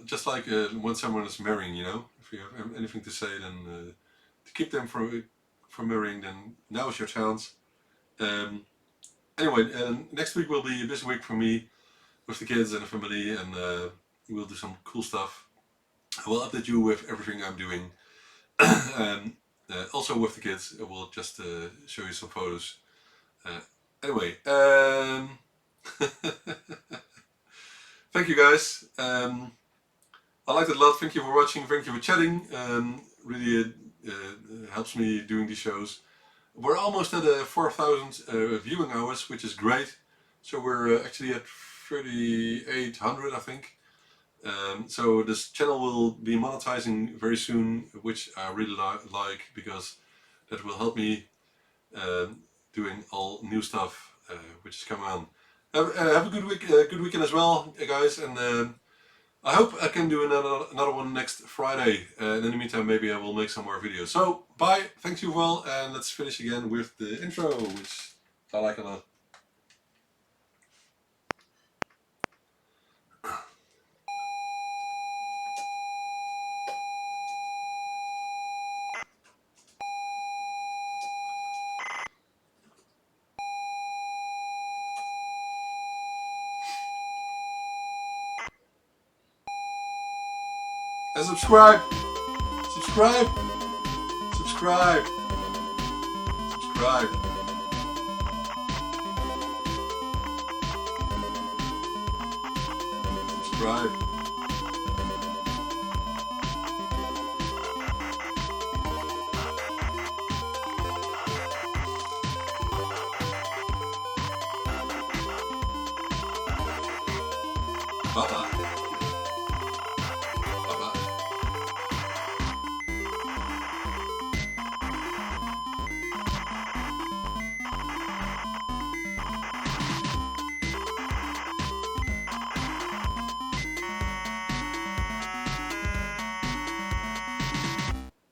Just like when someone is marrying, you know. If you have anything to say, then to keep them from marrying, then now is your chance. Anyway, next week will be a busy week for me with the kids and the family, and we'll do some cool stuff. I will update you with everything I'm doing. Also with the kids, I will just show you some photos. Anyway, thank you guys. I liked it a lot. Thank you for watching. Thank you for chatting. Really helps me doing these shows. We're almost at 4,000 viewing hours, which is great. So we're actually at 3,800, I think. So this channel will be monetizing very soon, which I really like, because that will help me doing all new stuff which is coming on. Have a good week, good weekend as well, guys, and I hope I can do another one next Friday. And in the meantime, maybe I will make some more videos. So bye, thanks you all, and let's finish again with the intro, which I like a lot. And subscribe, subscribe, subscribe, subscribe, subscribe. Bye-bye. Bye-bye.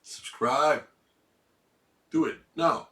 Subscribe. Do it now.